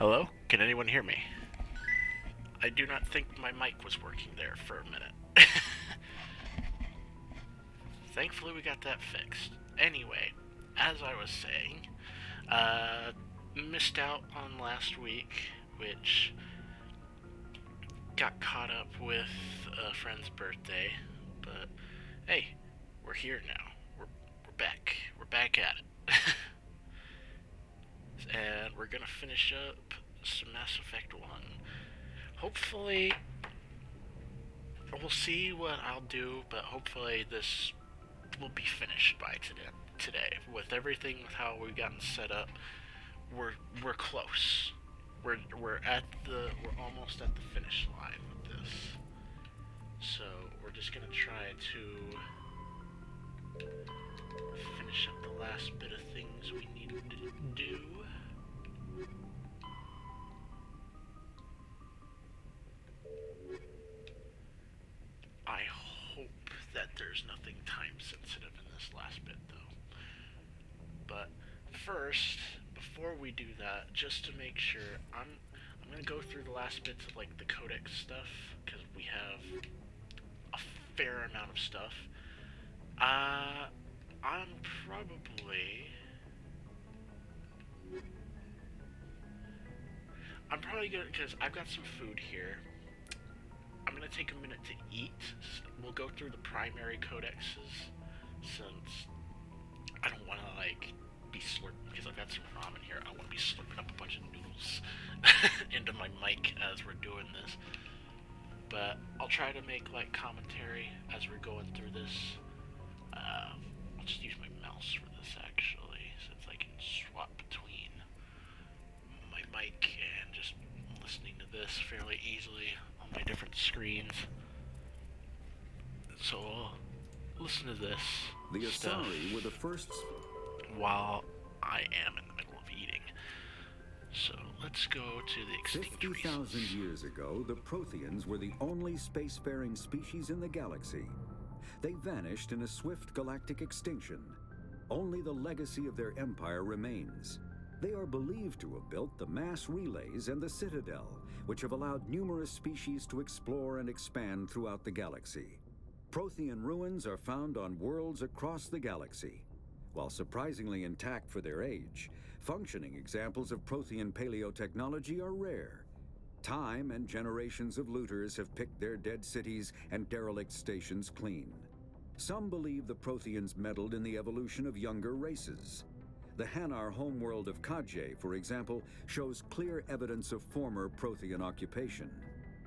Hello? Can anyone hear me? I do not think my mic was working there for a minute. Thankfully, we got that fixed. Anyway, as I was saying, missed out on last week, which got caught up with a friend's birthday, but hey, we're here now. We're back. We're back at it. And we're gonna finish up some Mass Effect 1. Hopefully, we'll see what I'll do, but hopefully this will be finished by today. With everything, with how we've gotten set up, we're close. We're almost at the finish line with this. So we're just gonna try to finish up the last bit of things we needed to do. I hope that there's nothing time sensitive in this last bit though. But first, before we do that, just to make sure, I'm gonna go through the last bits of like the codex stuff because we have a fair amount of stuff. I'm probably gonna, because I've got some food here. I'm gonna take a minute to eat. We'll go through the primary codexes since I don't want to like be slurping, because I've got some ramen here. I don't want to be slurping up a bunch of noodles into my mic as we're doing this. But I'll try to make like commentary as we're going through this. I'll just use my mouse for this actually, since I can swap between my mic and just listening to this fairly easily on my different screens. So I'll listen to this The stuff Asari were the first while I am in the middle of eating. So let's go to the extinct 50,000 races. years ago, the Protheans were the only spacefaring species in the galaxy. They vanished in a swift galactic extinction. Only the legacy of their empire remains. They are believed to have built the mass relays and the Citadel, which have allowed numerous species to explore and expand throughout the galaxy. Prothean ruins are found on worlds across the galaxy. While surprisingly intact for their age, functioning examples of Prothean paleotechnology are rare. Time and generations of looters have picked their dead cities and derelict stations clean. Some believe the Protheans meddled in the evolution of younger races. The Hanar homeworld of Kadje, for example, shows clear evidence of former Prothean occupation.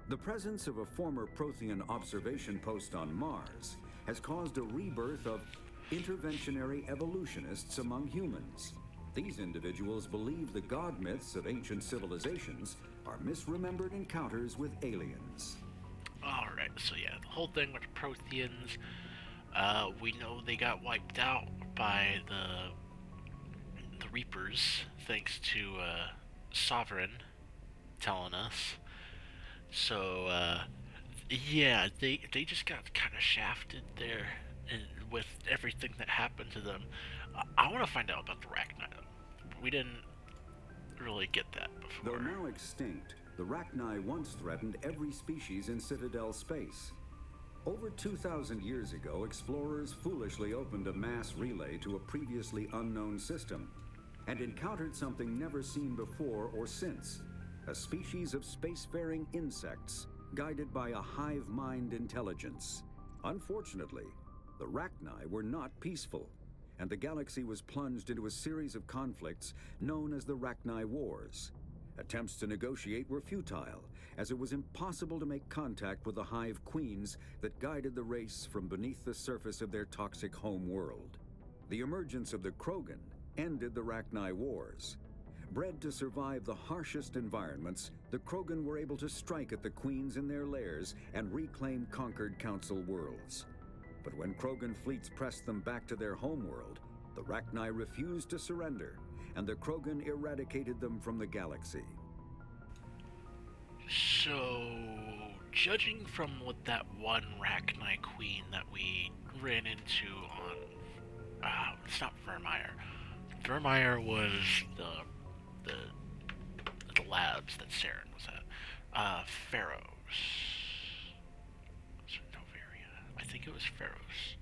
The presence of a former Prothean observation post on Mars has caused a rebirth of interventionary evolutionists among humans. These individuals believe the god myths of ancient civilizations are misremembered encounters with aliens. Alright, so yeah, the whole thing with Protheans, we know they got wiped out by the Reapers, thanks to Sovereign telling us. So, yeah, they just got kind of shafted there with everything that happened to them. I want to find out about the Rachni. We didn't really get that before. Though now extinct, the Rachni once threatened every species in Citadel space. Over 2,000 years ago, explorers foolishly opened a mass relay to a previously unknown system and encountered something never seen before or since, a species of spacefaring insects guided by a hive mind intelligence. Unfortunately, the Rachni were not peaceful, and the galaxy was plunged into a series of conflicts known as the Rachni Wars. Attempts to negotiate were futile, as it was impossible to make contact with the hive queens that guided the race from beneath the surface of their toxic home world. The emergence of the Krogan ended the Rachni Wars. Bred to survive the harshest environments, the Krogan were able to strike at the queens in their lairs and reclaim conquered Council worlds. But when Krogan fleets pressed them back to their homeworld, the Rachni refused to surrender, and the Krogan eradicated them from the galaxy. So, judging from what that one Rachni queen that we ran into on, it's not Vermeer. Vermeer was the the labs that Saren was at. Pharaohs. Was it Novaria? I think it was Pharaohs.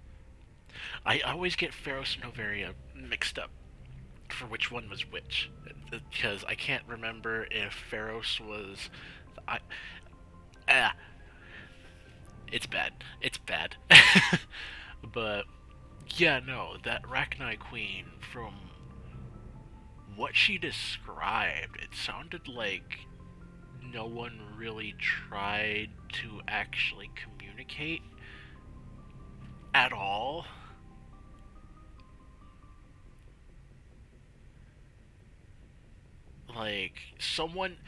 I always get Pharaohs and Novaria mixed up for which one was which, because I can't remember if Pharaohs was. It's bad. It's bad. But yeah, no, that Rachni Queen, from what she described, it sounded like no one really tried to actually communicate at all. Like, someone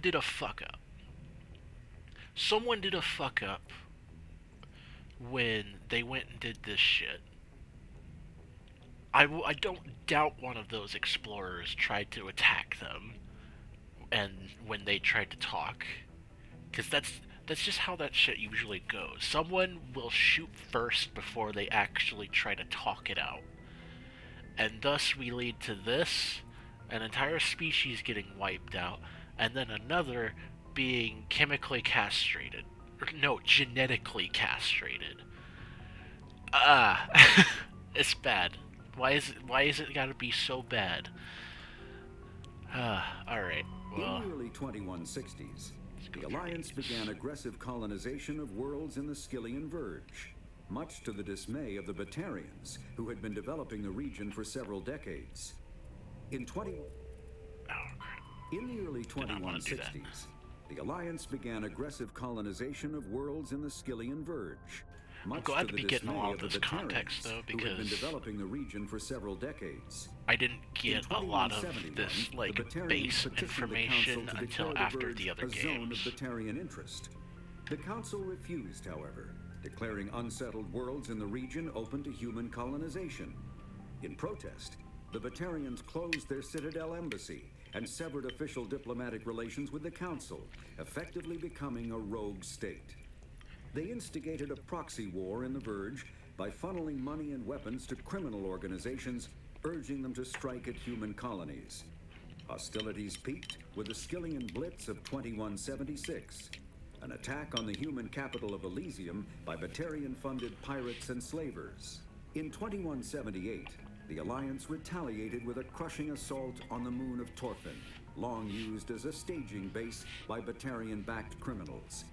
did a fuck up. Someone did a fuck up when they went and did this shit. I don't doubt one of those explorers tried to attack them, and when they tried to talk, because that's just how that shit usually goes. Someone will shoot first before they actually try to talk it out, and thus we lead to this, an entire species getting wiped out, and then another being chemically castrated. No, genetically castrated. It's bad. Why is it gotta be so bad? Alright, well. In the early 2160s, the Alliance began aggressive colonization of worlds in the Skyllian Verge, much to the dismay of the Batarians, who had been developing the region for several decades. In the early 2160s, the Alliance began aggressive colonization of worlds in the Skyllian Verge. I'm glad to be getting a lot of this context, though, because who had been developing the region for several decades. I didn't get a lot of this, like, base information until after the other games. Zone of Batarian interest. The Council refused, however, declaring unsettled worlds in the region open to human colonization. In protest, the Batarians closed their Citadel embassy and severed official diplomatic relations with the Council, effectively becoming a rogue state. They instigated a proxy war in the Verge by funneling money and weapons to criminal organizations, urging them to strike at human colonies. Hostilities peaked with the Skyllian Blitz of 2176, an attack on the human capital of Elysium by Batarian-funded pirates and slavers. In 2178, the Alliance retaliated with a crushing assault on the moon of Torfin, long used as a staging base by Batarian-backed criminals.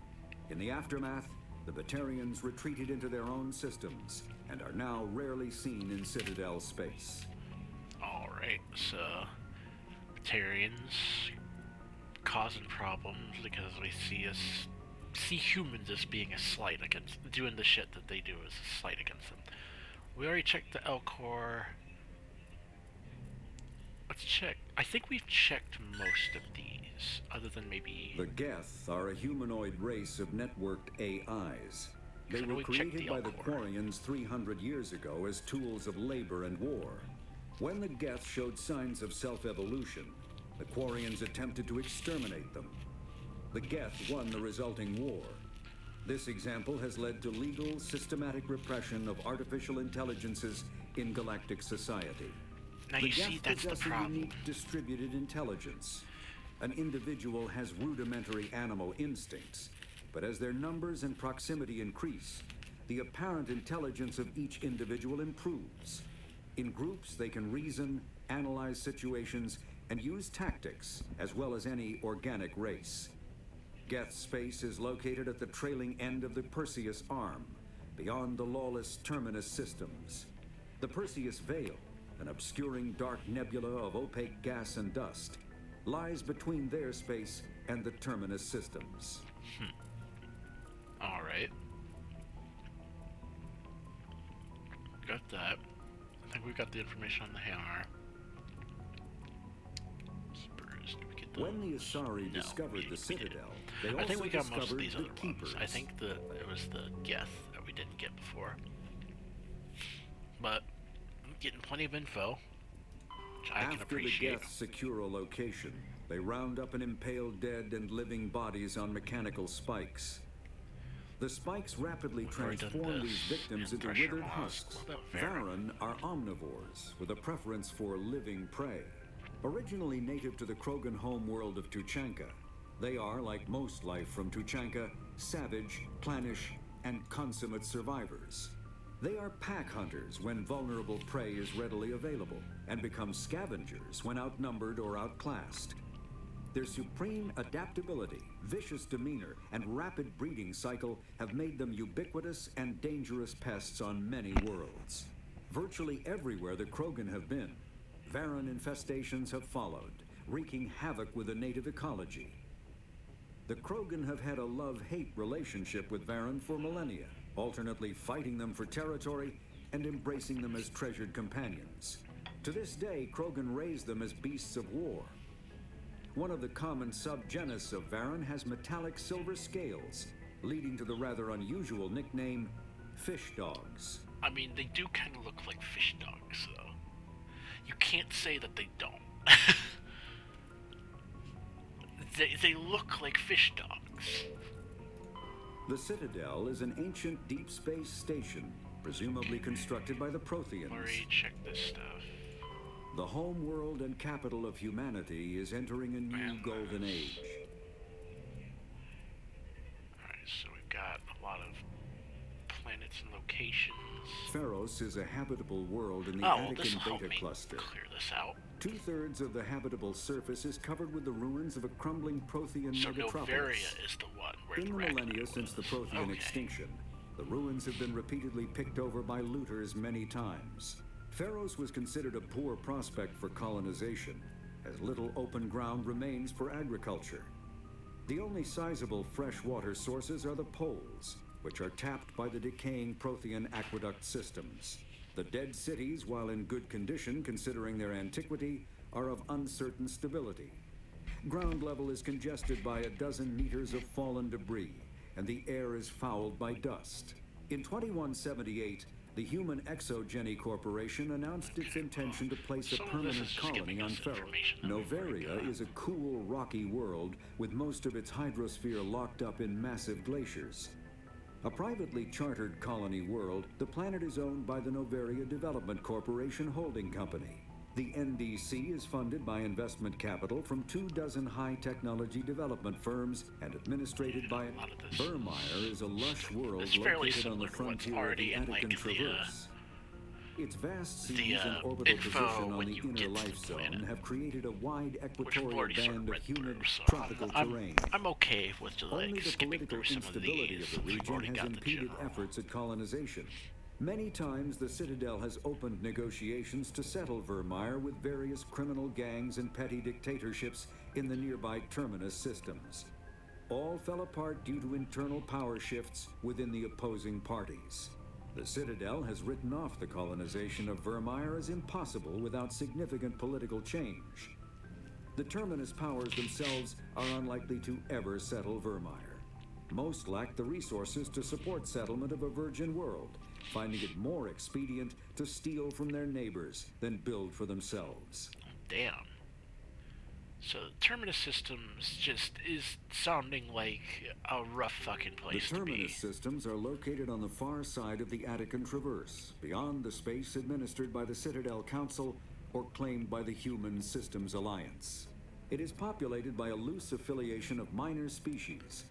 In the aftermath, the Batarians retreated into their own systems and are now rarely seen in Citadel space. Alright, so Batarians causing problems because we see humans as being a slight against, doing the shit that they do as a slight against them. We already checked the Elcor. Let's check. I think we've checked most of these, other than maybe... The Geth are a humanoid race of networked AIs. They were created by the Quarians 300 years ago as tools of labor and war. When the Geth showed signs of self-evolution, the Quarians attempted to exterminate them. The Geth won the resulting war. This example has led to legal, systematic repression of artificial intelligences in galactic society. Now you see, that's the problem. Unique distributed intelligence. An individual has rudimentary animal instincts, but as their numbers and proximity increase, the apparent intelligence of each individual improves. In groups, they can reason, analyze situations, and use tactics, as well as any organic race. Geth space is located at the trailing end of the Perseus Arm, beyond the lawless Terminus systems. The Perseus Veil, an obscuring dark nebula of opaque gas and dust, lies between their space and the Terminus systems. Alright. Got that. I think we got the information on the Hanar. Keepers. Did we get those? When the Asari discovered the Citadel, they also I think we got most of these discovered other the Keepers. ones. I think it was the Geth that we didn't get before. But I'm getting plenty of info, which I can appreciate. After the Geths secure a location, they round up and impale dead and living bodies on mechanical spikes. The spikes rapidly transform these victims into withered husks. Varren are omnivores with a preference for living prey. Originally native to the Krogan homeworld of Tuchanka, they are, like most life from Tuchanka, savage, clannish, and consummate survivors. They are pack hunters when vulnerable prey is readily available, and become scavengers when outnumbered or outclassed. Their supreme adaptability, vicious demeanor, and rapid breeding cycle have made them ubiquitous and dangerous pests on many worlds. Virtually everywhere the Krogan have been, Varren infestations have followed, wreaking havoc with the native ecology. The Krogan have had a love-hate relationship with Varren for millennia, alternately fighting them for territory and embracing them as treasured companions. To this day, Krogan raise them as beasts of war. One of the common subgenus of Varren has metallic silver scales, leading to the rather unusual nickname, fish dogs. I mean, they do kind of look like fish dogs, though. You can't say that they don't. They look like fish dogs. The Citadel is an ancient deep space station, presumably constructed by the Protheans. Murray, check this stuff. The home world and capital of humanity is entering a new golden age. Alright, so we've got a lot of planets and locations. Pharos is a habitable world in the this'll help Attican me Beta cluster. clear this out. 2/3 of the habitable surface is covered with the ruins of a crumbling Prothean So megatropolis. Noveria is the one where In the millennia Arachne since the was. Prothean Okay. extinction, the ruins have been repeatedly picked over by looters many times. Pharos was considered a poor prospect for colonization, as little open ground remains for agriculture. The only sizable freshwater sources are the poles, which are tapped by the decaying Prothean aqueduct systems. The dead cities, while in good condition considering their antiquity, are of uncertain stability. Ground level is congested by a dozen meters of fallen debris, and the air is fouled by dust. In 2178, the Human Exogeny Corporation announced its intention to place a Some of this permanent is just colony giving on us Pharos. information that we've already Noveria got. is a cool, rocky world with most of its hydrosphere locked up in massive glaciers. A privately chartered colony world, the planet is owned by the Noveria Development Corporation Holding Company. The NDC is funded by investment capital from 24 high-technology development firms and administrated by A lot of this Vermeer is a lush world is fairly located on the similar to what's frontier of already the in, like, Attican the, Traverse. Its vast seas and orbital info position on when the you inner get to life the zone planet, have created a wide which we've equatorial already sort of band of read humid, through, so tropical terrain. I'm okay with just, Only like the skipping political through some of instability these. of the We've region already has got the impeded general. efforts at colonization. Many times the Citadel has opened negotiations to settle Vermeer with various criminal gangs and petty dictatorships in the nearby Terminus systems. All fell apart due to internal power shifts within the opposing parties. The Citadel has written off the colonization of Vermeer as impossible without significant political change. The Terminus powers themselves are unlikely to ever settle Vermeer. Most lack the resources to support settlement of a virgin world, finding it more expedient to steal from their neighbors than build for themselves. Damn. So the Terminus systems just is sounding like a rough fucking The place to be. Terminus systems are located on the far side of the Attican Traverse, beyond the space administered by the Citadel Council or claimed by the Human Systems Alliance. It is populated by a loose affiliation of minor species,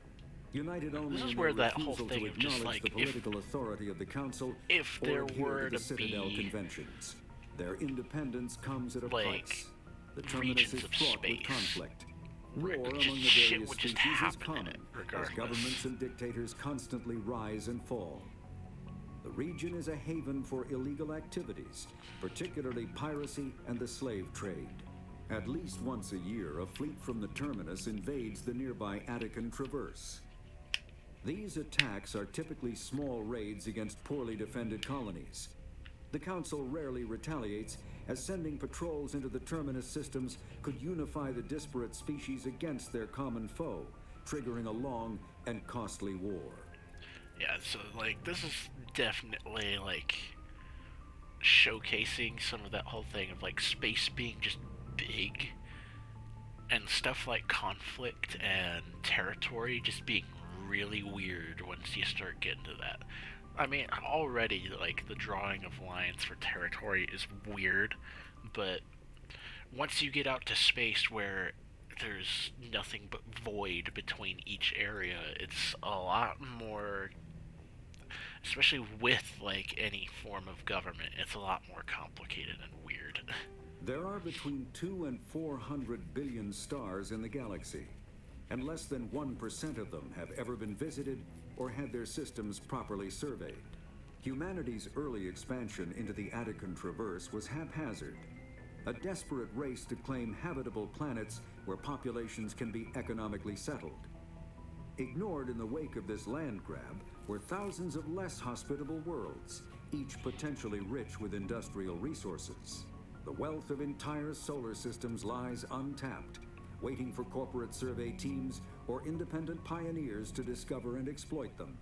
united only This is in where their that whole refusal thing to of just, acknowledge like, the political authority of the Council if or there adhere were to the to Citadel be, conventions. Their independence comes at a like, price. The Terminus regions is of fraught with space, conflict. where War just among the shit various would just species is happen in common, it, as regardless. governments and dictators constantly rise and fall. The region is a haven for illegal activities, particularly piracy and the slave trade. At least once a year, a fleet from the Terminus invades the nearby Attican Traverse. These attacks are typically small raids against poorly defended colonies. The Council rarely retaliates, as sending patrols into the Terminus systems could unify the disparate species against their common foe, triggering a long and costly war. Yeah, so like this is definitely like showcasing some of that whole thing of like space being just big and stuff like conflict and territory just being really weird once you start getting to that. I mean, already like the drawing of lines for territory is weird, but once you get out to space where there's nothing but void between each area, it's a lot more, especially with like any form of government, it's a lot more complicated and weird. There are between 2 and 400 billion stars in the galaxy, and less than 1% of them have ever been visited or had their systems properly surveyed. Humanity's early expansion into the Attican Traverse was haphazard, a desperate race to claim habitable planets where populations can be economically settled. Ignored in the wake of this land grab were thousands of less hospitable worlds, each potentially rich with industrial resources. The wealth of entire solar systems lies untapped, waiting for corporate survey teams or independent pioneers to discover and exploit them.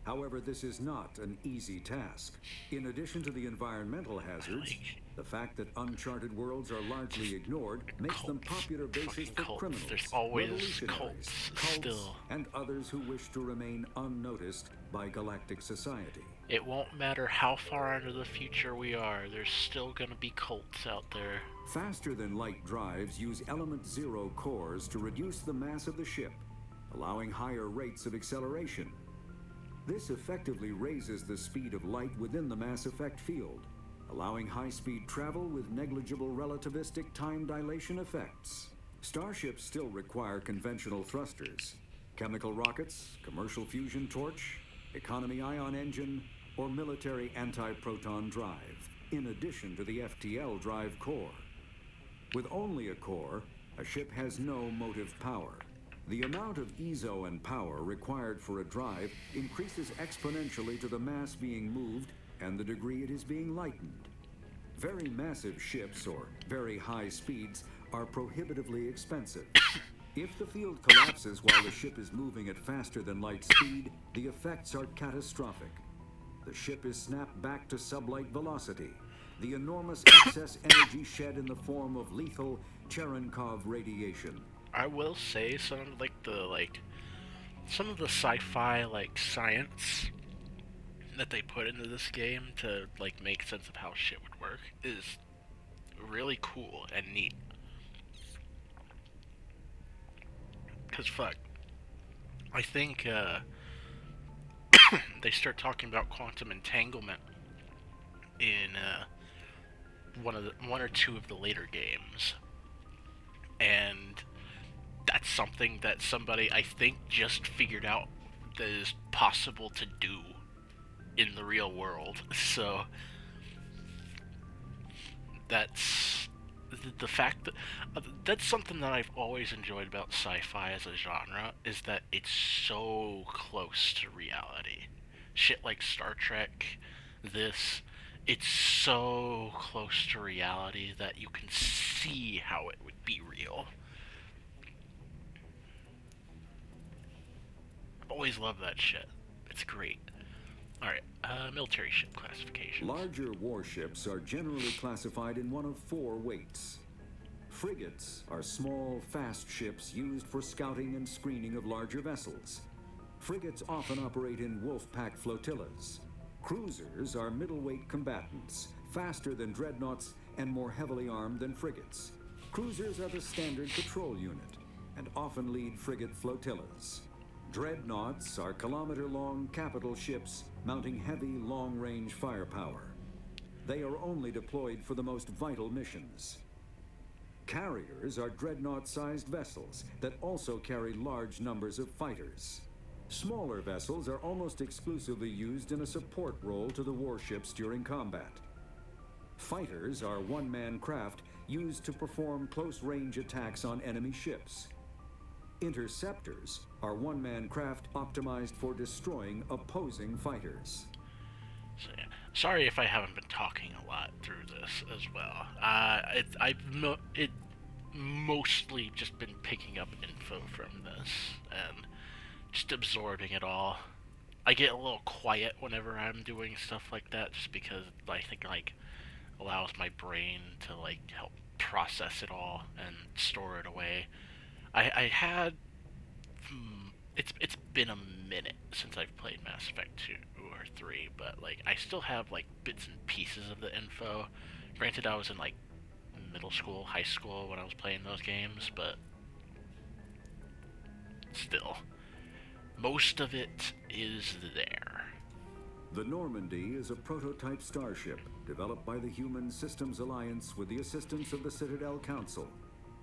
However, this is not an easy task. In addition to the environmental hazards, the fact that uncharted worlds are largely ignored makes them popular bases for Cults. criminals, There's always revolutionaries, cults still. and others who wish to remain unnoticed by galactic society. It won't matter how far into the future we are, there's still gonna be cults out there. Faster-than-light drives use element zero cores to reduce the mass of the ship, allowing higher rates of acceleration. This effectively raises the speed of light within the mass effect field, allowing high-speed travel with negligible relativistic time dilation effects. Starships still require conventional thrusters, chemical rockets, commercial fusion torch, economy ion engine, or military anti-proton drive, in addition to the FTL drive core. With only a core, a ship has no motive power. The amount of EZO and power required for a drive increases exponentially to the mass being moved and the degree it is being lightened. Very massive ships or very high speeds are prohibitively expensive. If the field collapses while the ship is moving at faster than light speed, the effects are catastrophic. The ship is snapped back to sublight velocity. The enormous excess energy shed in the form of lethal Cherenkov radiation. I will say some of some of the sci-fi science that they put into this game to make sense of how shit would work is really cool and neat. Cause fuck, I think they start talking about quantum entanglement in one or two of the later games, and that's something that somebody I think just figured out that is possible to do in the real world. So that's the fact that that's something that I've always enjoyed about sci-fi as a genre, is that it's so close to reality. Shit like Star Trek, it's so close to reality that you can see how it would be real. I've always loved that shit. It's great. Alright, military ship classifications. Larger warships are generally classified in one of four weights. Frigates are small, fast ships used for scouting and screening of larger vessels. Frigates often operate in wolf pack flotillas. Cruisers are middleweight combatants, faster than dreadnoughts and more heavily armed than frigates. Cruisers are the standard patrol unit and often lead frigate flotillas. Dreadnoughts are kilometer-long capital ships mounting heavy, long-range firepower. They are only deployed for the most vital missions. Carriers are dreadnought-sized vessels that also carry large numbers of fighters. Smaller vessels are almost exclusively used in a support role to the warships during combat. Fighters are one-man craft used to perform close-range attacks on enemy ships. Interceptors are one-man craft optimized for destroying opposing fighters. So, yeah. Sorry if I haven't been talking a lot through this as well. I've mostly just been picking up info from this and just absorbing it all. I get a little quiet whenever I'm doing stuff like that, just because I think allows my brain to help process it all and store it away. I had it's been a minute since I've played Mass Effect 2 or 3, but I still have bits and pieces of the info. Granted, I was in middle school, high school when I was playing those games, but still, most of it is there. The Normandy is a prototype starship developed by the Human Systems Alliance with the assistance of the Citadel Council.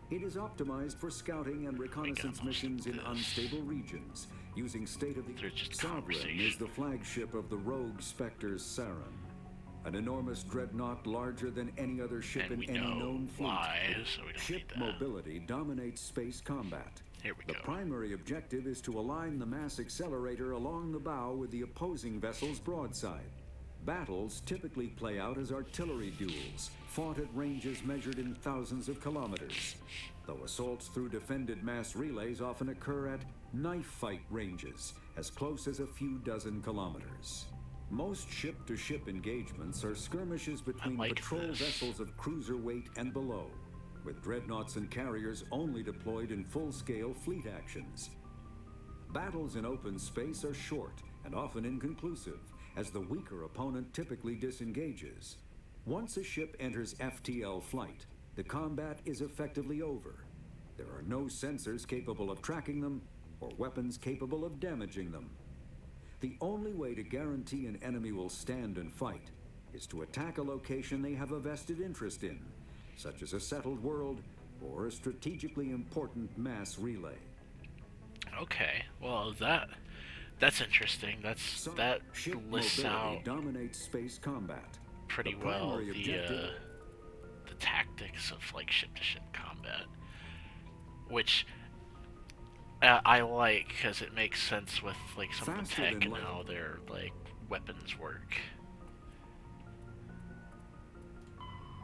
It is optimized for scouting and reconnaissance missions in unstable regions, using state-of-the-art. Sovereign is the flagship of the rogue Spectre Saren, an enormous dreadnought larger than any other ship in any known fleet. So we don't Ship need that. mobility dominates space combat. Here we The go. primary objective is to align the mass accelerator along the bow with the opposing vessel's broadside. Battles typically play out as artillery duels, fought at ranges measured in thousands of kilometers, though assaults through defended mass relays often occur at knife fight ranges, as close as a few dozen kilometers. Most ship-to-ship engagements are skirmishes between patrol vessels of cruiser weight and below, with dreadnoughts and carriers only deployed in full-scale fleet actions. Battles in open space are short and often inconclusive, as the weaker opponent typically disengages. Once a ship enters FTL flight, the combat is effectively over. There are no sensors capable of tracking them or weapons capable of damaging them. The only way to guarantee an enemy will stand and fight is to attack a location they have a vested interest in, such as a settled world or a strategically important mass relay. Okay, well that's interesting. That Ship lists mobility out dominates space combat. pretty The well primary objective- the tactics of like ship-to-ship combat, which I like because it makes sense with like some of the Faster tech than and light. how their like weapons work.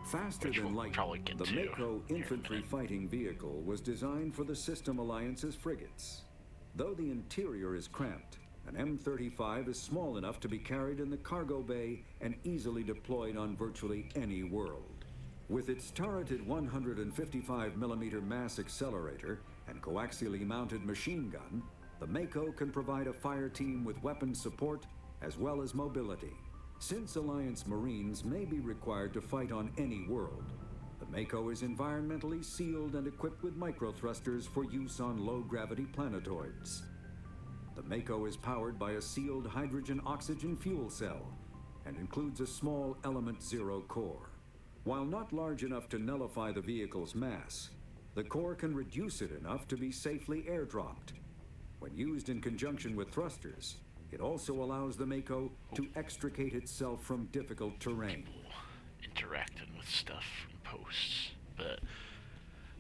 Faster Which than we'll light, probably get the to here Mako in a infantry minute. fighting vehicle was designed for the System Alliance's frigates. Though the interior is cramped, an M35 is small enough to be carried in the cargo bay and easily deployed on virtually any world. With its turreted 155mm mass accelerator and coaxially mounted machine gun, the Mako can provide a fire team with weapon support as well as mobility. Since Alliance Marines may be required to fight on any world, the Mako is environmentally sealed and equipped with microthrusters for use on low-gravity planetoids. The Mako is powered by a sealed hydrogen-oxygen fuel cell and includes a small Element Zero core. While not large enough to nullify the vehicle's mass, the core can reduce it enough to be safely airdropped. When used in conjunction with thrusters, it also allows the Mako to extricate itself from difficult terrain. Interacting with stuff from posts, but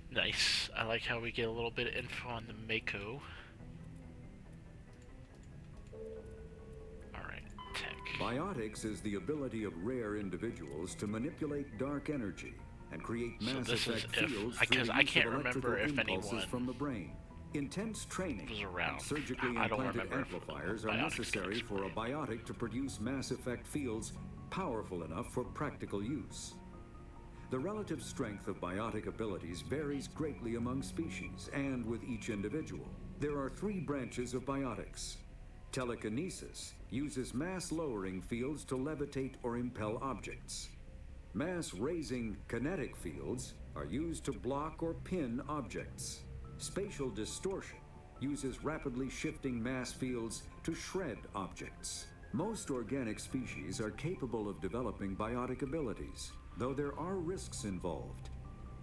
nice. I like how we get a little bit of info on the Mako. Alright, tech. Biotics is the ability of rare individuals to manipulate dark energy and create So mass this is effect if- fields because through I the use can't of remember electrical if impulses anyone from the brain. Intense training was around. and surgically I don't implanted remember if amplifiers are Biotics necessary can for a biotic to produce mass effect fields powerful enough for practical use. The relative strength of biotic abilities varies greatly among species and with each individual. There are three branches of biotics. Telekinesis uses mass-lowering fields to levitate or impel objects. Mass-raising kinetic fields are used to block or pin objects. Spatial distortion uses rapidly shifting mass fields to shred objects. Most organic species are capable of developing biotic abilities, though there are risks involved.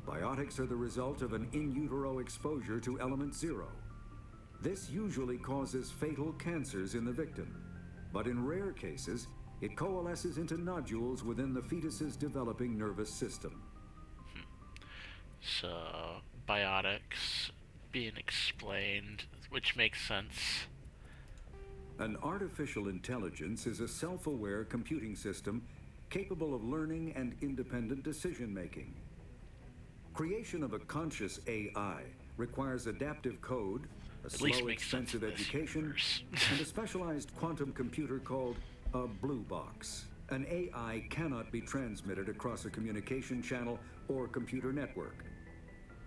Biotics are the result of an in utero exposure to Element Zero. This usually causes fatal cancers in the victim, but in rare cases, it coalesces into nodules within the fetus's developing nervous system. So, biotics being explained, which makes sense. An artificial intelligence is a self-aware computing system capable of learning and independent decision-making. Creation of a conscious AI requires adaptive code, a At least slow, makes sense expensive in this education, universe. and a specialized quantum computer called a blue box. An AI cannot be transmitted across a communication channel or computer network.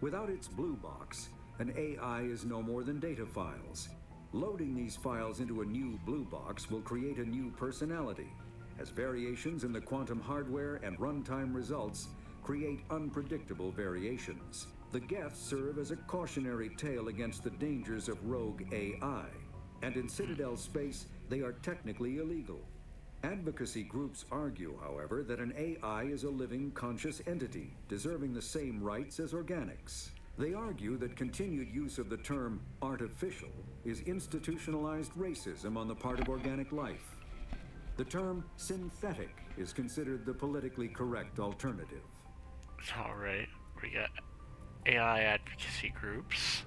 Without its blue box, an AI is no more than data files. Loading these files into a new blue box will create a new personality, as variations in the quantum hardware and runtime results create unpredictable variations. The Geth serve as a cautionary tale against the dangers of rogue AI, and in Citadel space, they are technically illegal. Advocacy groups argue, however, that an AI is a living, conscious entity, deserving the same rights as organics. They argue that continued use of the term artificial is institutionalized racism on the part of organic life. The term synthetic is considered the politically correct alternative. Alright, we got AI advocacy groups,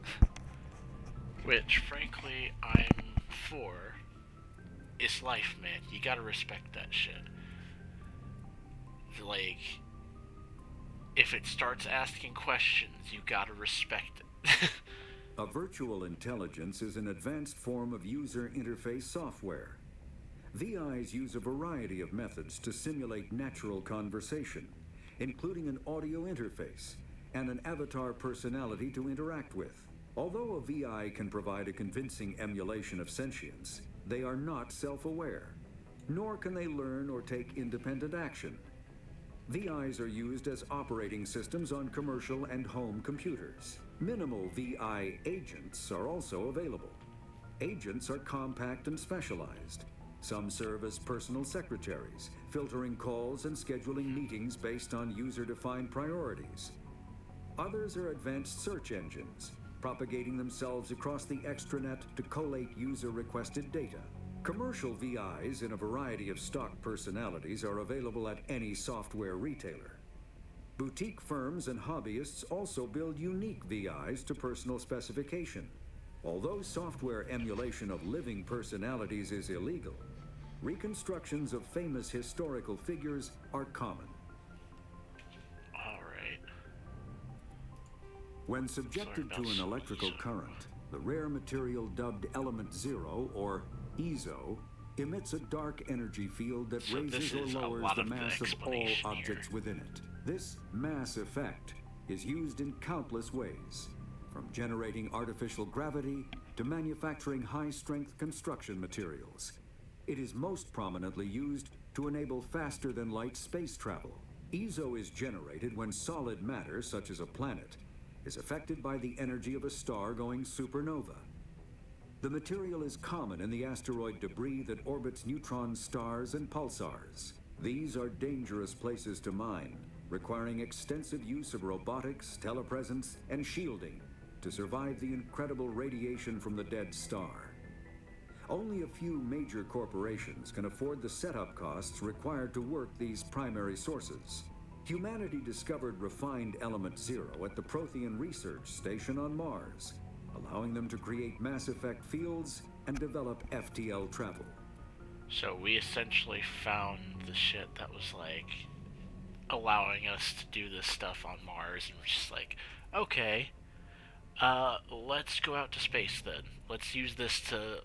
which frankly I'm for. It's life, man. You gotta respect that shit. Like, if it starts asking questions, you gotta respect it. A virtual intelligence is an advanced form of user interface software. VIs use a variety of methods to simulate natural conversation, including an audio interface and an avatar personality to interact with. Although a VI can provide a convincing emulation of sentience, they are not self-aware, nor can they learn or take independent action. VIs are used as operating systems on commercial and home computers. Minimal VI agents are also available. Agents are compact and specialized. Some serve as personal secretaries, filtering calls and scheduling meetings based on user-defined priorities. Others are advanced search engines, propagating themselves across the extranet to collate user-requested data. Commercial VIs in a variety of stock personalities are available at any software retailer. Boutique firms and hobbyists also build unique VIs to personal specification. Although software emulation of living personalities is illegal, reconstructions of famous historical figures are common. Alright. When subjected to an electrical current, the rare material dubbed Element Zero, or EZO, emits a dark energy field that raises or lowers the mass of all objects within it. This mass effect is used in countless ways, from generating artificial gravity to manufacturing high-strength construction materials. It is most prominently used to enable faster-than-light space travel. EZO is generated when solid matter, such as a planet, is affected by the energy of a star going supernova. The material is common in the asteroid debris that orbits neutron stars and pulsars. These are dangerous places to mine, requiring extensive use of robotics, telepresence, and shielding to survive the incredible radiation from the dead star. Only a few major corporations can afford the setup costs required to work these primary sources. Humanity discovered refined Element Zero at the Prothean Research Station on Mars, allowing them to create Mass Effect fields and develop FTL travel. So we essentially found the shit that was like allowing us to do this stuff on Mars, and we're just like, okay, let's go out to space then. Let's use this to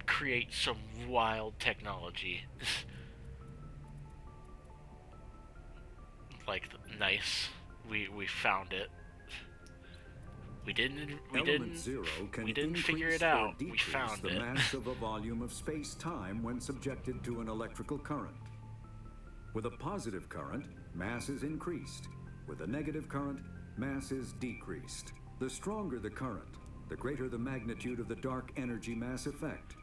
create some wild technology. Like, nice. We found it. We didn't figure it out. We found the it. mass of a volume of space-time when subjected to an electrical current. With a positive current, mass is increased. With a negative current, mass is decreased. The stronger the current, the greater the magnitude of the dark energy mass effect.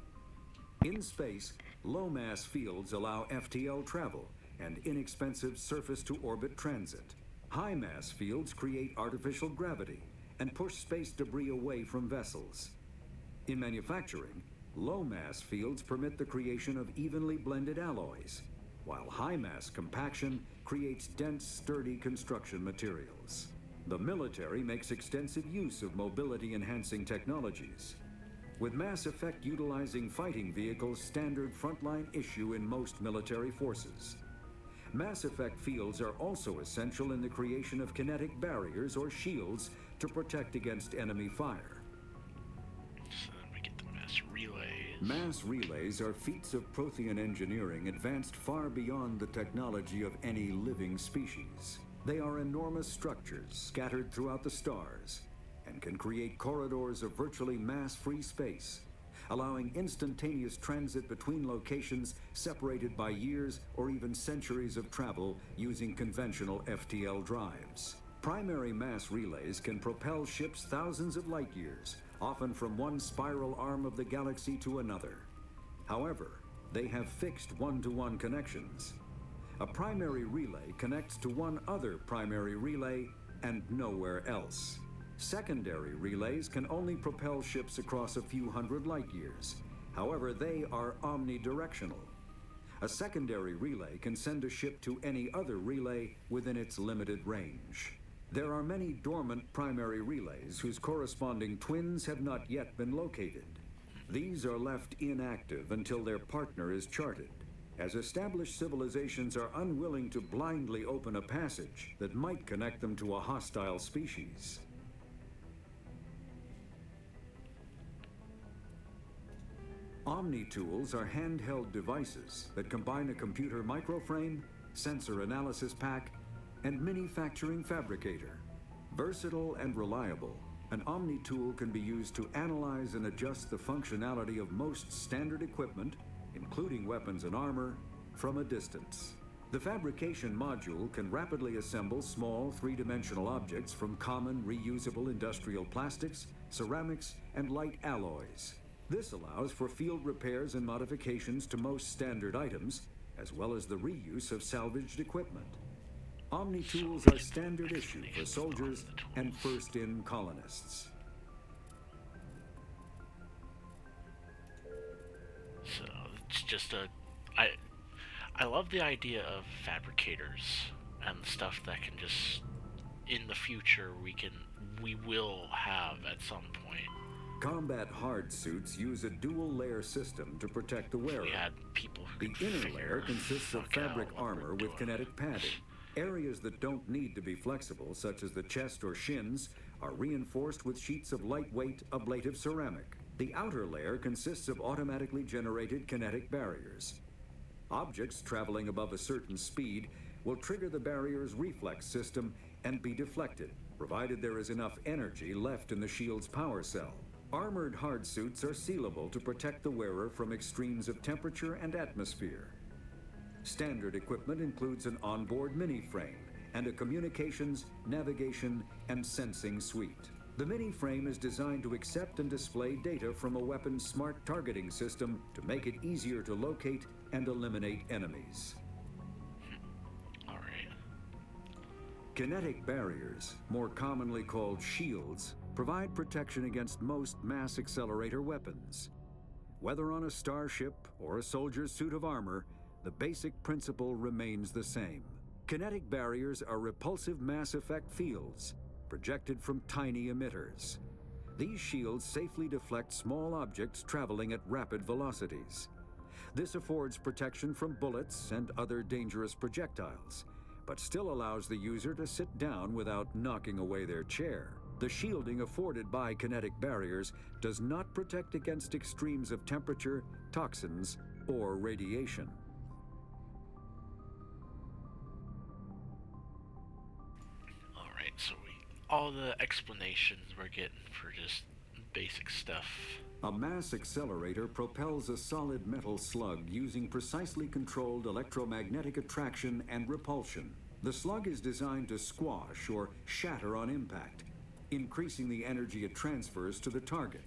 In space, low-mass fields allow FTL travel and inexpensive surface-to-orbit transit. High-mass fields create artificial gravity and push space debris away from vessels. In manufacturing, low-mass fields permit the creation of evenly blended alloys, while high-mass compaction creates dense, sturdy construction materials. The military makes extensive use of mobility-enhancing technologies, with Mass Effect utilizing fighting vehicles standard frontline issue in most military forces. Mass Effect fields are also essential in the creation of kinetic barriers or shields to protect against enemy fire. So then we get the mass relays. Mass relays are feats of Prothean engineering advanced far beyond the technology of any living species. They are enormous structures scattered throughout the stars and can create corridors of virtually mass-free space, allowing instantaneous transit between locations separated by years or even centuries of travel using conventional FTL drives. Primary mass relays can propel ships thousands of light years, often from one spiral arm of the galaxy to another. However, they have fixed one-to-one connections. A primary relay connects to one other primary relay and nowhere else. Secondary relays can only propel ships across a few hundred light years. However, they are omnidirectional. A secondary relay can send a ship to any other relay within its limited range. There are many dormant primary relays whose corresponding twins have not yet been located. These are left inactive until their partner is charted, as established civilizations are unwilling to blindly open a passage that might connect them to a hostile species. Omni-tools are handheld devices that combine a computer microframe, sensor analysis pack, and manufacturing fabricator. Versatile and reliable, an Omni-tool can be used to analyze and adjust the functionality of most standard equipment, including weapons and armor, from a distance. The fabrication module can rapidly assemble small three-dimensional objects from common reusable industrial plastics, ceramics, and light alloys. This allows for field repairs and modifications to most standard items, as well as the reuse of salvaged equipment. Omni-tools are standard issue for soldiers and first-in colonists. So it's just I love the idea of fabricators and stuff that can just, in the future, we will have at some point. Combat hard suits use a dual-layer system to protect the wearer. We had people who The inner layer consists of fabric armor with kinetic padding. Areas that don't need to be flexible, such as the chest or shins, are reinforced with sheets of lightweight ablative ceramic. The outer layer consists of automatically generated kinetic barriers. Objects traveling above a certain speed will trigger the barrier's reflex system and be deflected, provided there is enough energy left in the shield's power cell. Armored hard suits are sealable to protect the wearer from extremes of temperature and atmosphere. Standard equipment includes an onboard mini-frame and a communications, navigation, and sensing suite. The mini-frame is designed to accept and display data from a weapon's smart targeting system to make it easier to locate and eliminate enemies. Alright. Kinetic barriers, more commonly called shields, provide protection against most mass accelerator weapons. Whether on a starship or a soldier's suit of armor, the basic principle remains the same. Kinetic barriers are repulsive mass effect fields, projected from tiny emitters. These shields safely deflect small objects traveling at rapid velocities. This affords protection from bullets and other dangerous projectiles, but still allows the user to sit down without knocking away their chair. The shielding afforded by kinetic barriers does not protect against extremes of temperature, toxins, or radiation. Alright, so all the explanations we're getting for just basic stuff. A mass accelerator propels a solid metal slug using precisely controlled electromagnetic attraction and repulsion. The slug is designed to squash or shatter on impact, increasing the energy it transfers to the target.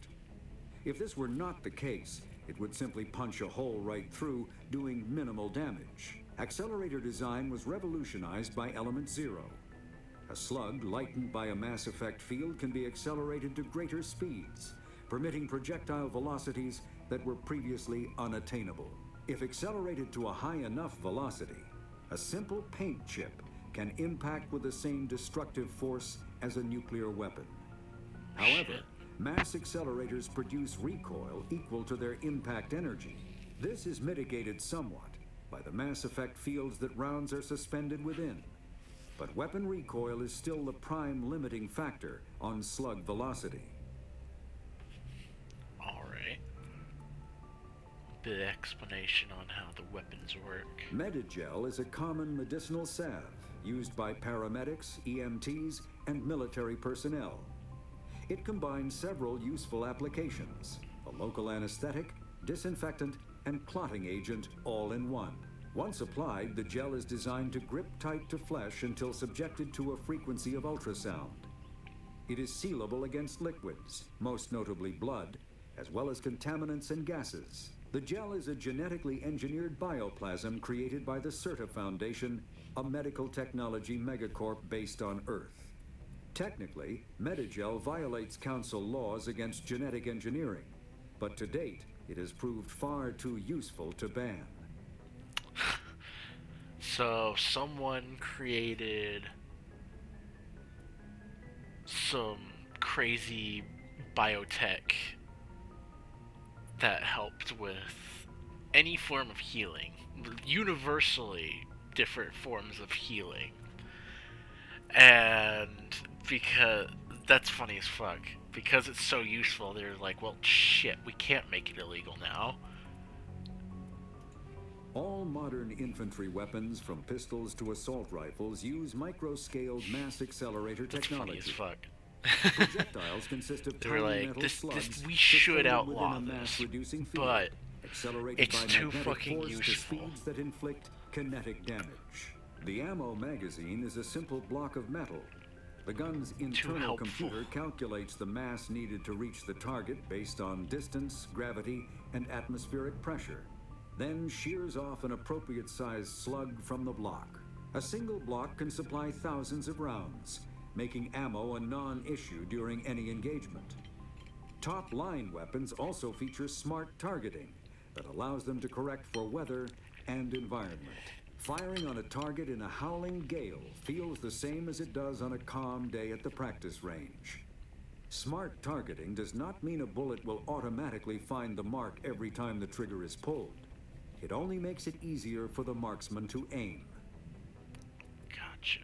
If this were not the case, it would simply punch a hole right through, doing minimal damage. Accelerator design was revolutionized by Element Zero. A slug lightened by a mass effect field can be accelerated to greater speeds, permitting projectile velocities that were previously unattainable. If accelerated to a high enough velocity, a simple paint chip can impact with the same destructive force as a nuclear weapon. However, mass accelerators produce recoil equal to their impact energy. This is mitigated somewhat by the mass effect fields that rounds are suspended within. But weapon recoil is still the prime limiting factor on slug velocity. Alright. The explanation on how the weapons work. Medigel is a common medicinal salve used by paramedics, EMTs, and military personnel. It combines several useful applications. a local anesthetic, disinfectant, and clotting agent all in one. Once applied, the gel is designed to grip tight to flesh until subjected to a frequency of ultrasound. It is sealable against liquids, most notably blood, as well as contaminants and gases. The gel is a genetically engineered bioplasm created by the CERTA Foundation, a medical technology megacorp based on Earth. Technically, Medigel violates council laws against genetic engineering, but to date, it has proved far too useful to ban. So, someone created some crazy biotech that helped with any form of healing, universally different forms of healing. And because that's funny as fuck, because it's so useful, they're like, well, shit, we can't make it illegal now. All modern infantry weapons, from pistols to assault rifles, use micro-scaled mass accelerator technology. That's funny as fuck. Projectiles consist of tiny like, metal this, slugs we should suspended outlaw within a this, mass-reducing field, but accelerated it's by too magnetic fucking force to useful. speeds that inflict kinetic damage. The ammo magazine is a simple block of metal. The gun's internal computer calculates the mass needed to reach the target based on distance, gravity, and atmospheric pressure, then shears off an appropriate-sized slug from the block. A single block can supply thousands of rounds, making ammo a non-issue during any engagement. Top-line weapons also feature smart targeting that allows them to correct for weather and environment. Firing on a target in a howling gale feels the same as it does on a calm day at the practice range. Smart targeting does not mean a bullet will automatically find the mark every time the trigger is pulled. It only makes it easier for the marksman to aim. Gotcha.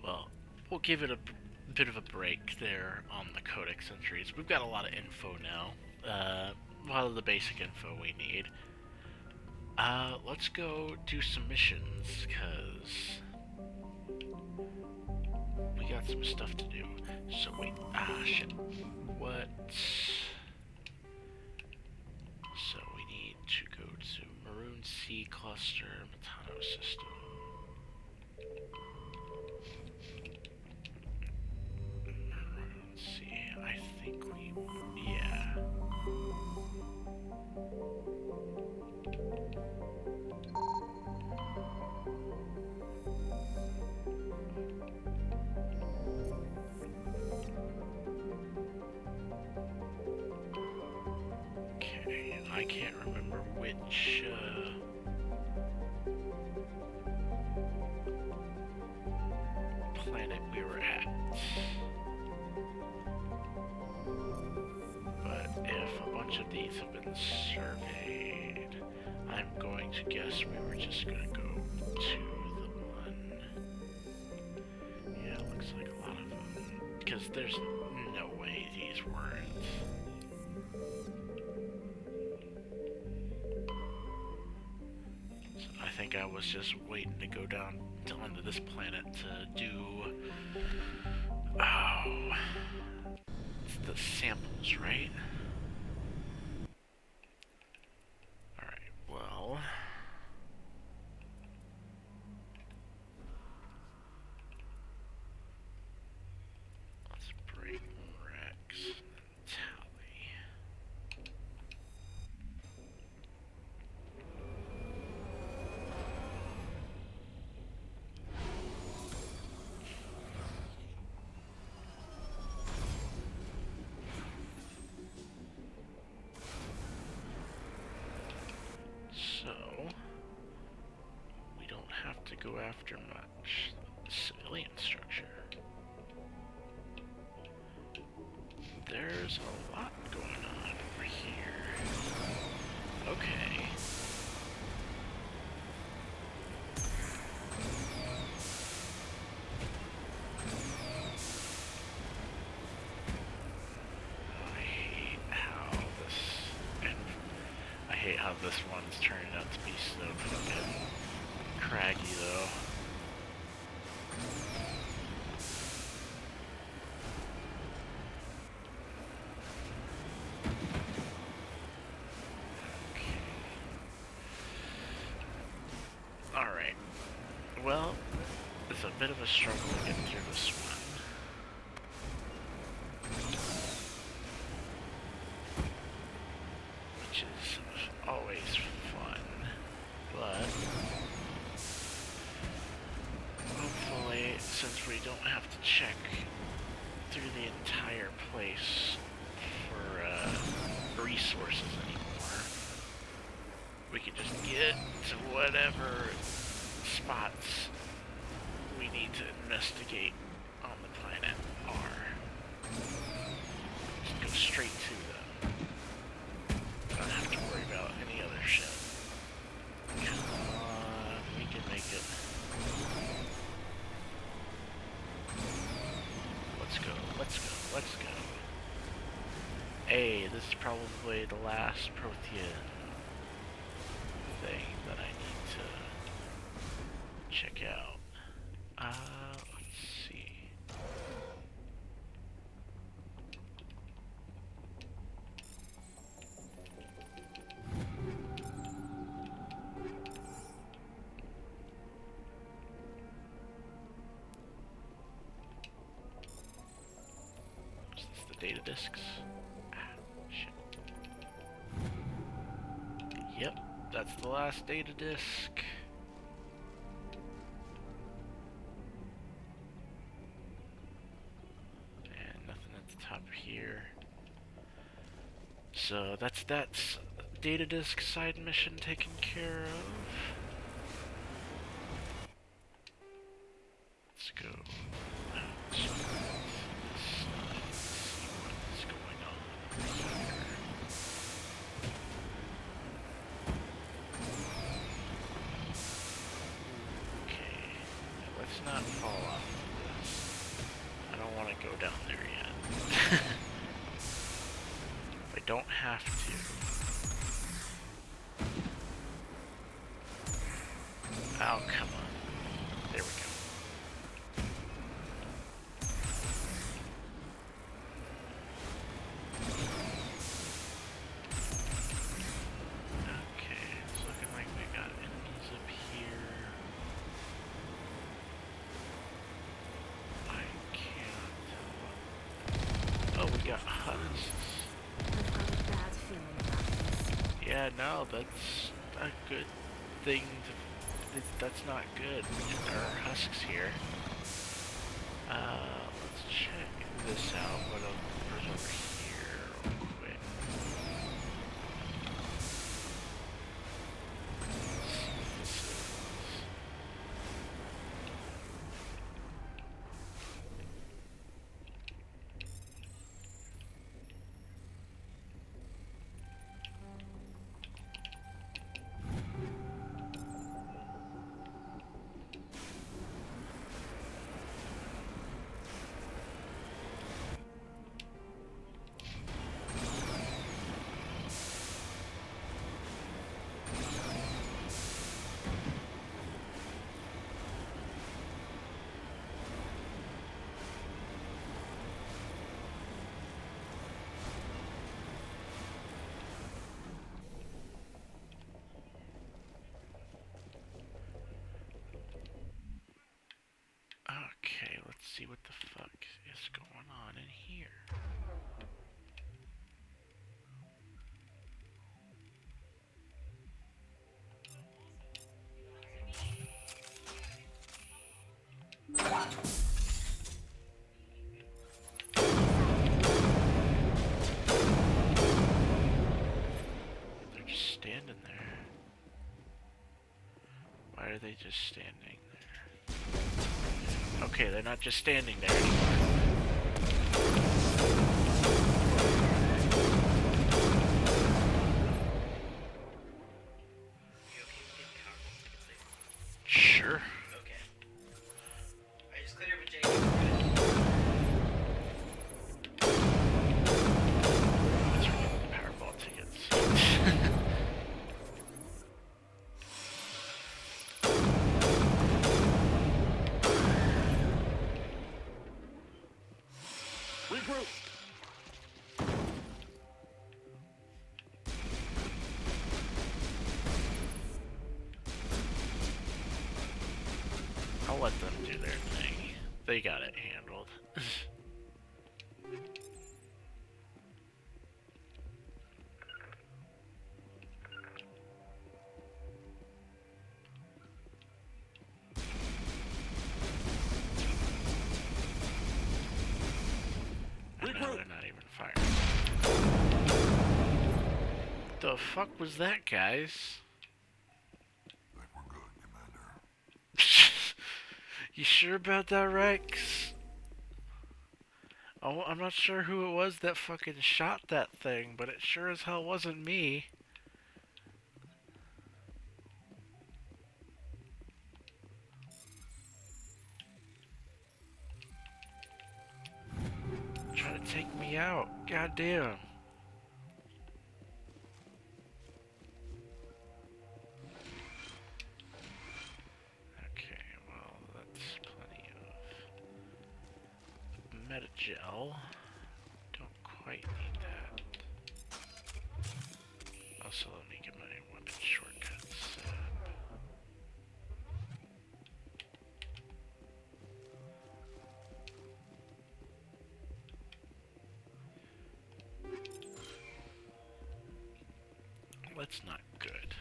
Well, we'll give it a bit of a break there on the Codex entries. We've got a lot of info now. A lot of the basic info we need. Let's go do some missions, because we got some stuff to do. So wait, shit. What? So we need to go to Maroon Sea Cluster, Metano System. Maroon Sea, I think yeah. Okay, I can't remember which, planet we were at. But if a bunch of these have been surveyed, I'm going to guess we were just gonna go to the one. Yeah, it looks like a lot of them. Because there's no way these weren't. So I think I was just waiting to go down onto this planet to do... Oh... It's the samples, right? Alright, well... Let's bring Rex and Tally. So, we don't have to go after much. The civilian structure. There's a lot going on over here. Okay. I hate how this one's turning out to be so fucking craggy, though. bit of a struggle to get through this one. Which is always fun, but hopefully, since we don't have to check through the entire place for resources anymore, we can just get to whatever spots we need to investigate on the planet are. Just go straight to them. Don't have to worry about any other shit. Come on, we can make it. Let's go, let's go, let's go. Hey, this is probably the last Prothean thing that I need to check out. Let's see. Is this the data discs? Shit. Yep, that's the last data disc. Here. So that's data disk side mission taken care of. Let's go out. See what's going on here. Okay, now let's not fall off of this. I don't want to go down there yet. I don't have to. Oh, come on. There we go. Okay, it's looking like we got enemies up here. I can't tell. Oh, we got husks. Yeah, no, that's a good thing to... That's not good. There are husks here. Let's check this out. What else over here real quick? Let's see what this is. Okay, let's see what the fuck is going on in here. They're just standing there. Why are they just standing there? Okay, they're not just standing there anymore. Sure. Okay. I just cleared with Jake. Let's forget the Powerball tickets. Regroup! I'll let them do their thing. They got it handled. I know they're not even firing. The fuck was that, guys? I think we're good, Commander. You sure about that, Rex? Oh, I'm not sure who it was that fucking shot that thing, but it sure as hell wasn't me. Trying to take me out. Goddamn. Okay, well, that's plenty of Metagel. Don't quite need that. Also, let me get my weapon shortcuts set up. That's not good.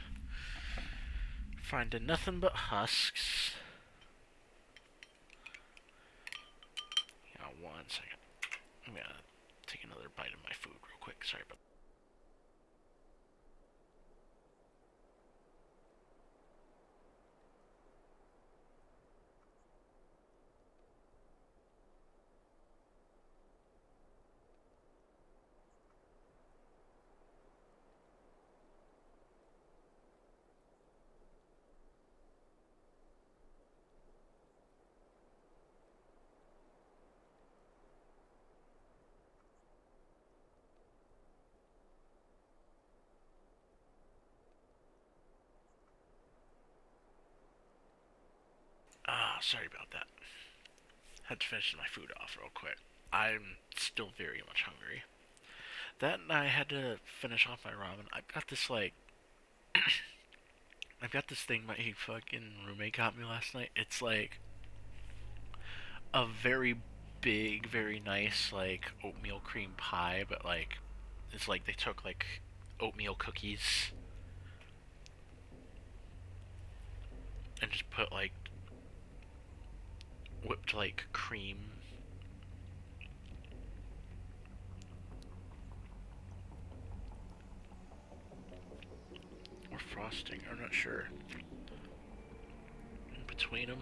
Finding nothing but husks. Hang on 1 second. I'm gonna take another bite of my food real quick. Sorry about that. Sorry about that. Had to finish my food off real quick. I'm still very much hungry. That and I had to finish off my ramen. I've got this like I've got this thing my fucking roommate got me last night. It's like a very big, very nice like oatmeal cream pie, but like it's like they took like oatmeal cookies and just put like whipped like cream or frosting, I'm not sure, in between them,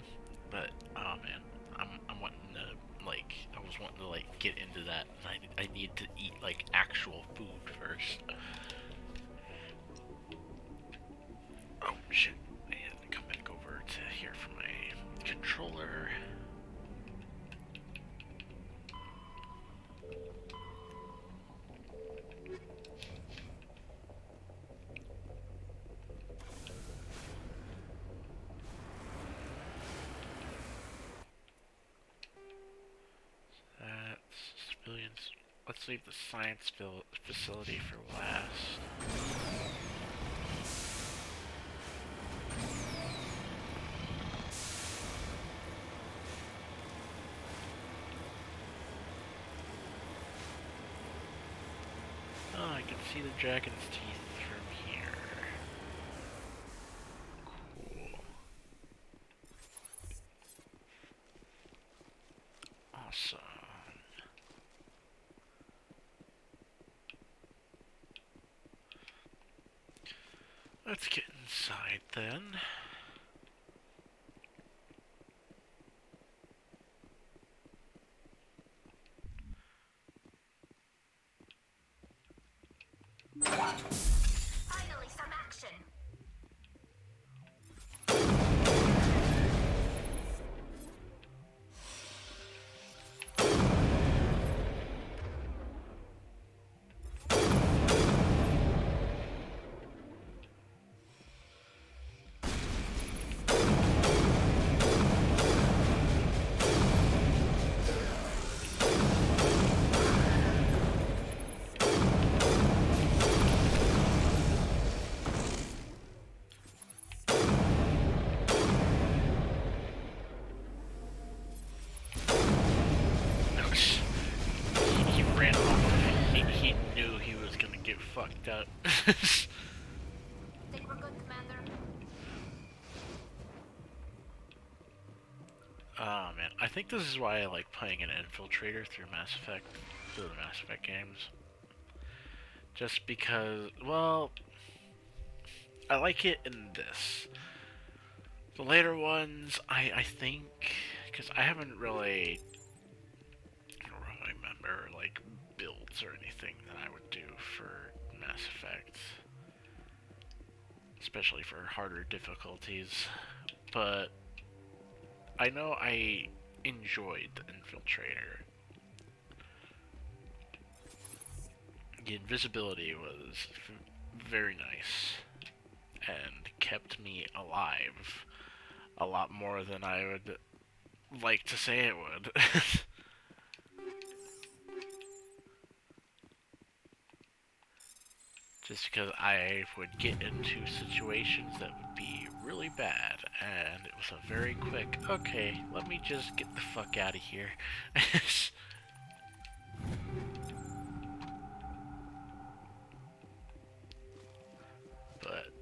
but oh man, I'm wanting to like, I was wanting to like get into that, and I need to eat like actual food first. Oh shit, I had to come back over to here for my controller. Civilians. Let's leave the science facility for last. Oh, I can see the dragon's teeth from here. Cool. Awesome. Let's get inside then. Finally, some action. Think we're good, Commander. Oh man, I think this is why I like playing an infiltrator through the Mass Effect games. Just because, well, I like it in this. The later ones, I think, because I don't really remember, like, builds or anything that I would do for Mass Effect. Especially for harder difficulties. But I know I enjoyed the Infiltrator. The invisibility was very nice and kept me alive a lot more than I would like to say it would. Just because I would get into situations that would be really bad, and it was a very quick, okay, let me just get the fuck out of here. But,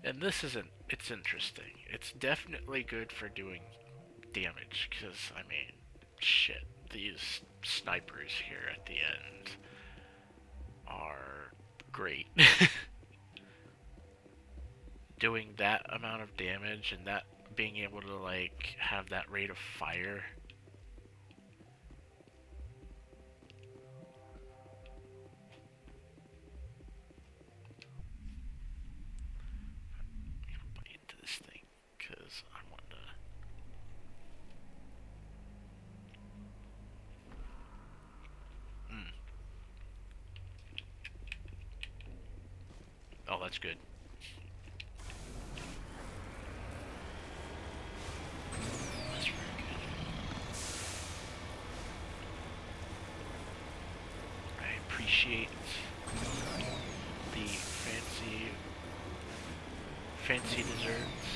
and this isn't, it's interesting. It's definitely good for doing damage, because, I mean, shit, these snipers here at the end are great. Doing that amount of damage and that being able to like have that rate of fire. Put into this thing because I want to. Oh, that's good. That's very good. I appreciate the fancy desserts.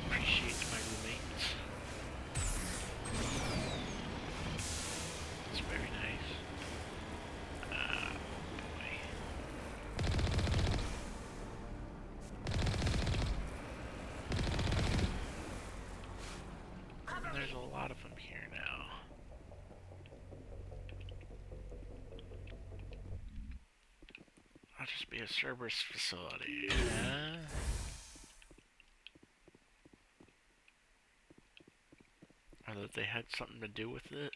Appreciate my roommates. It's very nice. Boy. And there's a lot of them here now. I'll just be a Cerberus facility. Or that they had something to do with it.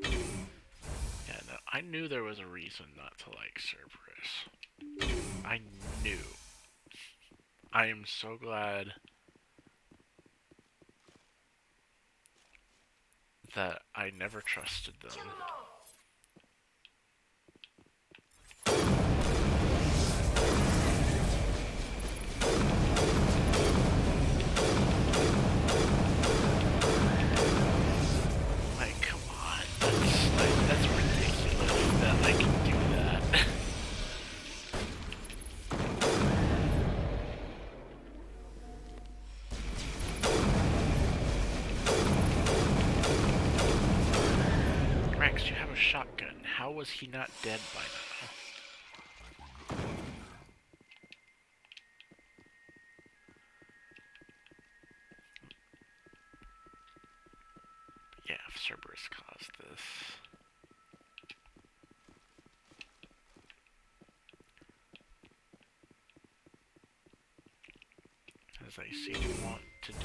Yeah, no, I knew there was a reason not to like Cerberus. I knew. I am so glad that I never trusted them. Like, come on. That's ridiculous that I can do that. Rex, you have a shotgun. How was he not dead by now? Yeah, if Cerberus caused this. As I seem to want to do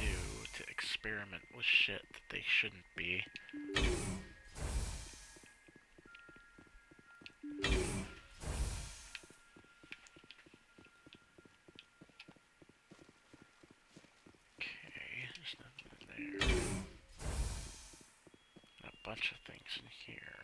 to experiment with shit that they shouldn't be. Okay, there's nothing in there. A bunch of things in here.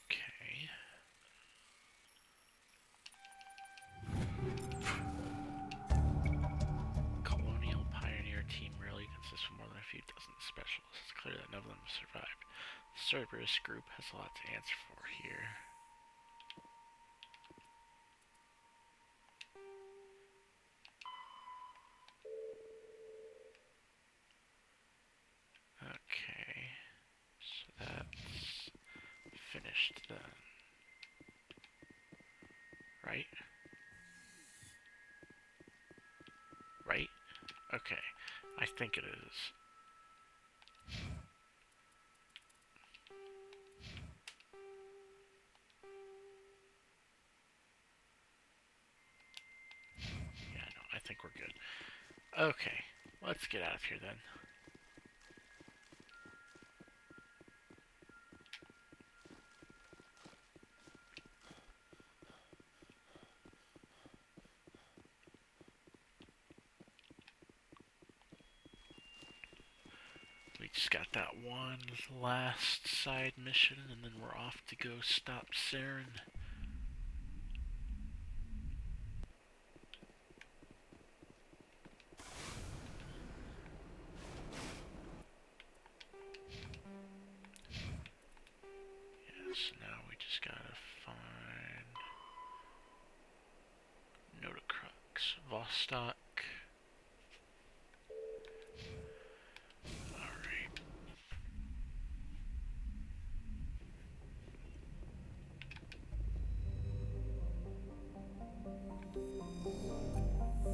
Okay. Colonial Pioneer team really consists of more than of them survived. The Cerberus group has a lot to answer for here. Okay, so that's finished then. Right? Right? Okay, I think it is. Yeah, no, I think we're good. Okay, let's get out of here then. We just got that one last side mission, and then we're off to go stop Saren. Yes, now we just gotta find Notocrux, Vostok. Alright.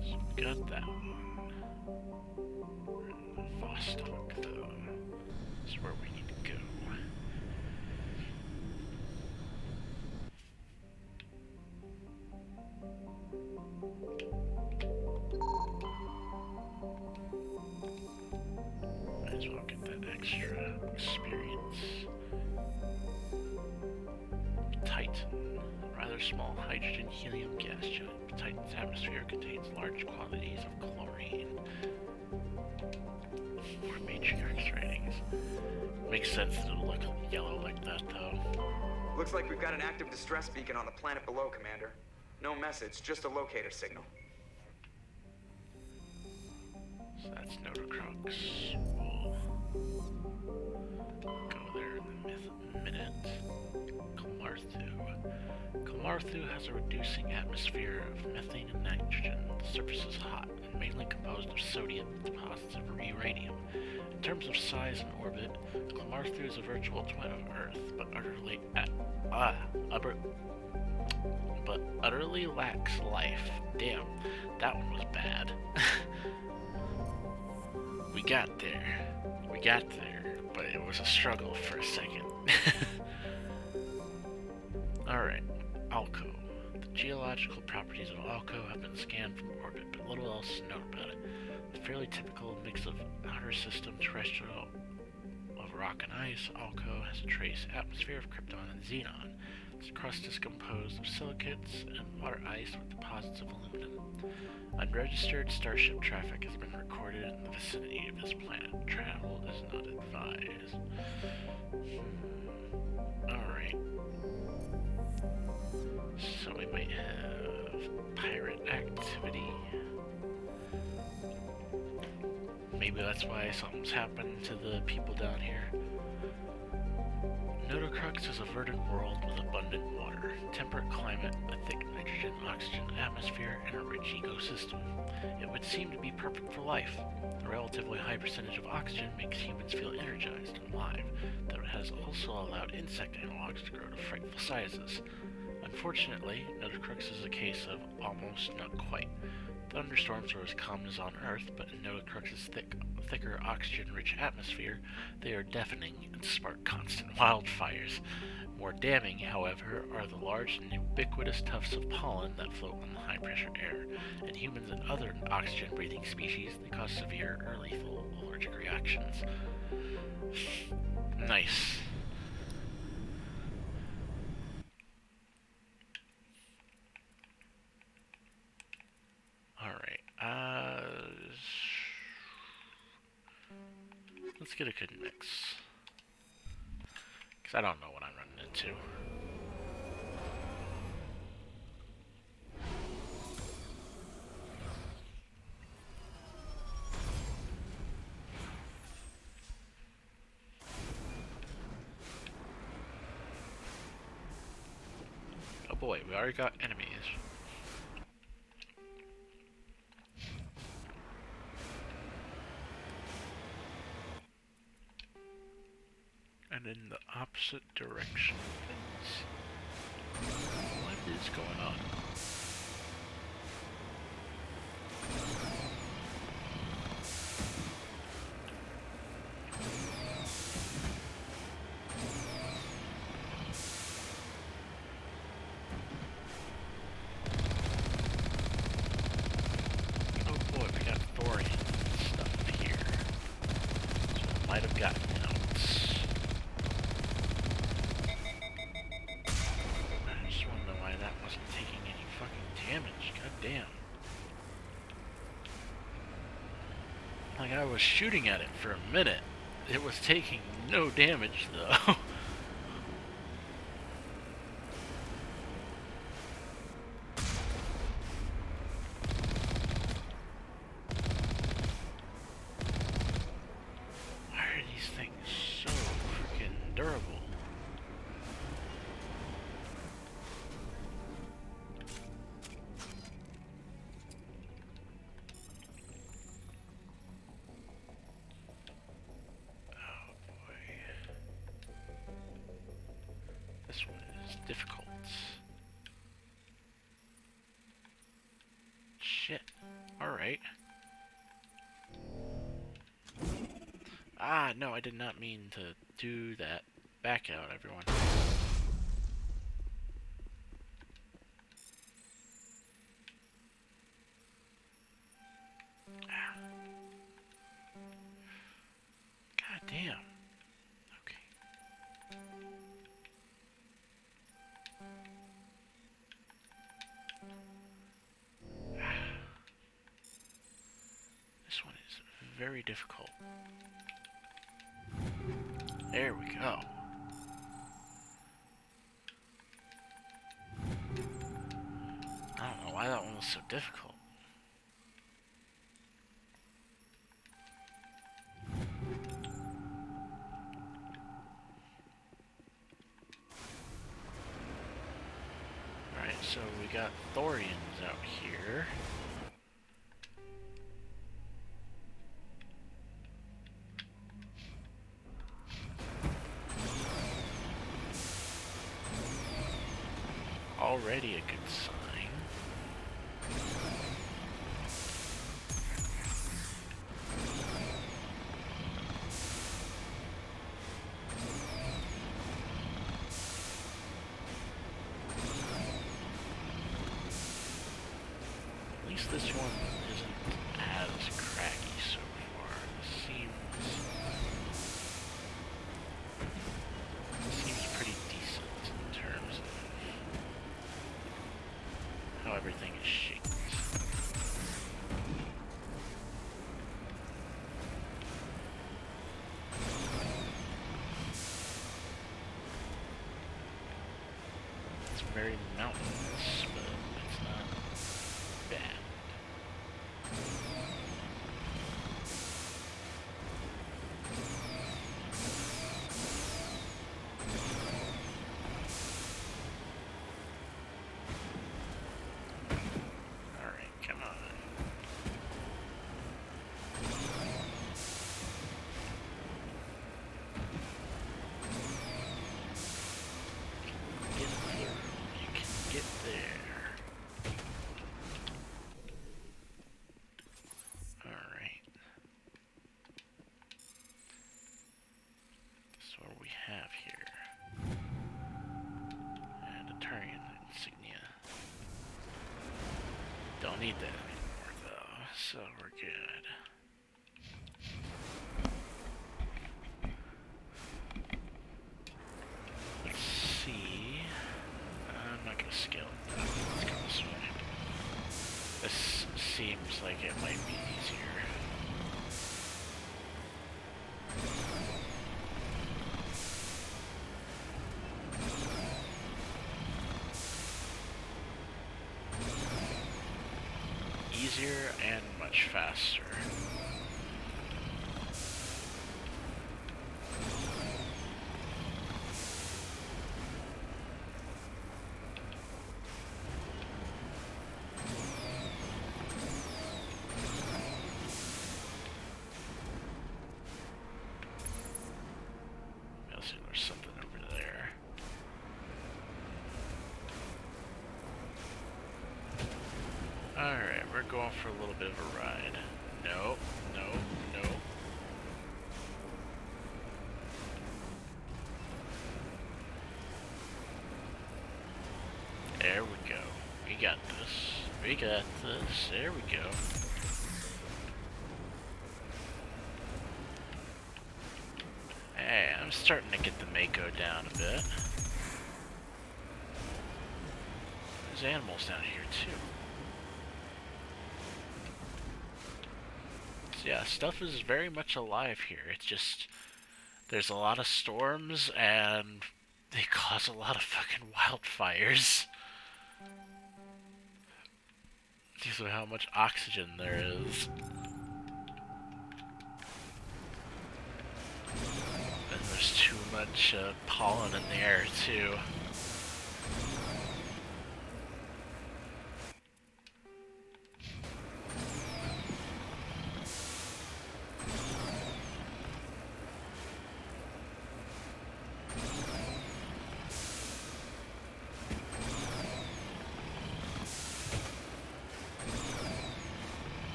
So we got that one. Vostok, though, is where we need to go. Might as well get that extra experience. Titan. Rather small hydrogen helium gas giant. Titan's atmosphere contains large quantities of chlorine. More Matriarch's ratings. Makes sense that it'll look yellow like that, though. Looks like we've got an active distress beacon on the planet below, Commander. No message, just a locator signal. So that's Notocrux. We'll go there in a minute. Kilmarthu. Kilmarthu has a reducing atmosphere of methane and nitrogen. The surface is hot and mainly composed of sodium and deposits of uranium. In terms of size and orbit, Kilmarthu is a virtual twin of Earth, but utterly lacks life. Damn, that one was bad. We got there, but it was a struggle for a second. Alright, Alco. The geological properties of Alco have been scanned from orbit, but little else is known about it. A fairly typical mix of outer system terrestrial of rock and ice, Alco has a trace atmosphere of krypton and xenon. Its crust is composed of silicates and water ice with deposits of aluminum. Unregistered starship traffic has been recorded in the vicinity of this planet. Travel is not advised. Alright. So we might have pirate activity. Maybe that's why something's happened to the people down here. Notocrux is a verdant world with abundant water, temperate climate, a thick nitrogen oxygen atmosphere, and a rich ecosystem. It would seem to be perfect for life. The relatively high percentage of oxygen makes humans feel energized and alive, though it has also allowed insect analogs to grow to frightful sizes. Unfortunately, Notocrux is a case of almost not quite. Thunderstorms are as common as on Earth, but in Notocrux's thicker oxygen-rich atmosphere, they are deafening and spark constant wildfires. More damning, however, are the large and ubiquitous tufts of pollen that float on the high-pressure air. In humans and other oxygen-breathing species, they cause severe or lethal allergic reactions. Nice. Alright, let's get a good mix. Because I don't know what I'm running into. boy, we already got enemies. And in the opposite direction of things. What is going on? Oh boy, we got thorium stuff here. So I might have gotten out. I just want to know why that wasn't taking any fucking damage. God damn. Like, I was shooting at it for a minute. It was taking no damage, though. Why are these things so freaking durable? Oh boy. This one is difficult. Shit. Alright. Ah, no, I did not mean to do that. Back out, everyone. Ah. God damn. Okay. This one is very difficult. There we go. I don't know why that one was so difficult. Alright, so we got thorians out here. Already a good sign. At least this one isn't as craggy so far. Seems pretty decent in terms of how everything is shaped. It's very mountainous, but it's not bad. Alright, come on. Get through. You can get there. Alright. That's what we have here. And a Turian insignia. Don't need that anymore though, so we're good. Let's see. I'm not gonna scale it down. Let's go this way. This seems like it might be easier. Easier and much faster. So there's something over there. Alright, we're going for a little bit of a ride. No, no, no. There we go. We got this. We got this. There we go. Hey, I'm starting to get the Mako down a bit. There's animals down here too. So yeah, stuff is very much alive here. It's just there's a lot of storms and they cause a lot of fucking wildfires. Due to how much oxygen there is. And there's too much pollen in the air too.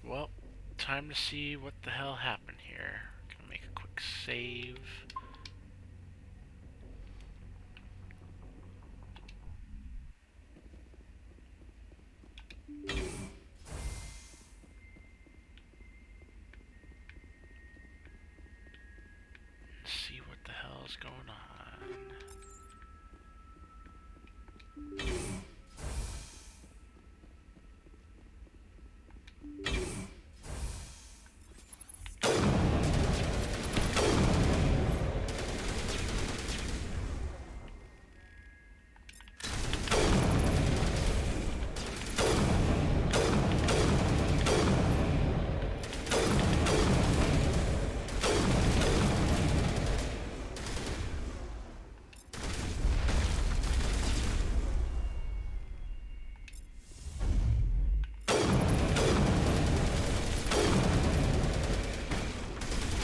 Well, time to see what the hell happened here. Gonna make a quick save. See what the hell is going on.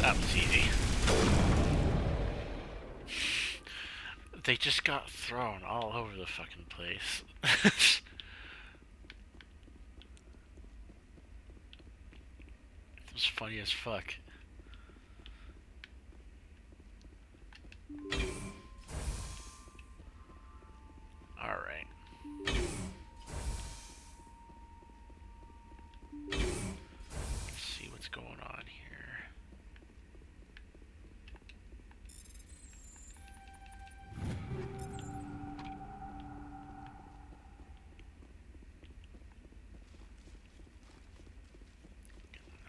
That was easy. They just got thrown all over the fucking place. It was funny as fuck. Alright. Let's see what's going on here.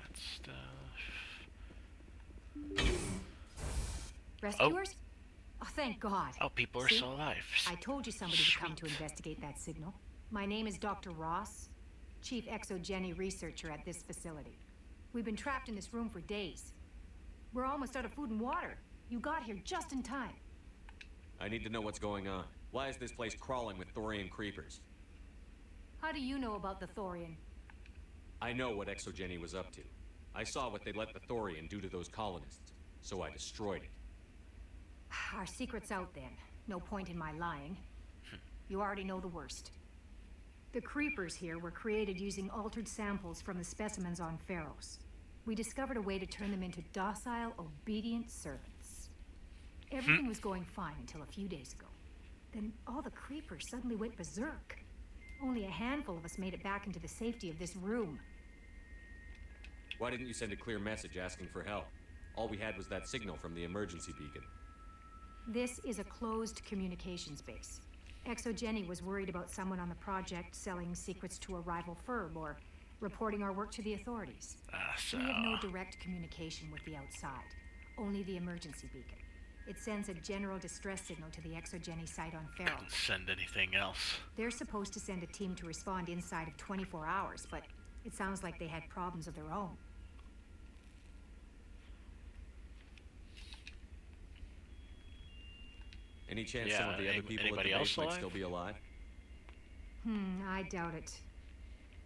That stuff. Rescuers? Oh, thank God. Oh, people are See? still alive. I told you somebody would come to Sweet. investigate that signal. My name is Dr. Ross, Chief Exogeny Researcher at this facility. We've been trapped in this room for days. We're almost out of food and water. You got here just in time. I need to know what's going on. Why is this place crawling with thorium creepers? How do you know about the thorium? I know what Exogeny was up to. I saw what they let the thorium do to those colonists, so I destroyed it. Our secret's out then. No point in my lying. You already know the worst. The creepers here were created using altered samples from the specimens on Pharos. We discovered a way to turn them into docile, obedient servants. Everything was going fine until a few days ago. Then all the creepers suddenly went berserk. Only a handful of us made it back into the safety of this room. Why didn't you send a clear message asking for help? All we had was that signal from the emergency beacon. This is a closed communications base. Exogeny was worried about someone on the project selling secrets to a rival firm or reporting our work to the authorities. So We have no direct communication with the outside, only the emergency beacon. It sends a general distress signal to the Exogeny site on Pharos. couldn't send anything else. They're supposed to send a team to respond inside of 24 hours, but it sounds like they had problems of their own. Any chance Yeah, some of the other people at the anybody base else might alive? still be alive? I doubt it.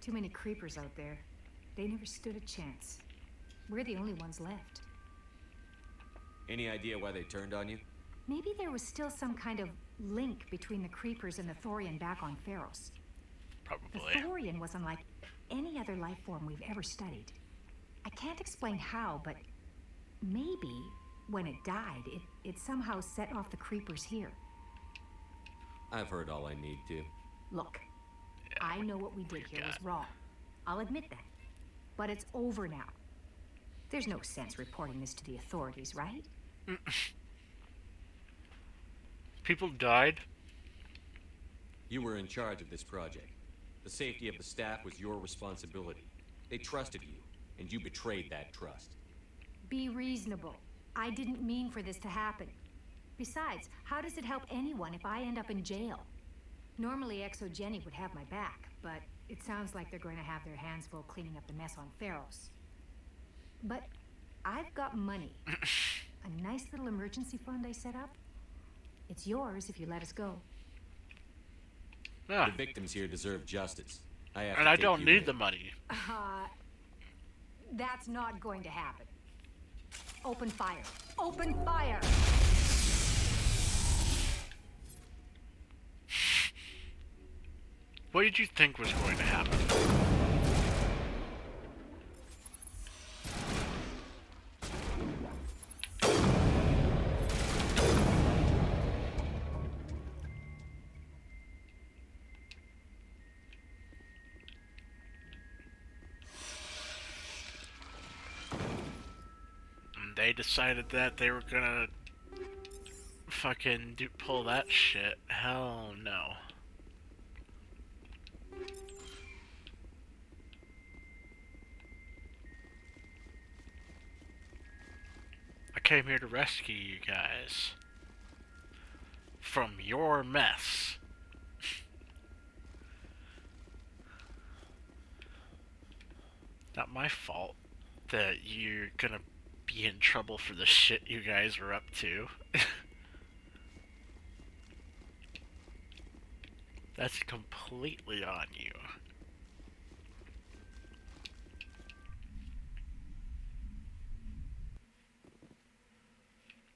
Too many creepers out there. They never stood a chance. We're the only ones left. Any idea why they turned on you? Maybe there was still some kind of link between the creepers and the Thorian back on Pharos. The Probably. Thorian was unlike any other life form we've ever studied. I can't explain how, but maybe when it died, it somehow set off the creepers here. I've heard all I need to. Look, I know what we did here was wrong. I'll admit that. But it's over now. There's no sense reporting this to the authorities, right? People died. You were in charge of this project. The safety of the staff was your responsibility. They trusted you, and you betrayed that trust. Be reasonable. I didn't mean for this to happen. Besides, how does it help anyone if I end up in jail? Normally, Exogeny would have my back, but it sounds like they're going to have their hands full cleaning up the mess on Pharos. But I've got money. A nice little emergency fund I set up. It's yours if you let us go. Yeah. The victims here deserve justice. I have And to I take don't you need in. the money. That's not going to happen. Open fire. Open fire! What did you think was going to happen? And they decided that they were gonna fucking pull that shit. Hell no. I came here to rescue you guys from your mess. Not my fault that you're gonna be in trouble for the shit you guys are up to. That's completely on you.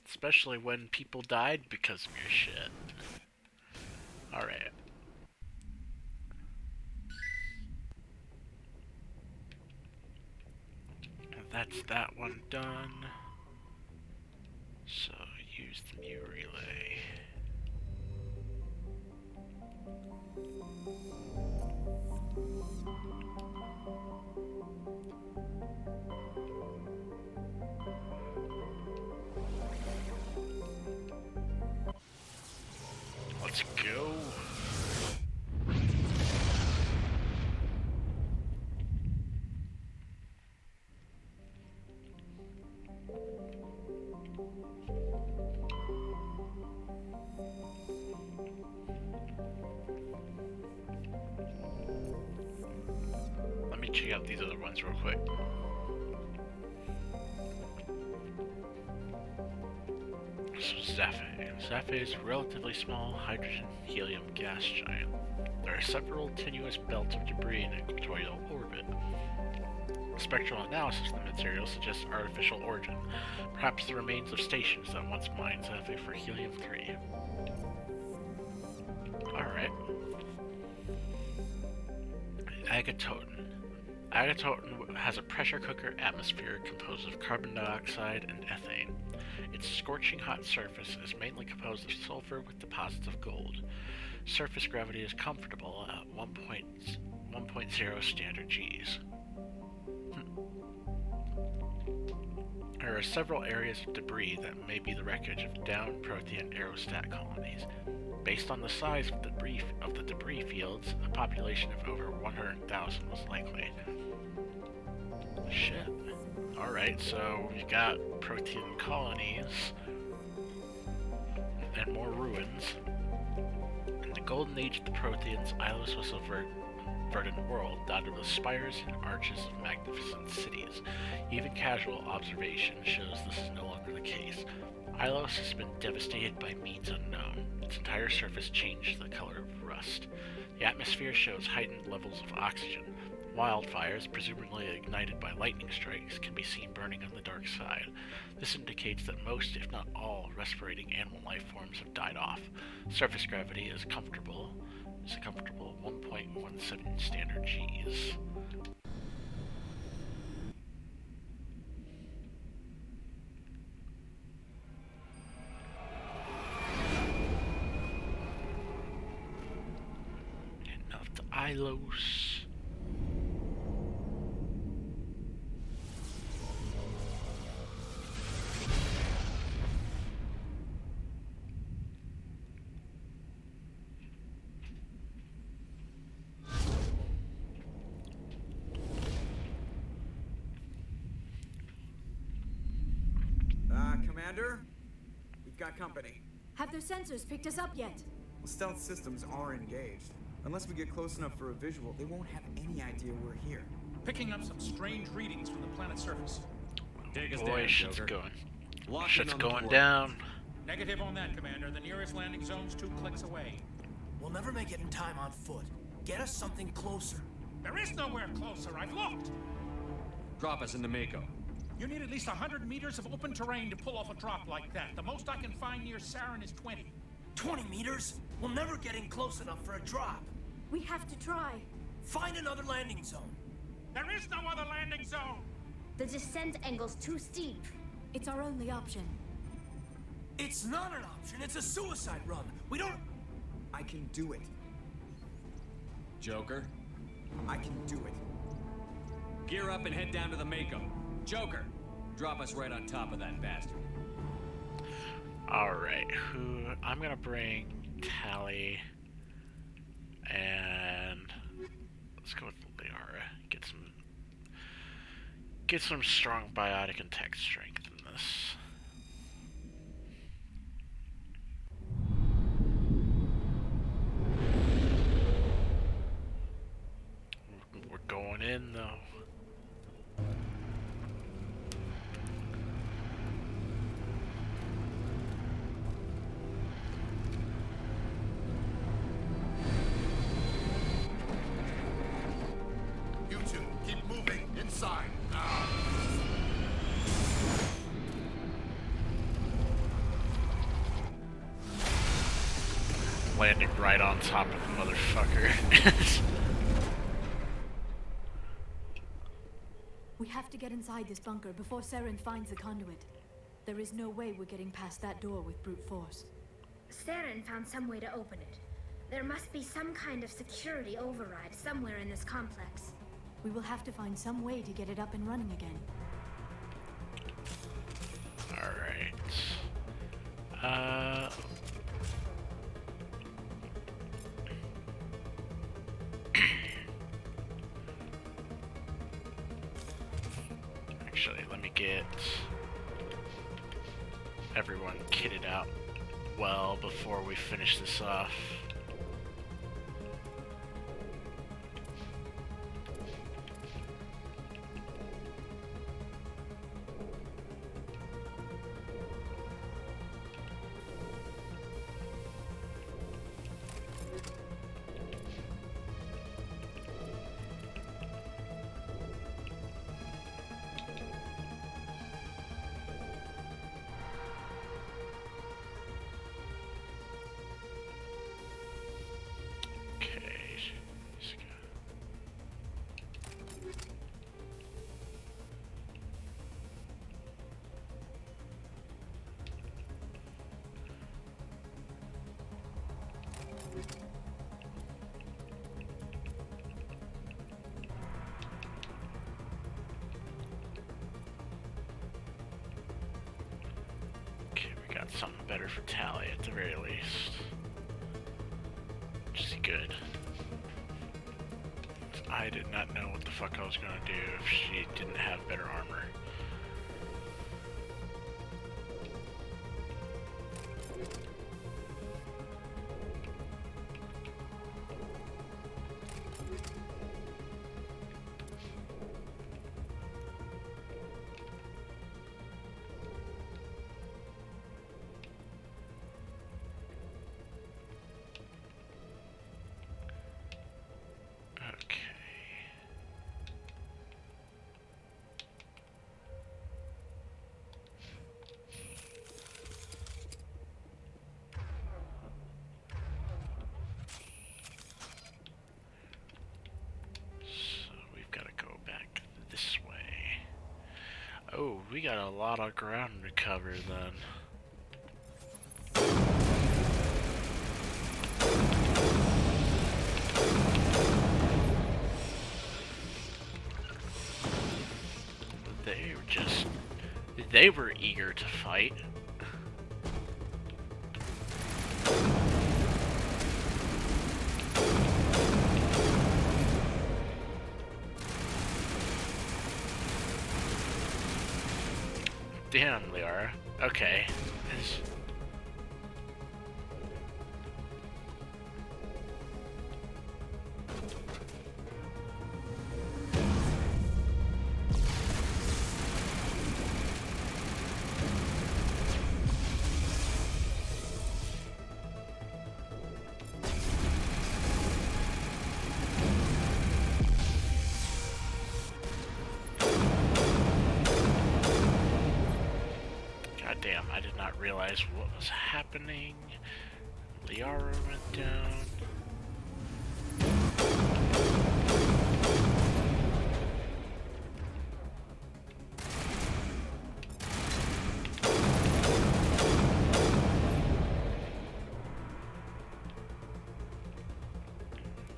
Especially when people died because of your shit. Alright. And that's that one done. So use the new relay. Let's go. Let me check out these other ones real quick. So Zephyr is a relatively small hydrogen-helium gas giant. There are several tenuous belts of debris in equatorial orbit. Spectral analysis of the material suggests artificial origin, perhaps the remains of stations that once mined Zephyr for helium-3. Alright. Agatoton. Agatoton has a pressure cooker atmosphere composed of carbon dioxide and ethane. Its scorching hot surface is mainly composed of sulfur with deposits of gold. Surface gravity is comfortable at 1.0 standard Gs. There are several areas of debris that may be the wreckage of downed Prothean aerostat colonies. Based on the size of the debris fields, a population of over 100,000 was likely. Shit. Alright, so we got Prothean colonies and more ruins. In the golden age of the Protheans, Ilos was verdant world dotted with spires and arches of magnificent cities. Even casual observation shows this is no longer the case. Ilos has been devastated by means unknown. Its entire surface changed to the color of rust. The atmosphere shows heightened levels of oxygen. Wildfires, presumably ignited by lightning strikes, can be seen burning on the dark side. This indicates that most, if not all, respirating animal life forms have died off. Surface gravity is a comfortable 1.17 standard Gs. Enough to Ilos. Commander? We've got company. Have their sensors picked us up yet? Well, stealth systems are engaged. Unless we get close enough for a visual, they won't have any idea we're here. Picking up some strange readings from the planet's surface. Take us Boy, down, shit's Joker. going. Lock in Shit's on the going dwarf. down. Negative on that, Commander. The nearest landing zone's 2 clicks away. We'll never make it in time on foot. Get us something closer. There is nowhere closer. I've looked. Drop us in the Mako. You need at least 100 meters of open terrain to pull off a drop like that. The most I can find near Saren is 20. 20 meters? We'll never get in close enough for a drop. We have to try. Find another landing zone. There is no other landing zone. The descent angle's too steep. It's our only option. It's not an option. It's a suicide run. We don't... I can do it. Joker, I can do it. gear up and head down to the Mako. Joker, drop us right on top of that bastard. Alright, I'm gonna bring Tally and let's go with Liara. Get some strong biotic and tech strength in this. We're going in though. You two, keep moving. Inside, now. Landing right on top of the motherfucker. We have to get inside this bunker before Saren finds the conduit. There is no way we're getting past that door with brute force. Saren found some way to open it. There must be some kind of security override somewhere in this complex. We will have to find some way to get it up and running again. Alright. Actually, let me get everyone kitted out well before we finish this off. Something better for Tally at the very least. Which is good. I did not know what the fuck I was gonna do if she didn't have better armor. Oh, we got a lot of ground to cover then. They were eager to fight. Damn, Liara. Okay. Damn, I did not realize what was happening. Liara went down.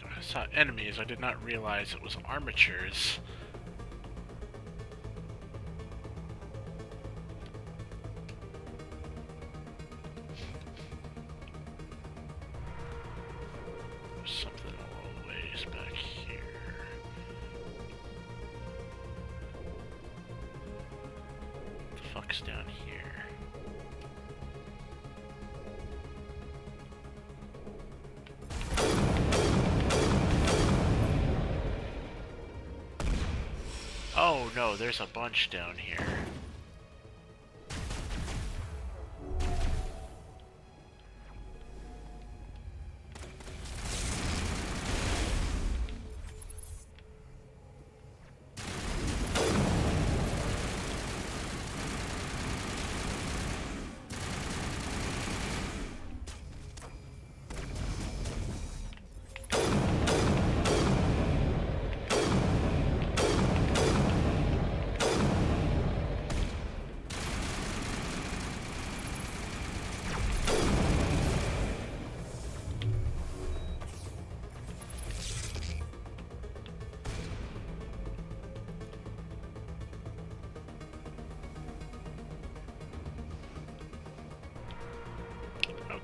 I saw enemies, I did not realize it was armatures. Down here. Oh no, there's a bunch down here.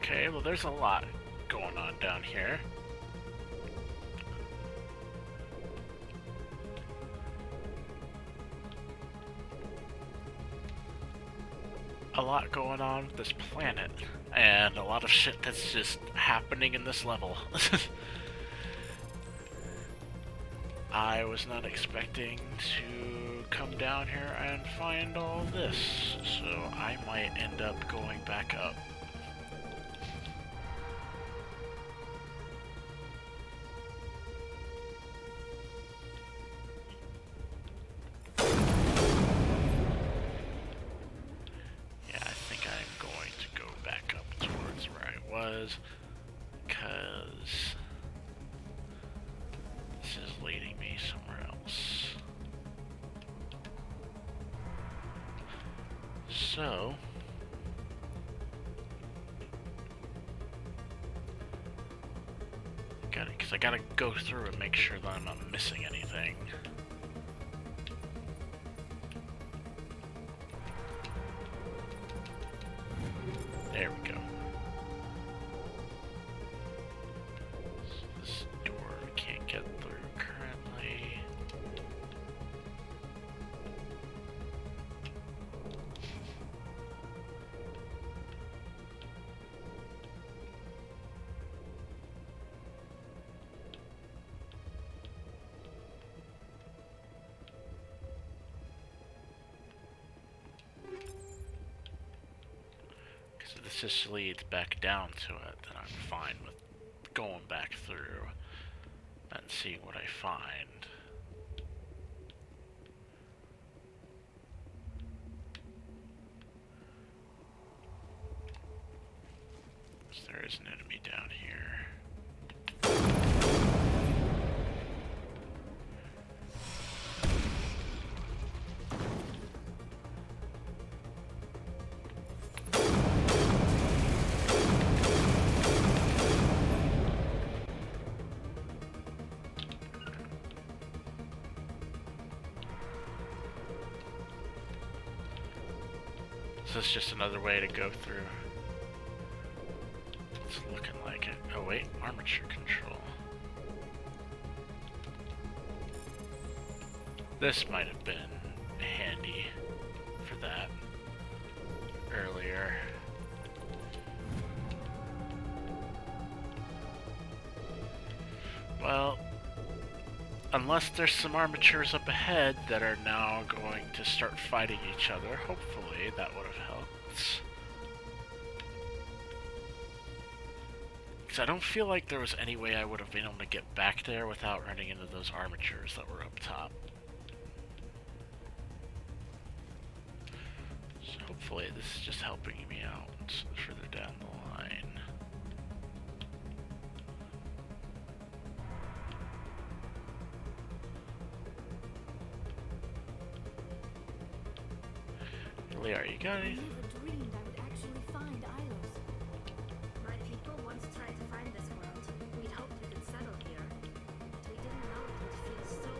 Okay, well there's a lot going on down here. A lot going on with this planet, and a lot of shit that's just happening in this level. I was not expecting to come down here and find all this, so I might end up going back up. Because this is leading me somewhere else. So because I gotta go through and make sure that I'm not missing anything. There we go. This door we can't get through currently. Because this just leads back down to it, then I'm fine with going back through and seeing what I find. So there is an enemy down here. Is this just another way to go through? It's looking like it. Oh wait, armature control. This might have been handy for that earlier. Well, unless there's some armatures up ahead that are now going to start fighting each other, hopefully that would have helped. Because I don't feel like there was any way I would have been able to get back there without running into those armatures that were up top. So hopefully this is just helping me out further down the line. Lear, you got it? I never dreamed I would actually find Ilos. My people once tried to find this world. We'd hoped we could settle here. But we didn't know it would feel so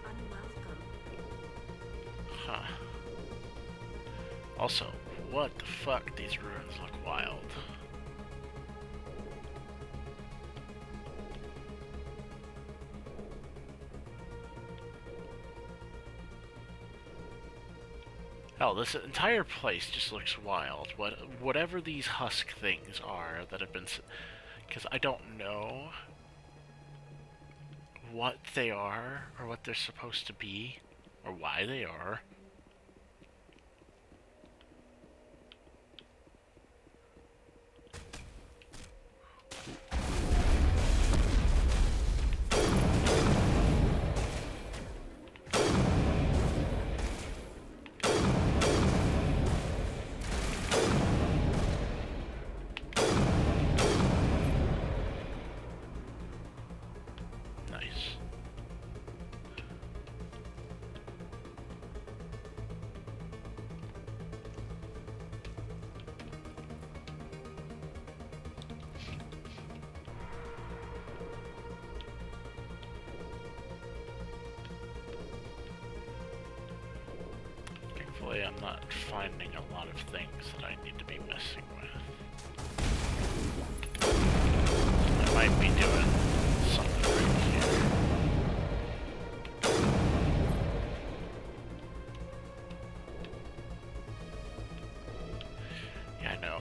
unwelcome. Huh. Also, what the fuck? These ruins look wild. Hell, this entire place just looks wild. Whatever these husk things are that have been... Because I don't know what they are, or what they're supposed to be, or why they are. Thankfully, I'm not finding a lot of things that I need to be messing with. I might be doing something right here. Yeah, I know.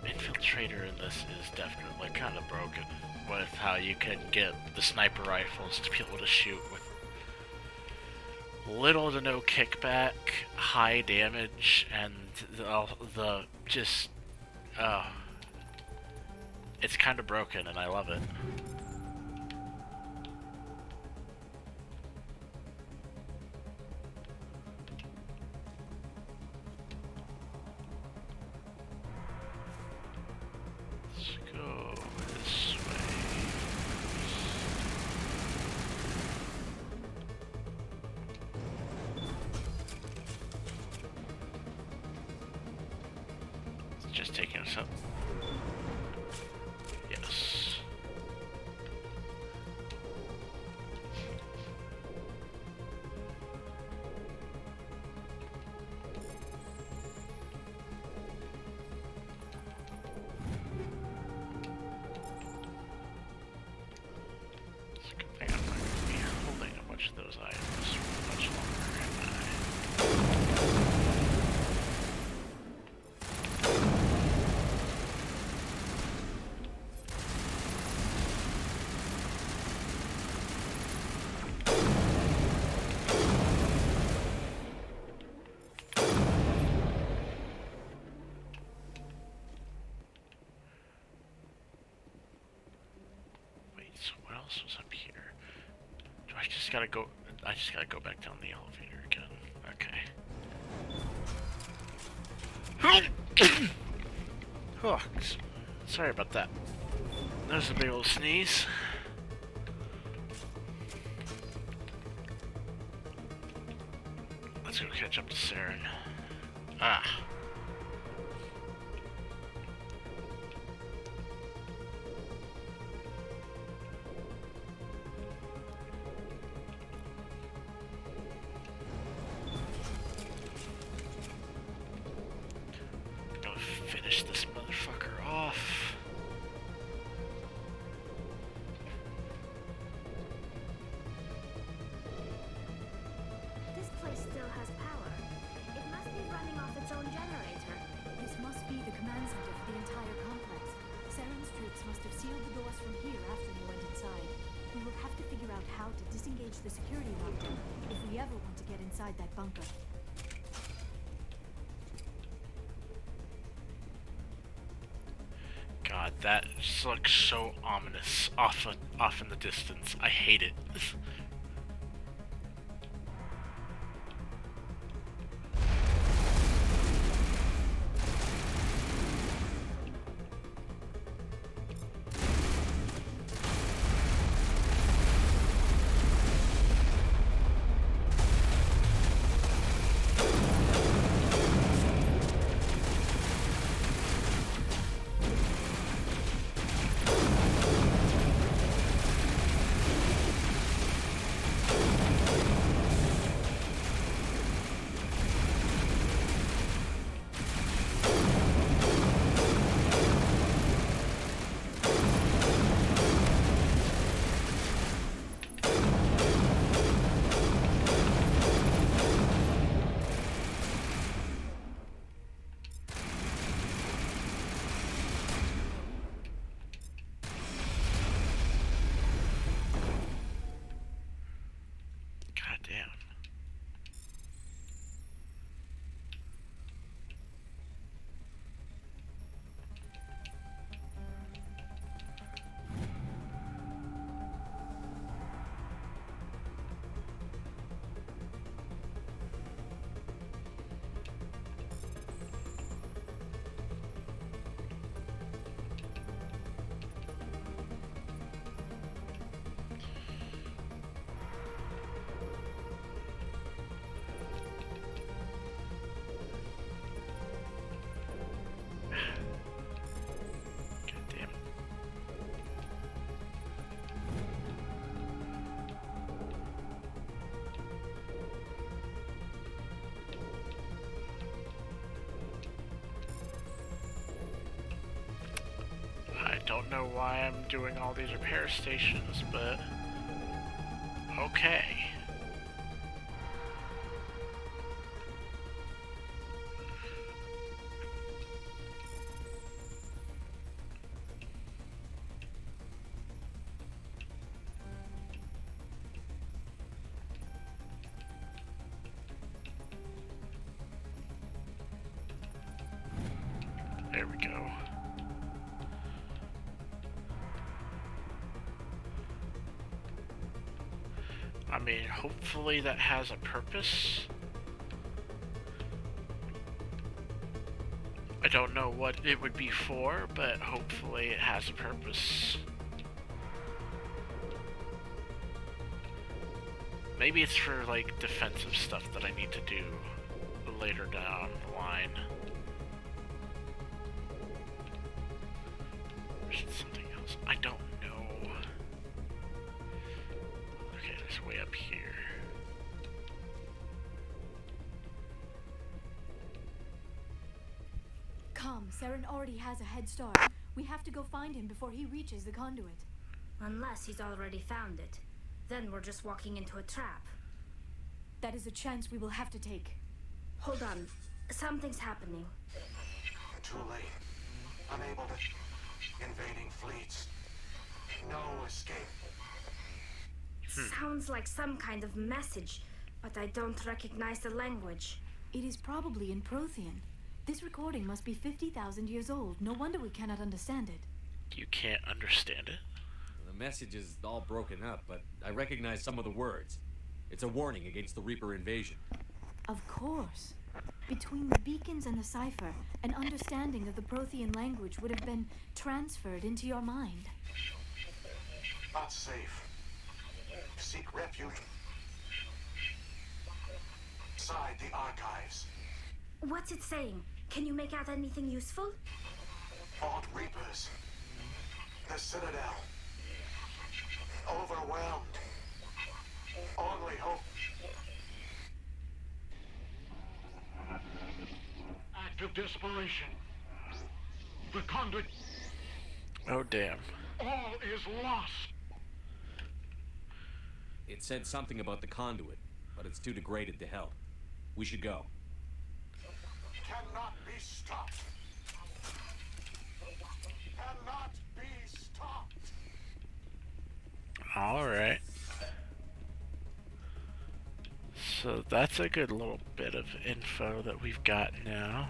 Infiltrator in this is definitely kind of broken with how you can get the sniper rifles to be able to shoot with little to no kickback, high damage, and the just, it's kind of broken, and I love it. Let's go this way. Just taking us up. Yes. It's a good thing I'm not going to be holding a bunch of those items for much longer, am I? So what else was up here? Do I just gotta go? I just gotta go back down the elevator again. Okay. Oh, sorry about that. That was a big old sneeze. Let's go catch up to Saren. Ah. finish this motherfucker off. This place still has power. It must be running off its own generator. This must be the command center for the entire complex. Saren's troops must have sealed the doors from here after we went inside. We will have to figure out how to disengage the security lockdown if we ever want to get inside that bunker. God, that looks so ominous off in the distance. I hate it. I don't know why I'm doing all these repair stations, but okay. There we go. I mean, hopefully that has a purpose. I don't know what it would be for, but hopefully it has a purpose. Maybe it's for, like, defensive stuff that I need to do later down the line. Or is it something else? I don't know. Okay, there's way up here. Come, Saren already has a head start. We have to go find him before he reaches the conduit. Unless he's already found it. Then we're just walking into a trap. That is a chance we will have to take. Hold on. Something's happening. Too late. Unable to... Invading fleets. No escape. Sounds like some kind of message, but I don't recognize the language. It is probably in Prothean. This recording must be 50,000 years old. No wonder we cannot understand it. You can't understand it? The message is all broken up, but I recognize some of the words. It's a warning against the Reaper invasion. Of course. Between the beacons and the cipher, an understanding of the Prothean language would have been transferred into your mind. Not safe. Seek refuge inside the archives. What's it saying? Can you make out anything useful? Fought Reapers. The Citadel. Overwhelmed. Only hope. Act of desperation. The conduit. Oh, damn. All is lost. It said something about the conduit, but it's too degraded to help. We should go. Cannot be stopped. Cannot be stopped. Alright. So that's a good little bit of info that we've got now.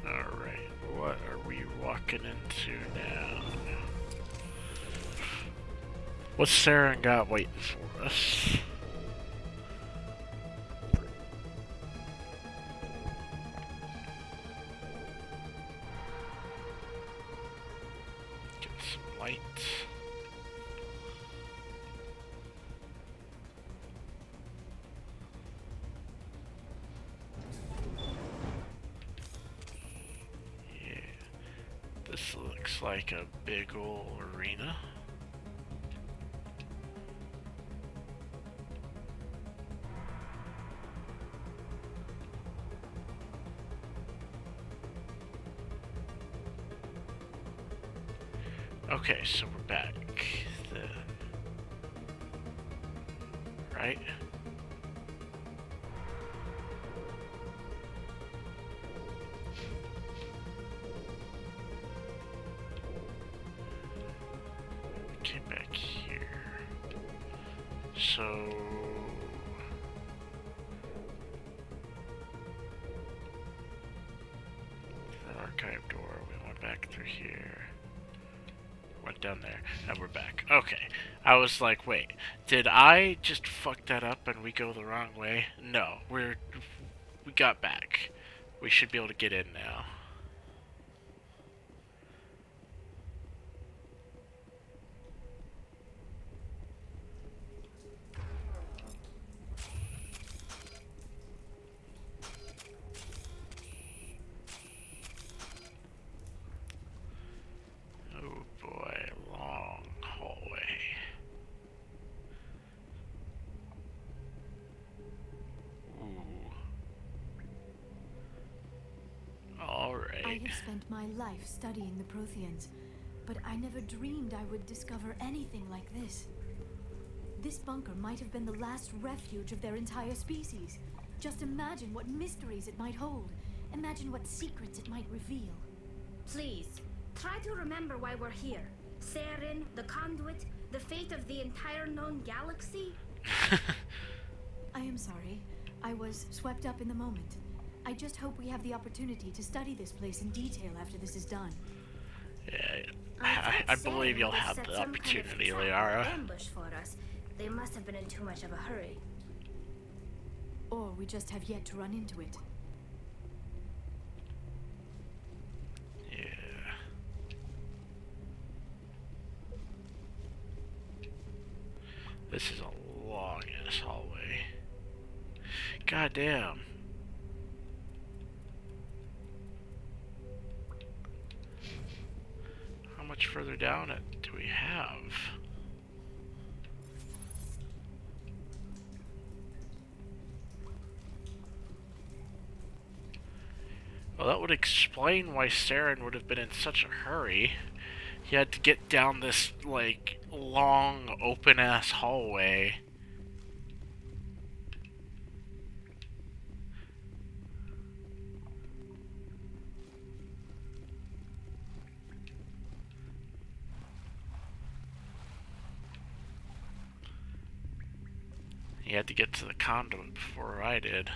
Alright, what are we walking into now? What's Saren got waiting for us? Get some light. This looks like a big ol' arena. Okay, so we're back then. Right? Came back here. So the archive door, we went back through here. Went down there, and we're back. Okay. I was like, wait, did I just fuck that up and we go the wrong way? No, we got back. We should be able to get in now. Oh boy, long hallway. Ooh. Alright. I have spent my life studying the Protheans, but I never dreamed I would discover anything like this. This bunker might have been the last refuge of their entire species. Just imagine what mysteries it might hold. Imagine what secrets it might reveal. Please, try to remember why we're here. Saren, the conduit, the fate of the entire known galaxy. I am sorry. I was swept up in the moment. I just hope we have the opportunity to study this place in detail after this is done. Yeah, I believe you'll have the opportunity, Liara. Ambush for us. They must have been in too much of a hurry. Or we just have yet to run into it. Yeah. This is a long ass hallway. God damn. How much further down it do we have? Well, that would explain why Saren would have been in such a hurry. He had to get down this, like, long, open-ass hallway. He had to get to the conduit before I did.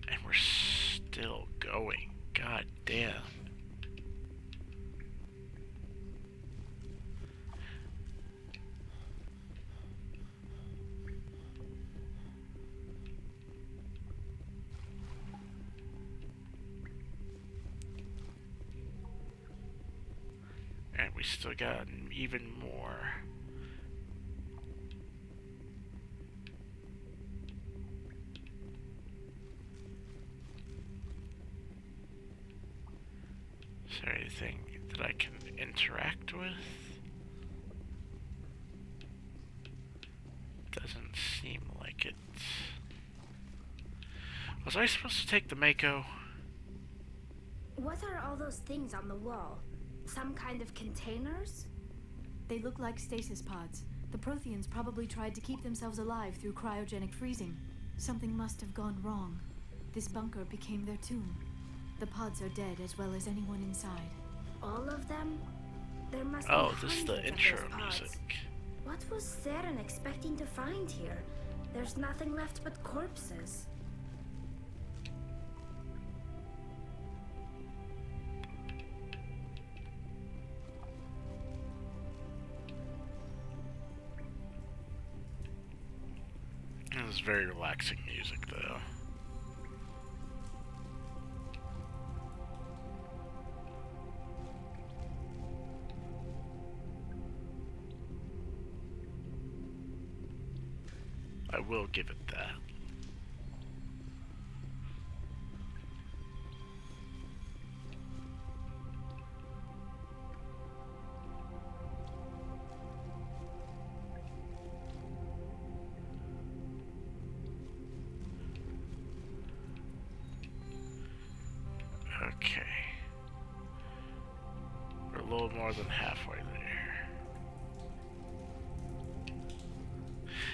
And we're still going. God damn. we still got even more. Is there anything that I can interact with? Doesn't seem like it. Was I supposed to take the Mako? What are all those things on the wall? Some kind of containers? They look like stasis pods. The Protheans probably tried to keep themselves alive through cryogenic freezing. Something must have gone wrong. This bunker became their tomb. The pods are dead as well as anyone inside. All of them? There must Oh, be this is the hundreds of intro those pods. music. What was Saren expecting to find here? There's nothing left but corpses. This is very relaxing music, though. I will give it that. Okay. We're a little more than halfway there.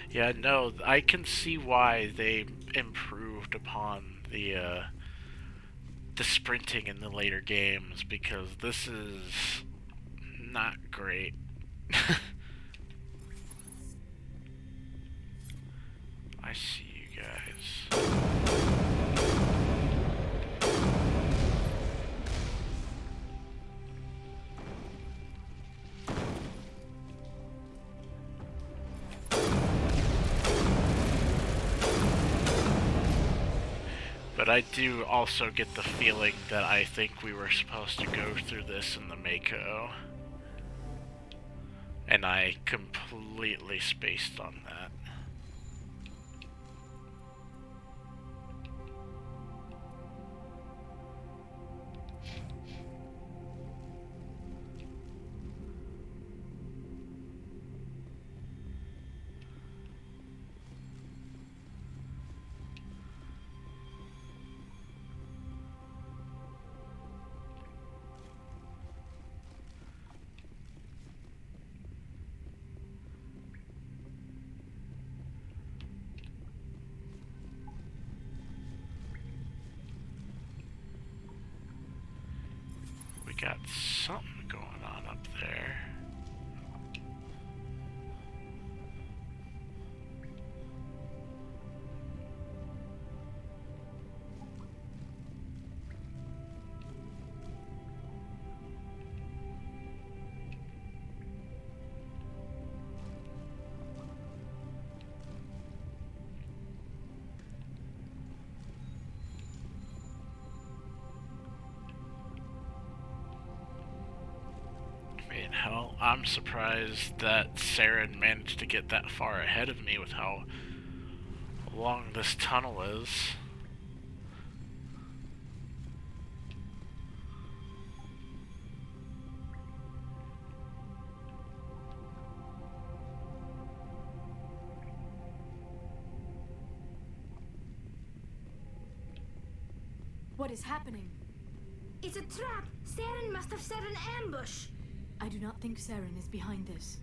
Yeah, no, I can see why they improved upon the sprinting in the later games, because this is not great. I see you guys. But I do also get the feeling that I think we were supposed to go through this in the Mako. And I completely spaced on that. Got something going on up there. Hell, I'm surprised that Saren managed to get that far ahead of me with how long this tunnel is. What is happening? It's a trap! Saren must have set an ambush! I do not think Saren is behind this.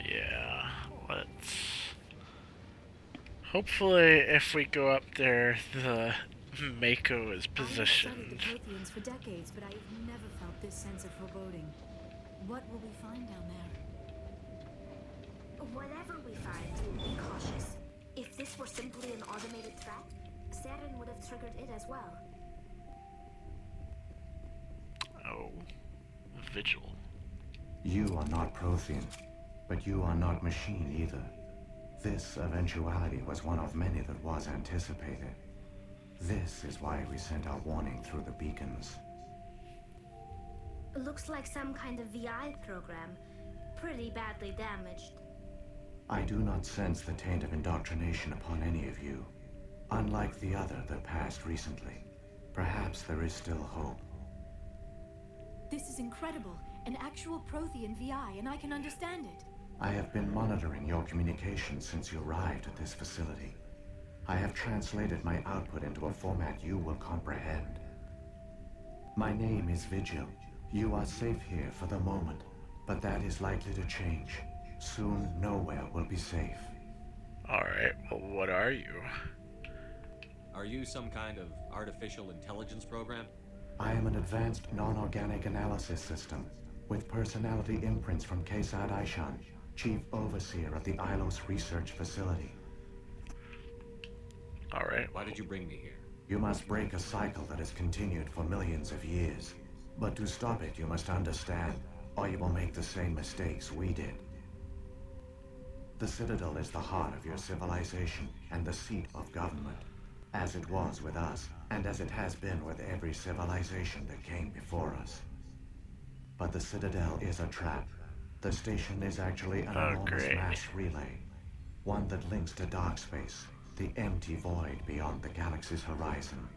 Yeah, let's... Hopefully, if we go up there, the Mako is positioned. I have studied the Protheans for decades, but I have never felt this sense of foreboding. What will we find down there? Whatever we find, be cautious. If this were simply an automated trap, Saren would have triggered it as well. Oh, Vigil. You are not Prothean, but you are not machine either. This eventuality was one of many that was anticipated. This is why we sent our warning through the beacons. Looks like some kind of VI program. Pretty badly damaged. I do not sense the taint of indoctrination upon any of you. Unlike the other that passed recently. Perhaps there is still hope. This is incredible. An actual Prothean VI, and I can understand it. I have been monitoring your communications since you arrived at this facility. I have translated my output into a format you will comprehend. My name is Vigil. You are safe here for the moment, but that is likely to change. Soon, nowhere will be safe. Alright, well, what are you? Are you some kind of artificial intelligence program? I am an advanced non-organic analysis system, with personality imprints from Kesad Aishan, Chief Overseer of the Ilos Research Facility. Alright. Why did you bring me here? You must break a cycle that has continued for millions of years. But to stop it, you must understand, or you will make the same mistakes we did. The Citadel is the heart of your civilization and the seat of government, as it was with us, and as it has been with every civilization that came before us. But the Citadel is a trap. The station is actually an enormous mass relay, one that links to dark space, the empty void beyond the galaxy's horizon.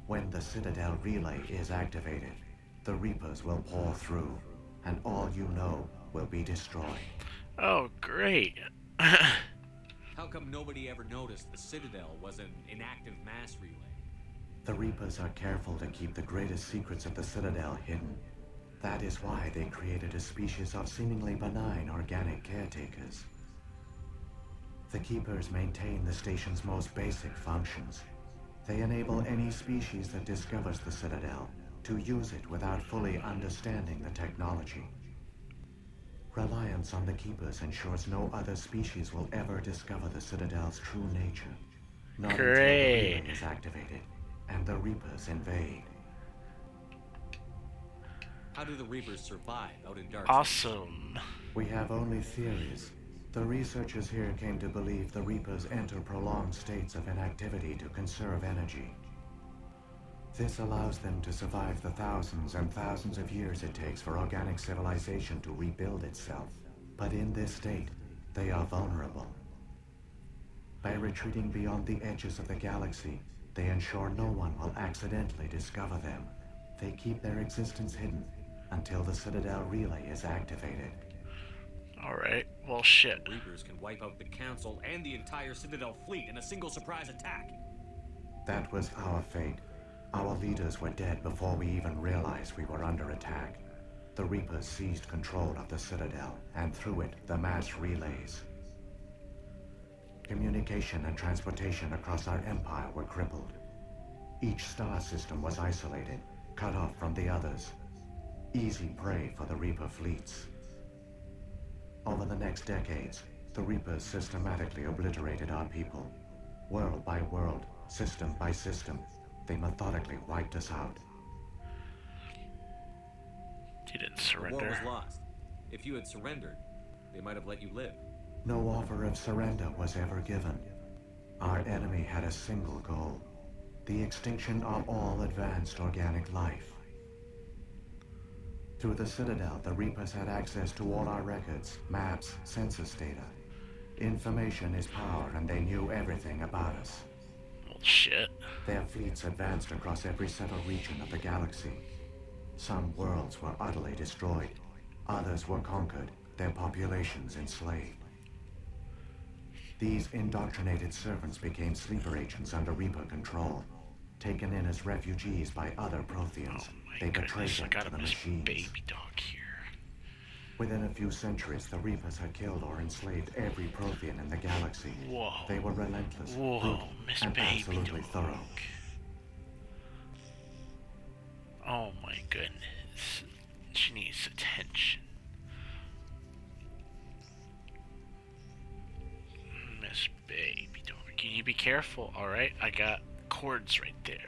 When the Citadel relay is activated, the Reapers will pour through, and all you know will be destroyed. Oh, great. How come nobody ever noticed the Citadel was an inactive mass relay? The Reapers are careful to keep the greatest secrets of the Citadel hidden. That is why they created a species of seemingly benign organic caretakers. The Keepers maintain the station's most basic functions. They enable any species that discovers the Citadel to use it without fully understanding the technology. Reliance on the Keepers ensures no other species will ever discover the Citadel's true nature. Not until the relay is activated and the Reapers invade. How do the Reapers survive out in dark? Awesome. We have only theories. The researchers here came to believe the Reapers enter prolonged states of inactivity to conserve energy. This allows them to survive the thousands and thousands of years it takes for organic civilization to rebuild itself. But in this state, they are vulnerable. By retreating beyond the edges of the galaxy, they ensure no one will accidentally discover them. They keep their existence hidden until the Citadel relay is activated. Alright, well shit. Reapers can wipe out the Council and the entire Citadel fleet in a single surprise attack. That was our fate. Our leaders were dead before we even realized we were under attack. The Reapers seized control of the Citadel, and through it, the mass relays. Communication and transportation across our empire were crippled. Each star system was isolated, cut off from the others. Easy prey for the Reaper fleets. Over the next decades, the Reapers systematically obliterated our people. World by world, system by system, they methodically wiped us out. You didn't The surrender. war was lost. If you had surrendered, they might have let you live. No offer of surrender was ever given. Our enemy had a single goal: the extinction of all advanced organic life. Through the Citadel, the Reapers had access to all our records, maps, census data. Information is power, and they knew everything about us. Well, shit. Their fleets advanced across every settled region of the galaxy. Some worlds were utterly destroyed. Others were conquered, their populations enslaved. These indoctrinated servants became sleeper agents under Reaper control. Taken in as refugees by other Protheans, they betrayed them to the machines. Baby dog here. Within a few centuries, the Reapers had killed or enslaved every Prothean in the galaxy. Whoa. They were relentless, Whoa, brutal, Miss and Baby absolutely Dog. thorough. Oh my goodness. She needs attention. Miss Baby Dog. Can you be careful? Alright, I got cords right there.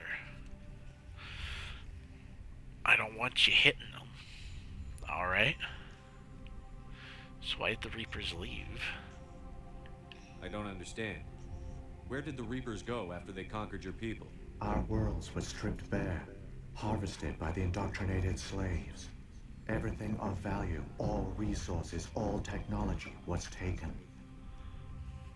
I don't want you hitting them. Alright? So why did the Reapers leave? I don't understand. Where did the Reapers go after they conquered your people? Our worlds were stripped bare, harvested by the indoctrinated slaves. Everything of value, all resources, all technology was taken.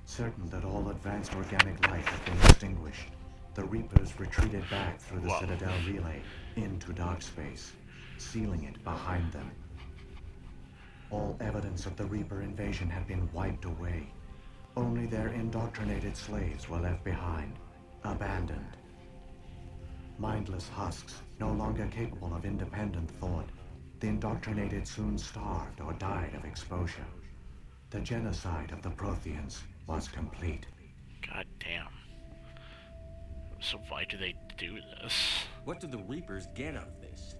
Certain that all advanced organic life had been extinguished, the Reapers retreated back through the Citadel relay into dark space, sealing it behind them. All evidence of the Reaper invasion had been wiped away. Only their indoctrinated slaves were left behind, abandoned. Mindless husks, no longer capable of independent thought, the indoctrinated soon starved or died of exposure. The genocide of the Protheans was complete. God damn. So why do they do this? What do the Reapers get out of this?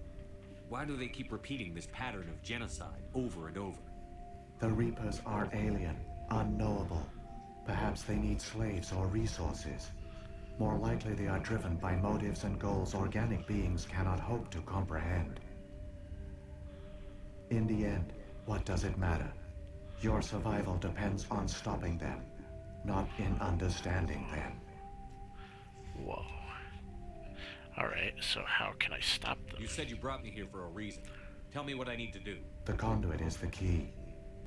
Why do they keep repeating this pattern of genocide over and over? The Reapers are alien, unknowable. Perhaps they need slaves or resources. More likely they are driven by motives and goals organic beings cannot hope to comprehend. In the end, what does it matter? Your survival depends on stopping them, not in understanding them. Whoa. Alright, so how can I stop them? You said you brought me here for a reason. Tell me what I need to do. The conduit is the key.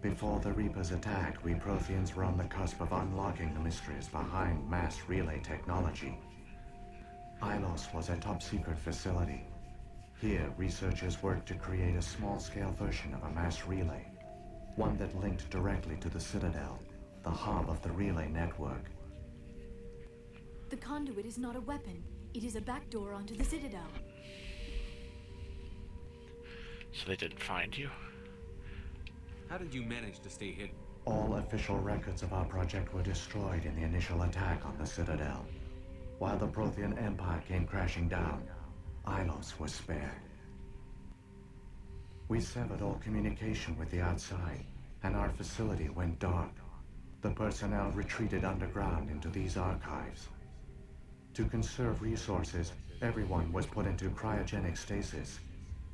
Before the Reapers attacked, we Protheans were on the cusp of unlocking the mysteries behind mass relay technology. Ilos was a top-secret facility. Here, researchers worked to create a small-scale version of a mass relay, one that linked directly to the Citadel, the hub of the relay network. The conduit is not a weapon. It is a backdoor onto the Citadel. So they didn't find you? How did you manage to stay hidden? All official records of our project were destroyed in the initial attack on the Citadel. While the Prothean Empire came crashing down, Ilos was spared. We severed all communication with the outside, and our facility went dark. The personnel retreated underground into these archives. To conserve resources, everyone was put into cryogenic stasis.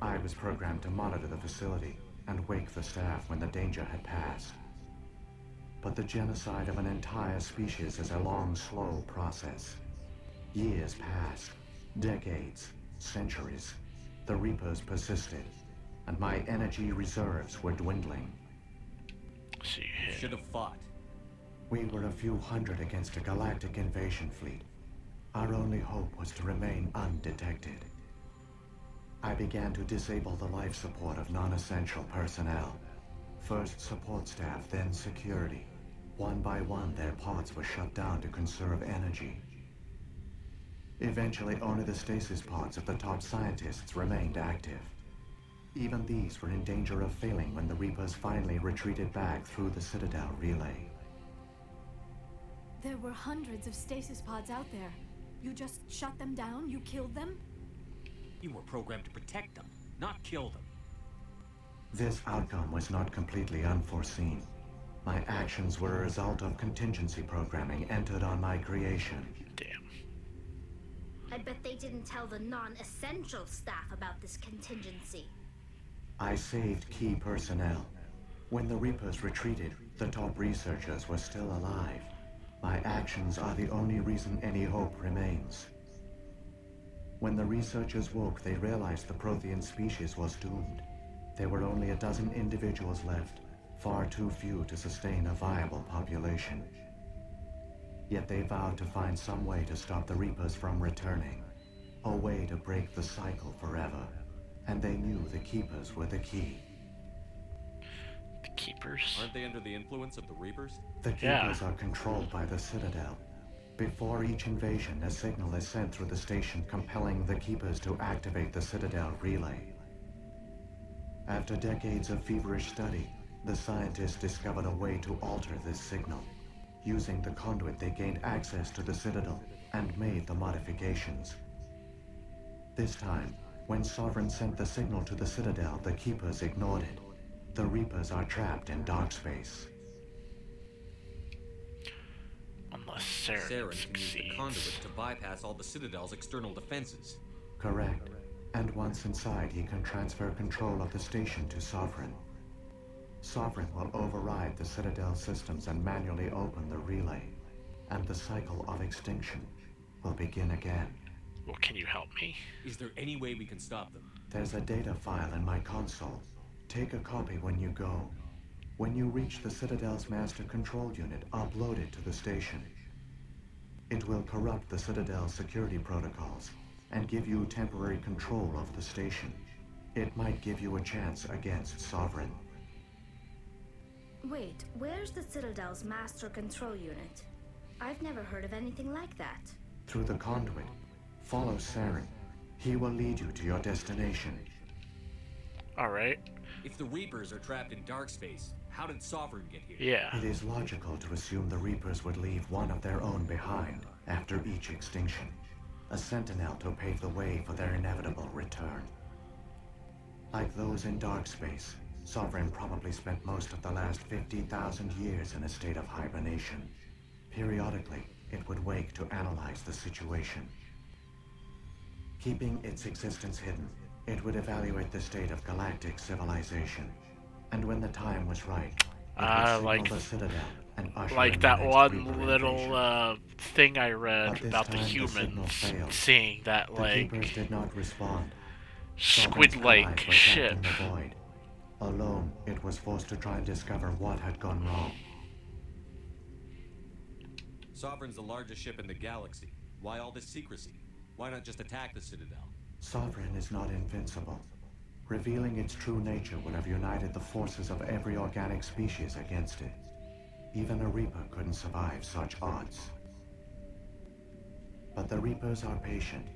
I was programmed to monitor the facility and wake the staff when the danger had passed. But the genocide of an entire species is a long, slow process. Years passed, decades, centuries. The Reapers persisted, and my energy reserves were dwindling. See, you should have fought. We were a few hundred against a galactic invasion fleet. Our only hope was to remain undetected. I began to disable the life support of non-essential personnel. First support staff, then security. One by one, their pods were shut down to conserve energy. Eventually, only the stasis pods of the top scientists remained active. Even these were in danger of failing when the Reapers finally retreated back through the Citadel relay. There were hundreds of stasis pods out there. You just shut them down? You killed them? You were programmed to protect them, not kill them. This outcome was not completely unforeseen. My actions were a result of contingency programming entered on my creation. Damn. I bet they didn't tell the non-essential staff about this contingency. I saved key personnel. When the Reapers retreated, the top researchers were still alive. My actions are the only reason any hope remains. When the researchers woke, they realized the Prothean species was doomed. There were only a dozen individuals left, far too few to sustain a viable population. Yet they vowed to find some way to stop the Reapers from returning, a way to break the cycle forever. And they knew the Keepers were the key. The Keepers? Aren't they under the influence of the Reapers? The Keepers are controlled by the Citadel. Before each invasion, a signal is sent through the station compelling the Keepers to activate the Citadel relay. After decades of feverish study, the scientists discovered a way to alter this signal. Using the conduit, they gained access to the Citadel and made the modifications. This time, when Sovereign sent the signal to the Citadel, the Keepers ignored it. The Reapers are trapped in dark space. Unless Saren can use succeeds. the conduit to bypass all the Citadel's external defenses. Correct. And once inside, he can transfer control of the station to Sovereign. Sovereign will override the Citadel systems and manually open the relay, and the cycle of extinction will begin again. Well, can you help me? Is there any way we can stop them? There's a data file in my console. Take a copy when you go. When you reach the Citadel's master control unit, upload it to the station. It will corrupt the Citadel's security protocols and give you temporary control of the station. It might give you a chance against Sovereign. Wait, where's the Citadel's master control unit? I've never heard of anything like that. Through the conduit, follow Saren. He will lead you to your destination. Alright. If the Reapers are trapped in dark space, how did Sovereign get here? Yeah. It is logical to assume the Reapers would leave one of their own behind after each extinction. A sentinel to pave the way for their inevitable return. Like those in dark space, Sovereign probably spent most of the last 50,000 years in a state of hibernation. Periodically, it would wake to analyze the situation. Keeping its existence hidden, it would evaluate the state of galactic civilization. And when the time was right, it would signal the Citadel and usher like in that the next one Reaper little invasion. thing I read But this about the time signal humans failed. seeing that The like Keepers did not respond. squid-like Sovereign's allies were ship. trapped in the void. Alone, it was forced to try and discover what had gone wrong. Sovereign's the largest ship in the galaxy. Why all this secrecy? Why not just attack the Citadel? Sovereign is not invincible. Revealing its true nature would have united the forces of every organic species against it. Even a Reaper couldn't survive such odds. But the Reapers are patient.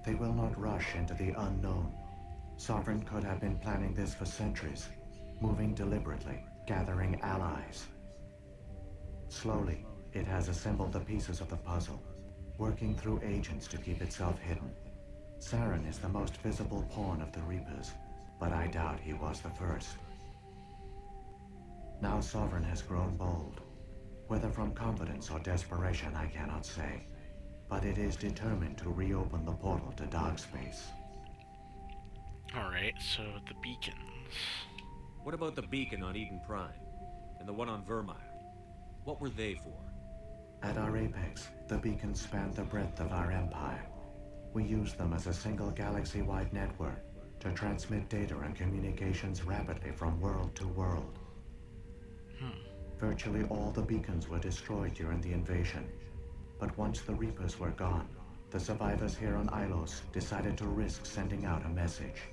They will not rush into the unknown. Sovereign could have been planning this for centuries, moving deliberately, gathering allies. Slowly, it has assembled the pieces of the puzzle, working through agents to keep itself hidden. Saren is the most visible pawn of the Reapers, but I doubt he was the first. Now Sovereign has grown bold. Whether from confidence or desperation, I cannot say. But it is determined to reopen the portal to dark space. Alright, so the beacons. What about the beacon on Eden Prime? And the one on Vermeer? What were they for? At our apex, the beacons span the breadth of our empire. We use them as a single galaxy-wide network to transmit data and communications rapidly from world to world. Virtually all the beacons were destroyed during the invasion. But once the Reapers were gone, the survivors here on Ilos decided to risk sending out a message.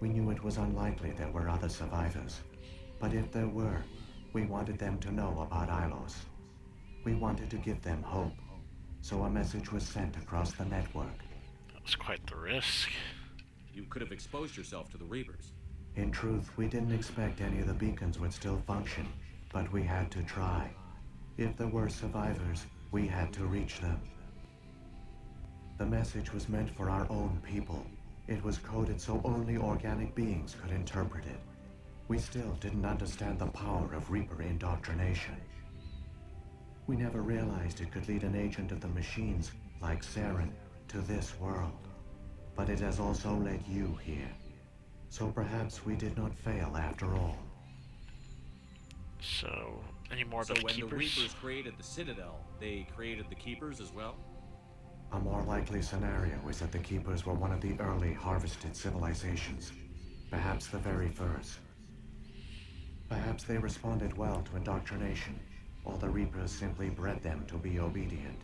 We knew it was unlikely there were other survivors, but if there were, we wanted them to know about Ilos. We wanted to give them hope, so a message was sent across the network. That was quite the risk. You could have exposed yourself to the Reapers. In truth, we didn't expect any of the beacons would still function, but we had to try. If there were survivors, we had to reach them. The message was meant for our own people. It was coded so only organic beings could interpret it. We still didn't understand the power of Reaper indoctrination. We never realized it could lead an agent of the machines, like Saren, to this world. But it has also led you here. So perhaps we did not fail after all. So, any more So about when Keepers? the Reapers created the Citadel, they created the Keepers as well? A more likely scenario is that the Keepers were one of the early harvested civilizations. Perhaps the very first. Perhaps they responded well to indoctrination, or the Reapers simply bred them to be obedient.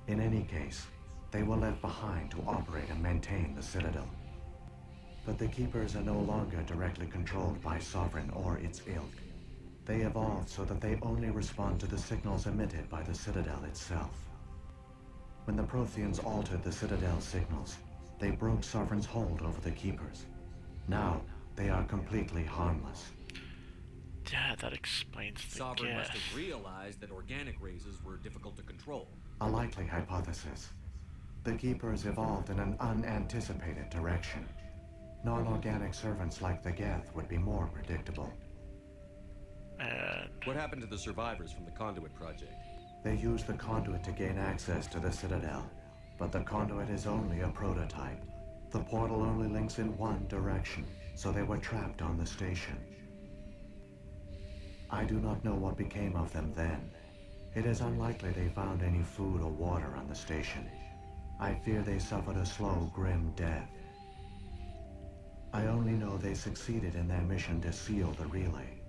In any case, they were left behind to operate and maintain the Citadel. But the Keepers are no longer directly controlled by Sovereign or its ilk. They evolved so that they only respond to the signals emitted by the Citadel itself. When the Protheans altered the Citadel's signals, they broke Sovereign's hold over the Keepers. Now, they are completely harmless. Yeah, that explains the Sovereign must gift. have realized that organic races were difficult to control. A likely hypothesis. The Keepers evolved in an unanticipated direction. Non-organic servants like the Geth would be more predictable. And What happened to the survivors from the Conduit Project? They used the conduit to gain access to the Citadel, but the conduit is only a prototype. The portal only links in one direction, so they were trapped on the station. I do not know what became of them then. It is unlikely they found any food or water on the station. I fear they suffered a slow, grim death. I only know they succeeded in their mission to seal the relay.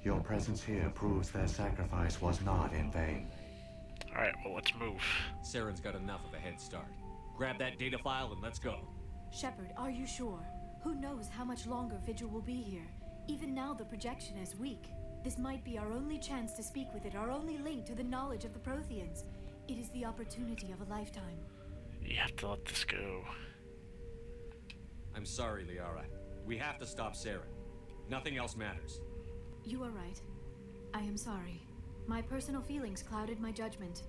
Your presence here proves their sacrifice was not in vain. Alright, well, let's move. Saren's got enough of a head start. Grab that data file and let's go. Shepard, are you sure? Who knows how much longer Vigil will be here? Even now the projection is weak. This might be our only chance to speak with it, our only link to the knowledge of the Protheans. It is the opportunity of a lifetime. You have to let this go. I'm sorry, Liara. We have to stop Saren. Nothing else matters. You are right. I am sorry. My personal feelings clouded my judgment.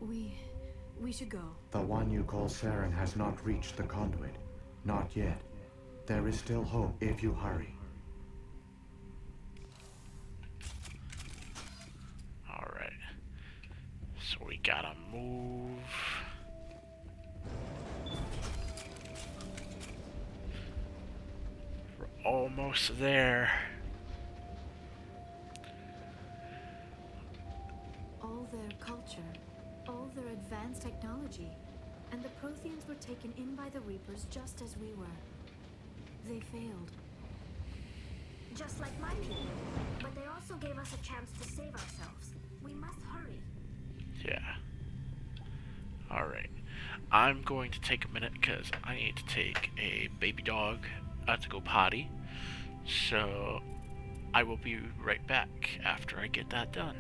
We should go. The one you call Saren has not reached the conduit. Not yet. There is still hope if you hurry. Alright. So we gotta move. We're almost there. All their culture, all their advanced technology, and the Protheans were taken in by the Reapers just as we were. They failed. Just like my people. But they also gave us a chance to save ourselves. We must hurry. Yeah. Alright. I'm going to take a minute because I need to take a baby dog to go potty. So I will be right back after I get that done.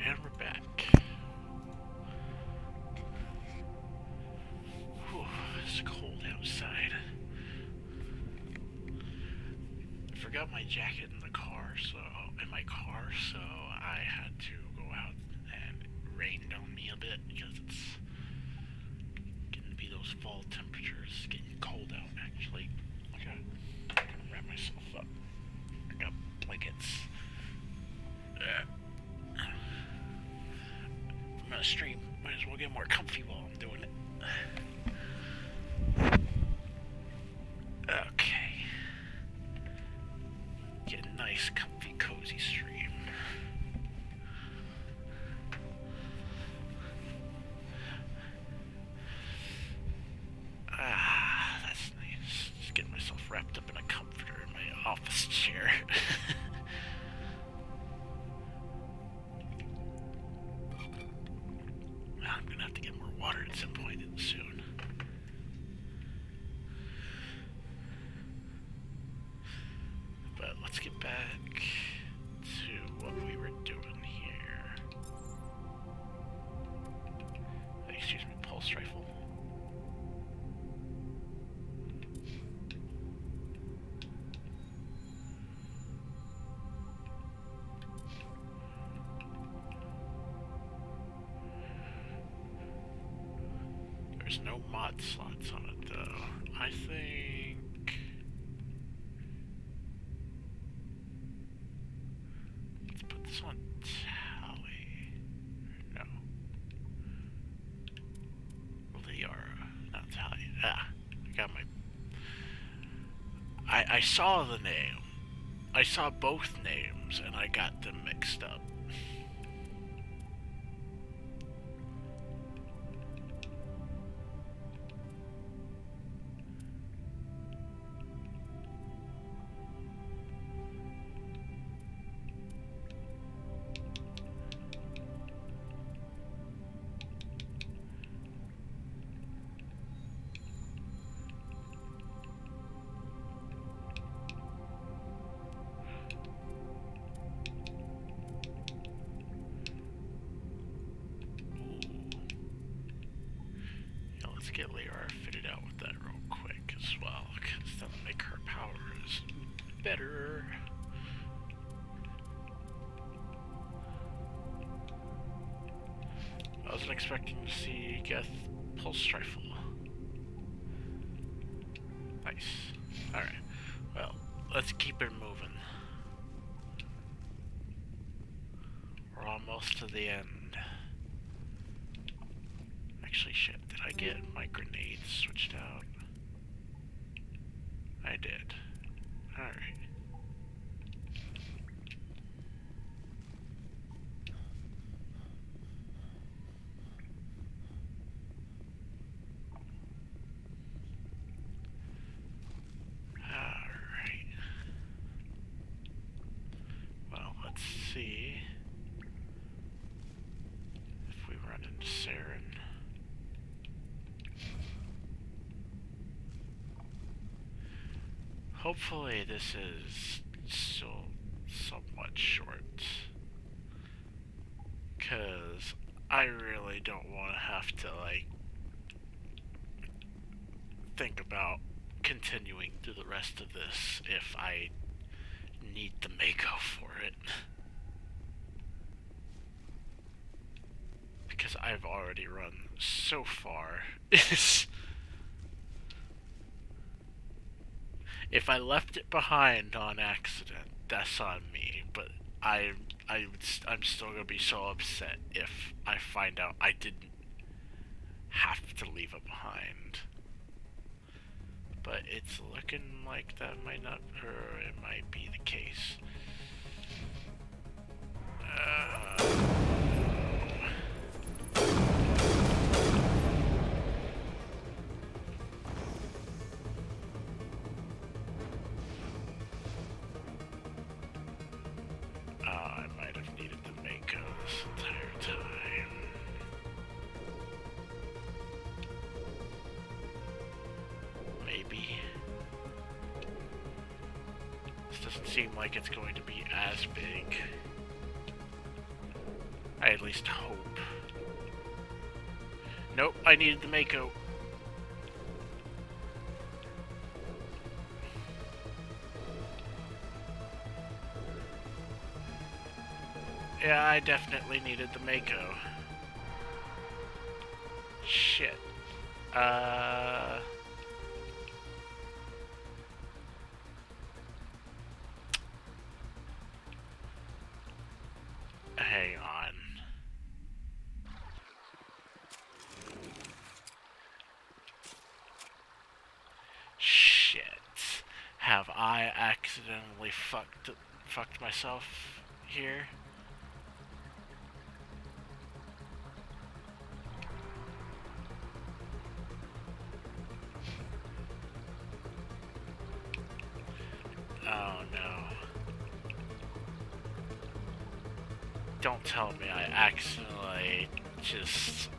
and we're back. Whew, it's cold outside. I forgot my jacket in my car, so I had to go out and it rained on me a bit because it's getting to be those fall temperatures. It's getting cold out, actually. Okay, wrap myself up. I got blankets. I'm gonna stream. Might as well get more comfy while I'm doing it. Okay. Get a nice, comfy, cozy stream. Ah, that's nice. Just getting myself wrapped up in a comforter in my office chair. I'm gonna have to get more water at some point soon. But let's get back to what we were doing here. Excuse me, pulse rifle. There's no mod slots on it though. I think... Let's put this on tally. No. Liara. Not tally. Ah. I got my... I saw the name. I saw both names and I got them mixed up. Let's get Liara fitted out with that real quick as well, because that'll make her powers better. I wasn't expecting to see Geth pulse rifle. Nice. Alright. Well, let's keep it moving. We're almost to the end. Actually, shit, did I get my grenades switched out? I did. Alright. Alright. Well, let's see if we run into Saren. Hopefully this is still somewhat short, because I really don't want to have to, like, think about continuing through the rest of this if I need the Mako for it. Because I've already run so far. If I left it behind on accident, that's on me, but I'm still gonna be so upset if I find out I didn't have to leave it behind. But it's looking like that might not, or it might be the case. I might have needed the Mako this entire time. Maybe. This doesn't seem like it's going to be as big. I at least hope. Nope, I needed the Mako. Yeah, I definitely needed the Mako. Shit. Hang on. Shit. Have I accidentally fucked myself here? Oh no. Don't tell me I accidentally just...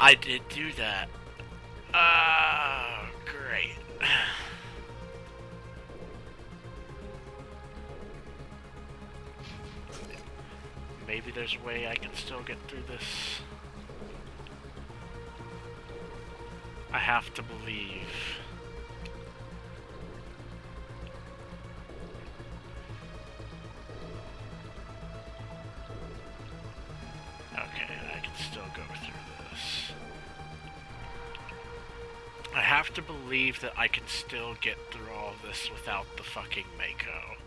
I did do that. Great. Maybe there's a way I can still get through this. I have to believe. Okay, I can still go through this. I have to believe that I can still get through all of this without the fucking Mako.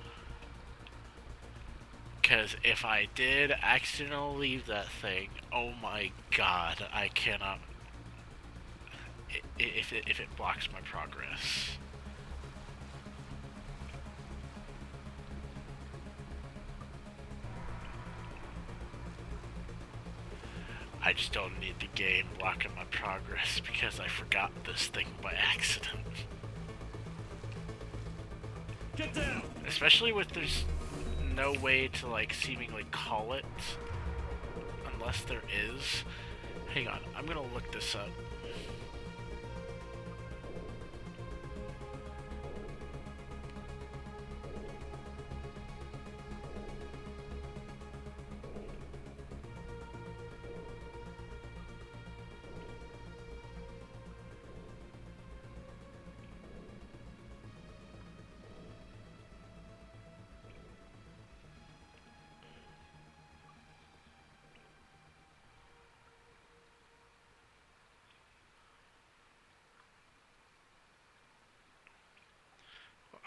Because if I did accidentally leave that thing, oh my god, I cannot... If it blocks my progress. I just don't need the game blocking my progress because I forgot this thing by accident. Get down! Especially with there's no way to like seemingly call it unless there is. Hang on, I'm gonna look this up.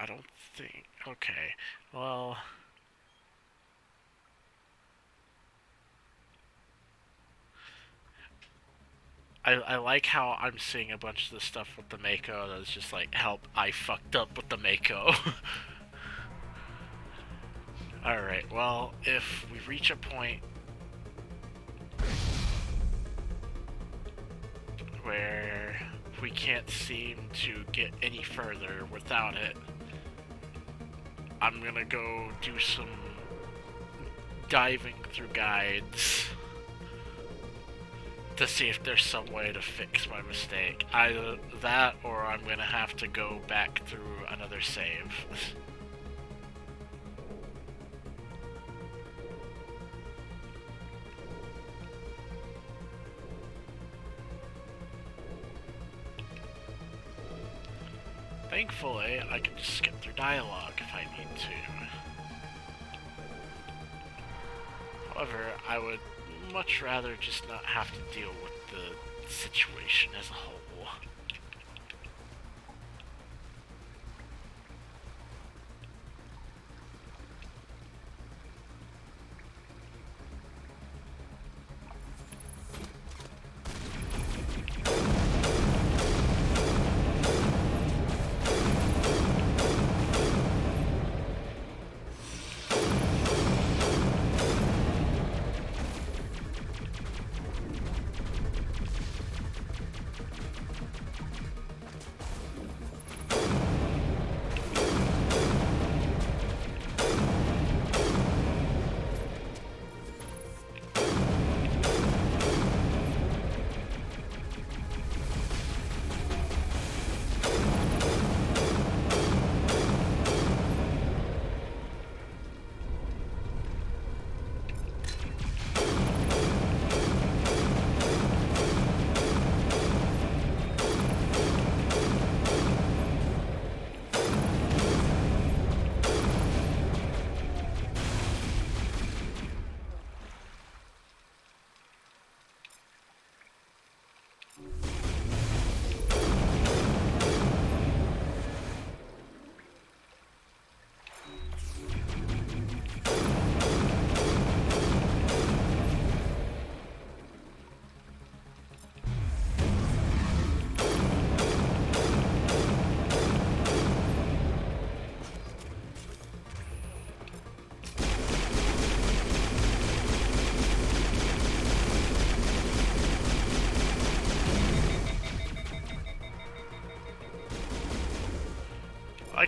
I don't think... Okay, well... I like how I'm seeing a bunch of the stuff with the Mako that's just like, help, I fucked up with the Mako. Alright, well, if we reach a point where we can't seem to get any further without it, I'm gonna go do some diving through guides to see if there's some way to fix my mistake. Either that or I'm gonna have to go back through another save. Thankfully, I can just skip through dialogue if I need to. However, I would much rather just not have to deal with the situation as a whole.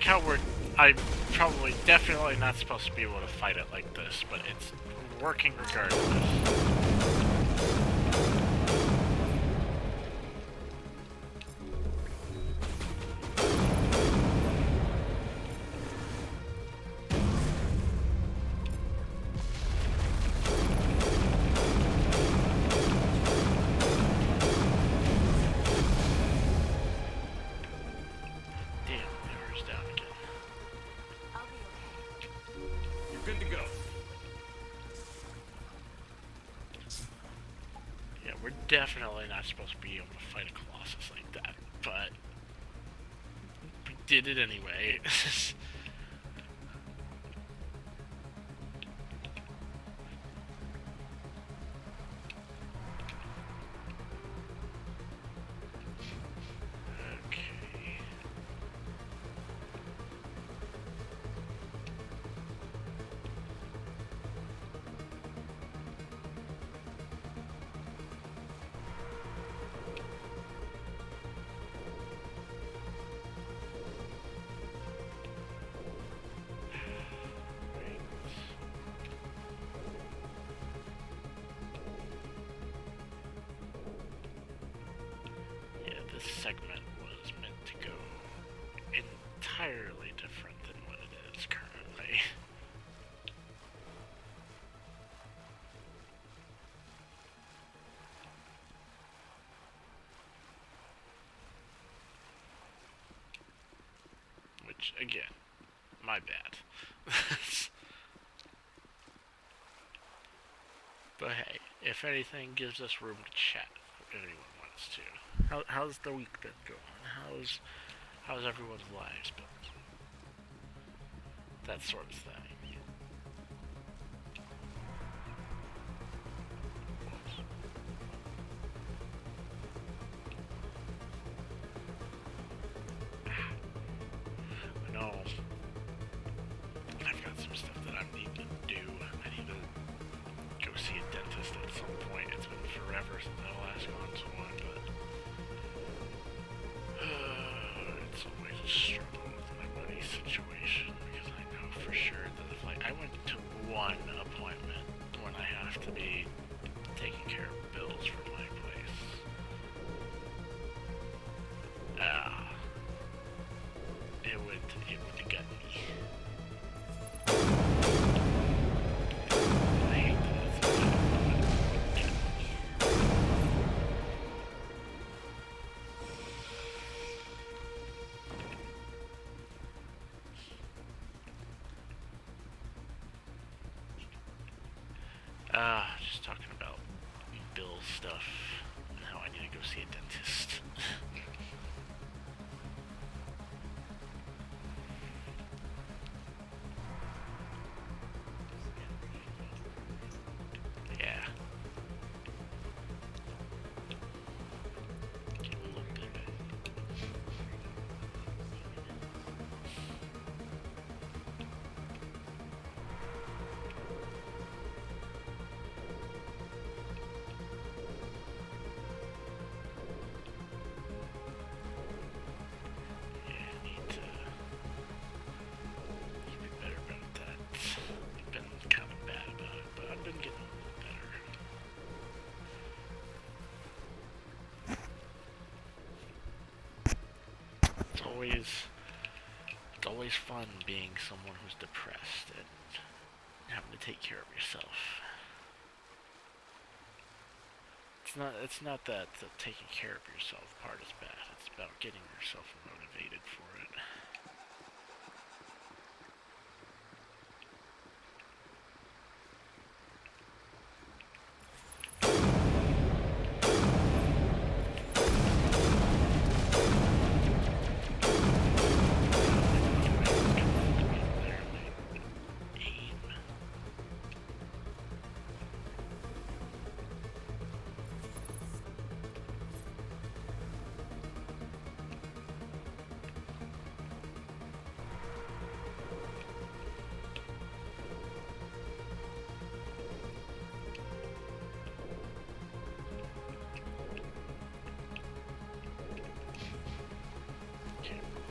like how I'm probably definitely not supposed to be able to fight it like this, but it's working regardless. Definitely not supposed to be able to fight a Colossus like that, but we did it anyway. This segment was meant to go entirely different than what it is currently. Which, again, my bad. But hey, if anything, gives us room to chat if anyone wants to. How's the week been going? How's everyone's lives been? That sort of thing. I know. I've got some stuff that I need to do. I need to go see a dentist at some point. It's been forever since I last gone to one, but it's always a struggle with my money situation because I know for sure that if I went to one appointment when I have to be taking care of bills for my place. It would gut me. I hate that it's a bad, but it would gut me. Just talking about bill stuff. Now I need to go see a dentist. Yeah. Get him looked at. It's always fun being someone who's depressed and having to take care of yourself. It's not that the taking care of yourself part is bad. It's about getting yourself motivated for it.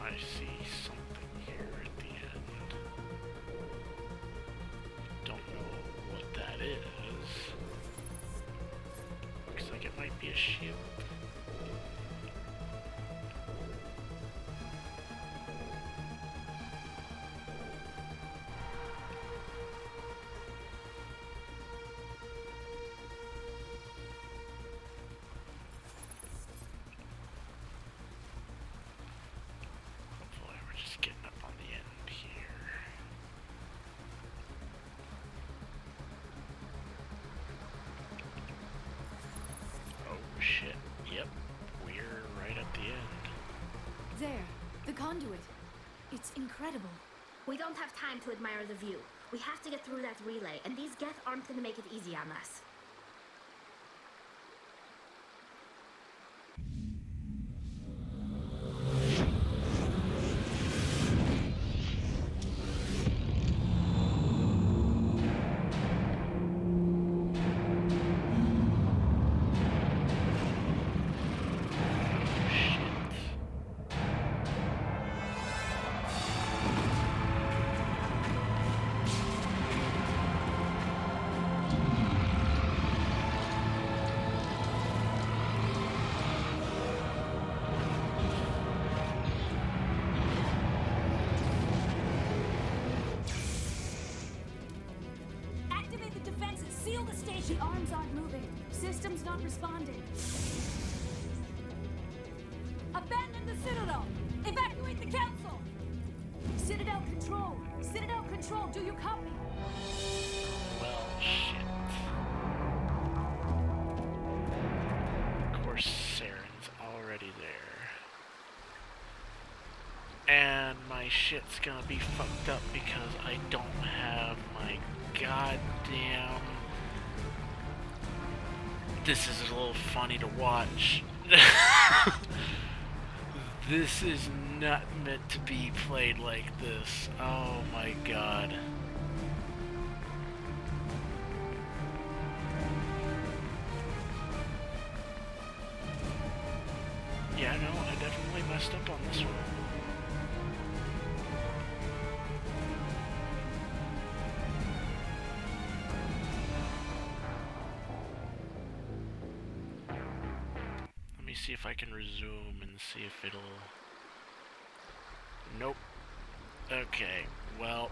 I see something here. be a shield. Hopefully we're just getting up on the end here. Oh shit, yep, we're right at the end. There, the conduit. It's incredible. We don't have time to admire the view. We have to get through that relay, and these Geth aren't gonna make it easy on us. Activate the defenses. Seal the station. The arms aren't moving. Systems not responding. Abandon the Citadel. Evacuate the Council. Citadel Control. Citadel Control. Do you copy? Well, shit. Of course, Saren's already there. And my shit's gonna be fucked up because I don't have my goddamn... This is a little funny to watch. This is not meant to be played like this. Oh my god. Yeah, no, I definitely messed up on this one. Let me see if I can resume and see if it'll... Nope. Okay, well...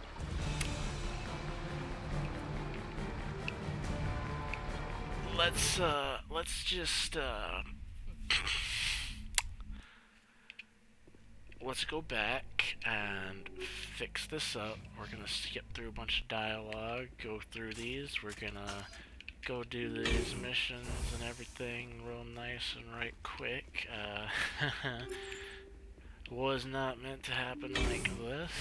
Let's just, let's go back and fix this up. We're gonna skip through a bunch of dialogue, go through these. We're gonna go do these missions and everything real nice and right quick. Was not meant to happen like this.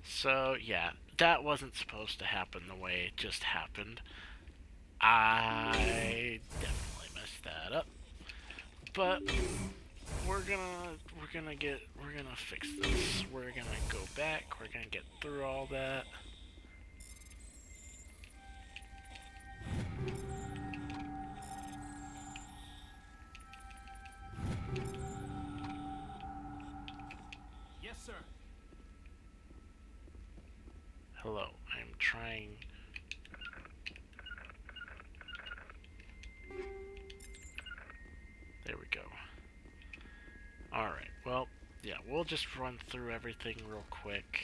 So, yeah, that wasn't supposed to happen the way it just happened. I definitely messed that up. But we're gonna fix this. We're gonna go back, we're gonna get through all that. Yes, sir. Hello, I'm trying... There we go. Alright, well, yeah, we'll just run through everything real quick.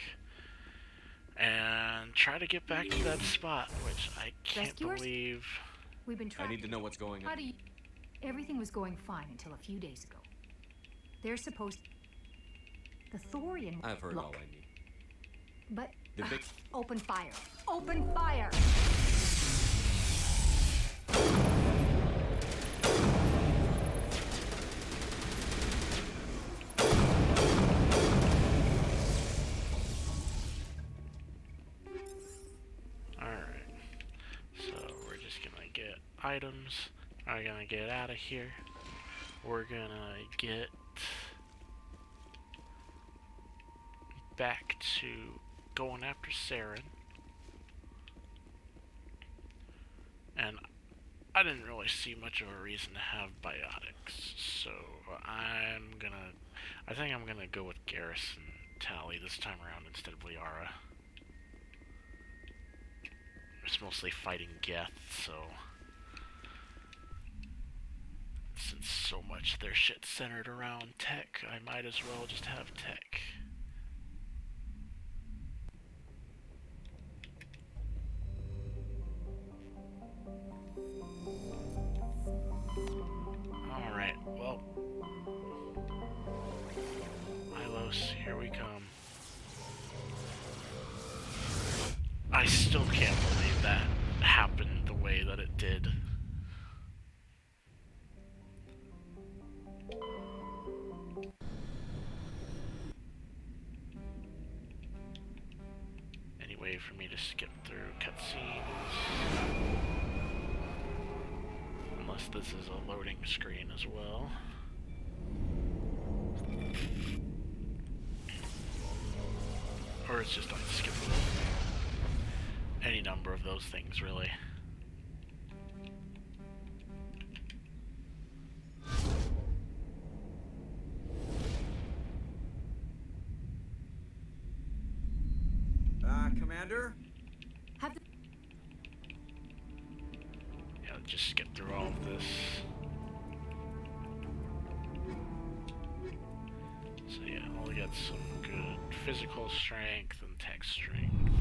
And try to get back to that spot, which I can't Rescuers? believe... We've been I tracking. need to know what's going How on. do you... Everything was going fine until a few days ago. They're supposed... The Thorian... I've heard Look, all I need. But... The Vic... Open fire. Open fire! Alright. items are gonna get out of here. We're gonna get back to going after Saren. And I didn't really see much of a reason to have biotics, so I think I'm gonna go with Garrus and Tali this time around instead of Liara. It's mostly fighting Geth, so since so much of their shit's centered around tech, I might as well just have tech. Alright, well, Hylos, here we come. I still can't believe that happened the way that it did. Any way for me to skip through cutscenes? Unless this is a loading screen as well. Or it's just like skippable. Any number of those things, really. Commander? Yeah, just skip through all of this. So yeah, we'll get some good physical strength and tech strength.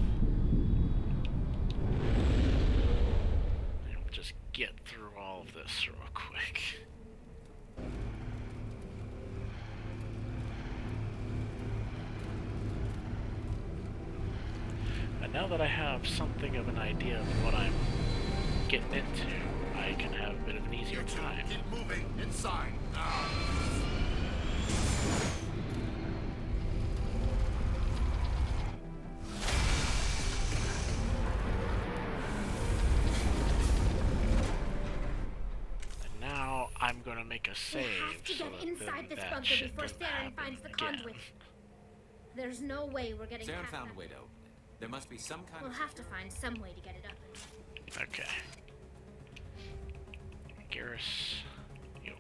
And we'll just get through all of this real quick. And now that I have something of an idea of what I'm getting into, I can have a bit of an easier time. Keep moving inside now. And now I'm gonna make a save. We have to so get that inside this that bunker shit before doesn't Saren happen finds the again. conduit. There's no way we're getting Saren past found that. a way to open it. There must be some kind We'll of... have to find some way to get it up. Okay. Garrus, you.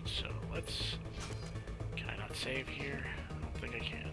So let's. Can I not save here? I don't think I can.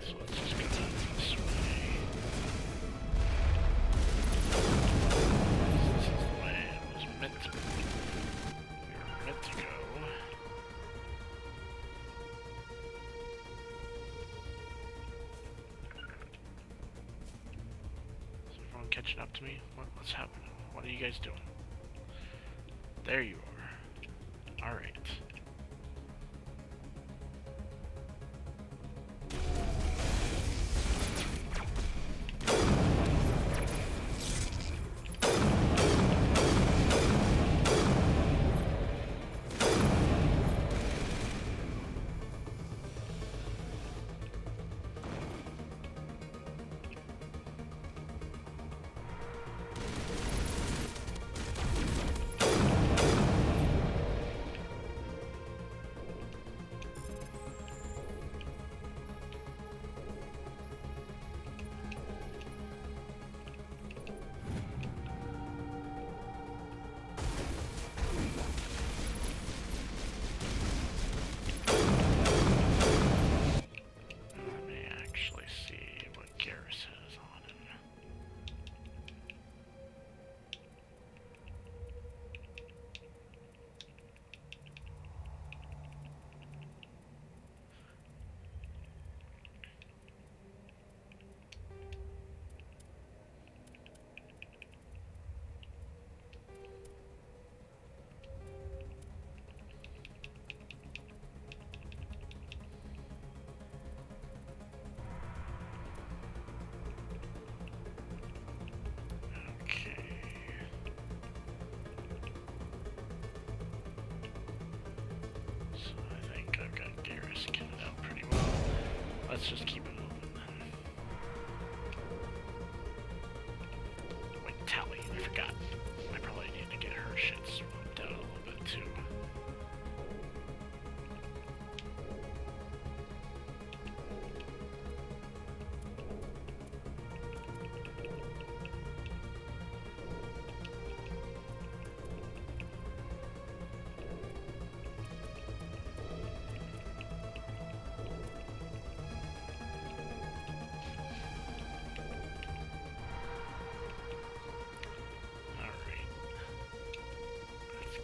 So let's just go down this way. This is the way it was meant to be. We were meant to go. Is everyone catching up to me? What's happening? What are you guys doing? There you are. Alright. let's just keep it moving then. Wait, Tally, I forgot. I probably need to get her shit swapped out a little bit too.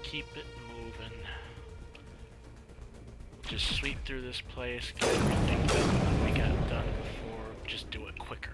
Keep it moving. Just sweep through this place, get everything done that we got done before, just do it quicker.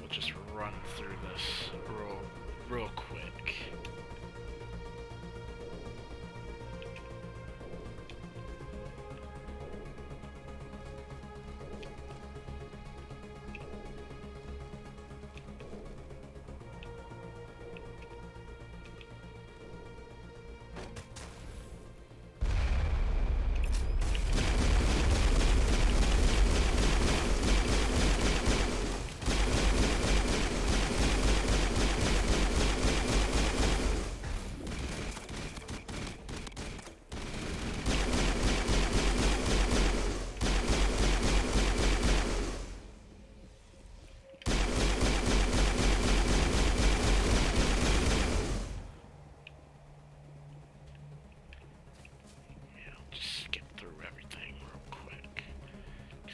Just run through this real quick.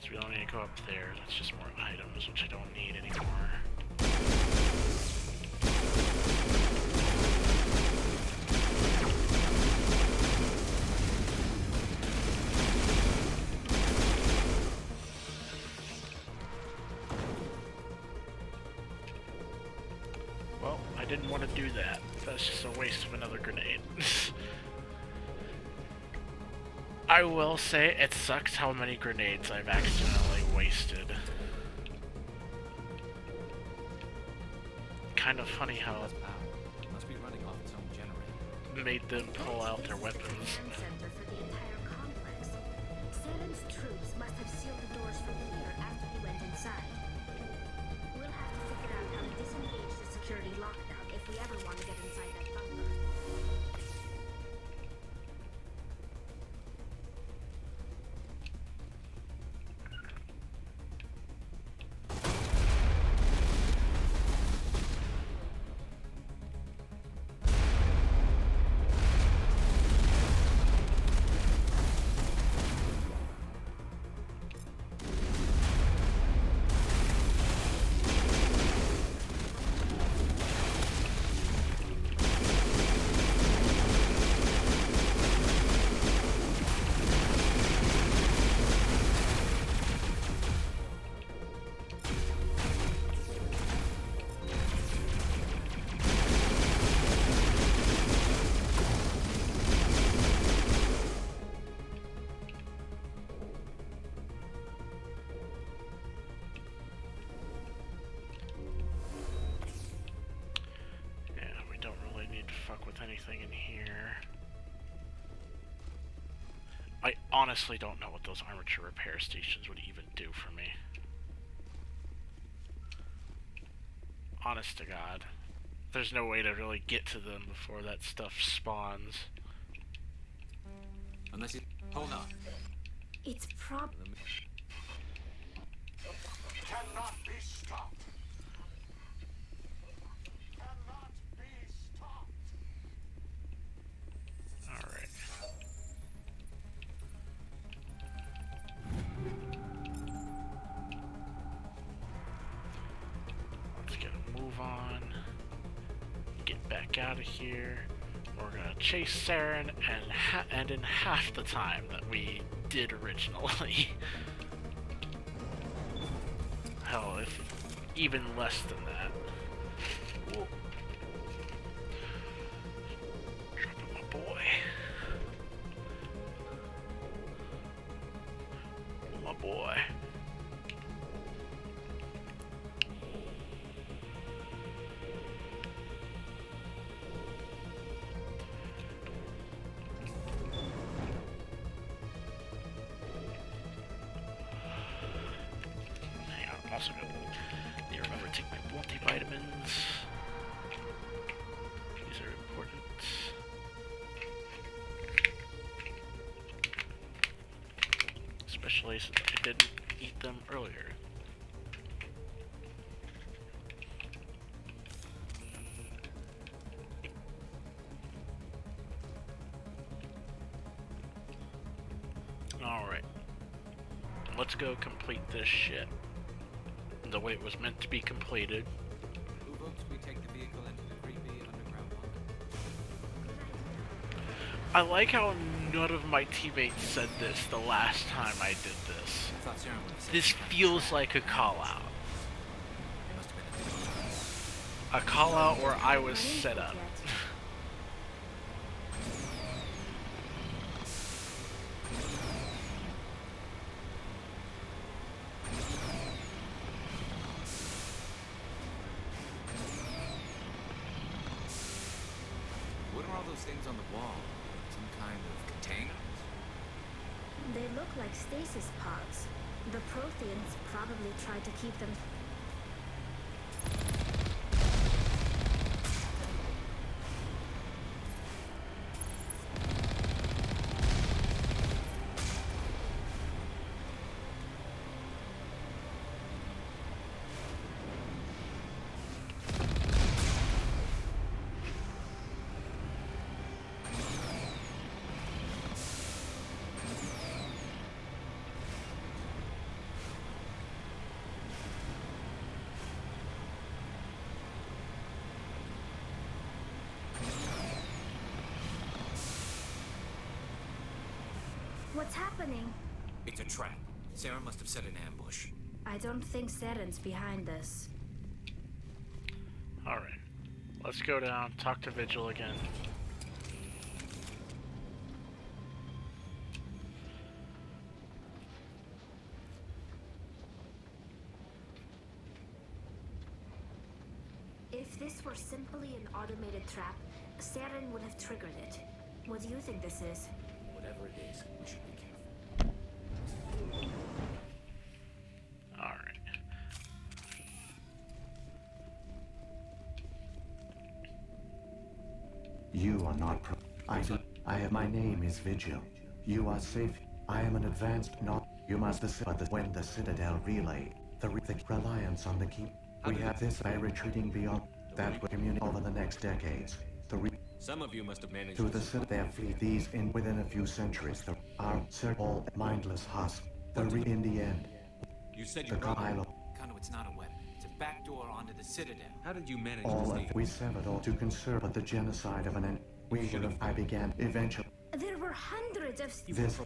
We don't need to go up there, that's just more items, which I don't need anymore. Well, I didn't want to do that. That's just a waste of another grenade. I will say, it sucks how many grenades I've accidentally wasted. Kind of funny how it must be running off its own generator. Made them pull out their weapons. Center for the entire complex. Salem's troops must have sealed the doors from here after he went inside. We'll have to figure out how to disengage the security lockdown if we ever want to get inside that bunker. Anything in here. I honestly don't know what those armature repair stations would even do for me. Honest to God. There's no way to really get to them before that stuff spawns. Unless you... Hold on. It's Cannot be stopped. On, get back out of here. We're gonna chase Saren and in half the time that we did originally. Hell, if even less than that. Ooh. Dropping my boy. My boy. Hang on, I'm also gonna need to remember to take my multivitamins. These are important. Especially since I didn't eat them earlier. Alright. Let's go complete this shit the way it was meant to be completed. Who votes we take the vehicle into the creepy underground bunker? I like how none of my teammates said this the last time I did this. I thought Saren would have said This feels like a call-out. It must have been A call-out where I was set up. What are all those things on the wall? Some kind of containers? They look like stasis pods. The Protheans probably tried to keep them. What's happening? It's a trap. Saren must have set an ambush. I don't think Saren's behind this. Alright. Let's go down, talk to Vigil again. If this were simply an automated trap, Saren would have triggered it. What do you think this is? Whatever it is, we should be careful. Alright. You are not my name is Vigil. You are safe. I am an advanced you must but when the Citadel relay, the reliance on the keep. We have this by retreating beyond that will communicate over the next decades. Some of you must have managed To the Citadel fleet these in within a few centuries. Our all mindless husk. In the end. You said The you Conduit's not a weapon. It's a backdoor onto the Citadel. How did you manage all this? of we severed all to conserve but the genocide of an end. We should have I began eventually. There were hundreds of. This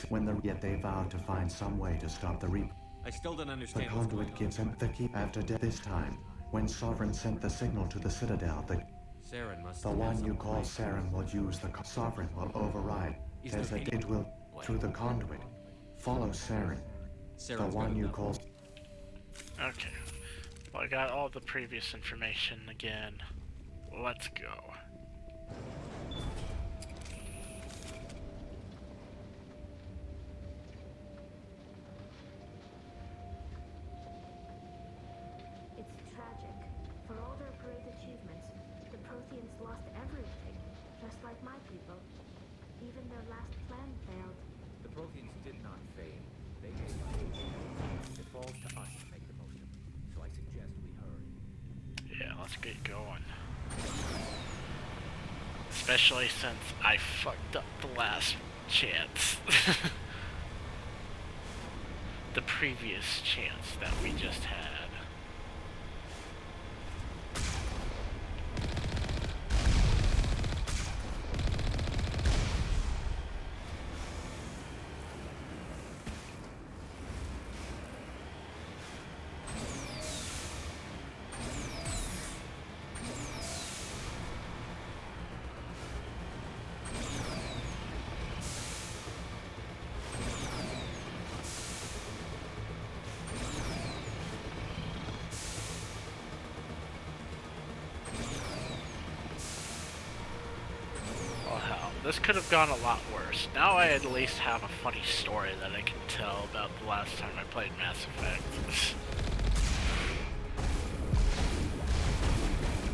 when yet they vowed to find some way to stop the reap. I still don't The understand what's going conduit on. gives him the key after death. This time, when Sovereign sent the signal to the Citadel, Saren must the have one some- you call Saren will use the Sovereign will override. Is As there that any- it will through the conduit. Follow Saren. The Saren's one got you enough. call. Okay. Well, I got all the previous information again. Let's go. It's tragic. For all their great achievements, the Protheans lost everything, just like my people. Even their last plan failed. The Protheans did not fail. They gave up. It falls to us to make the most of it. So I suggest we hurry. Yeah, let's get going. Especially since I fucked up the last chance. The previous chance that we just had. This could have gone a lot worse. Now I at least have a funny story that I can tell about the last time I played Mass Effect.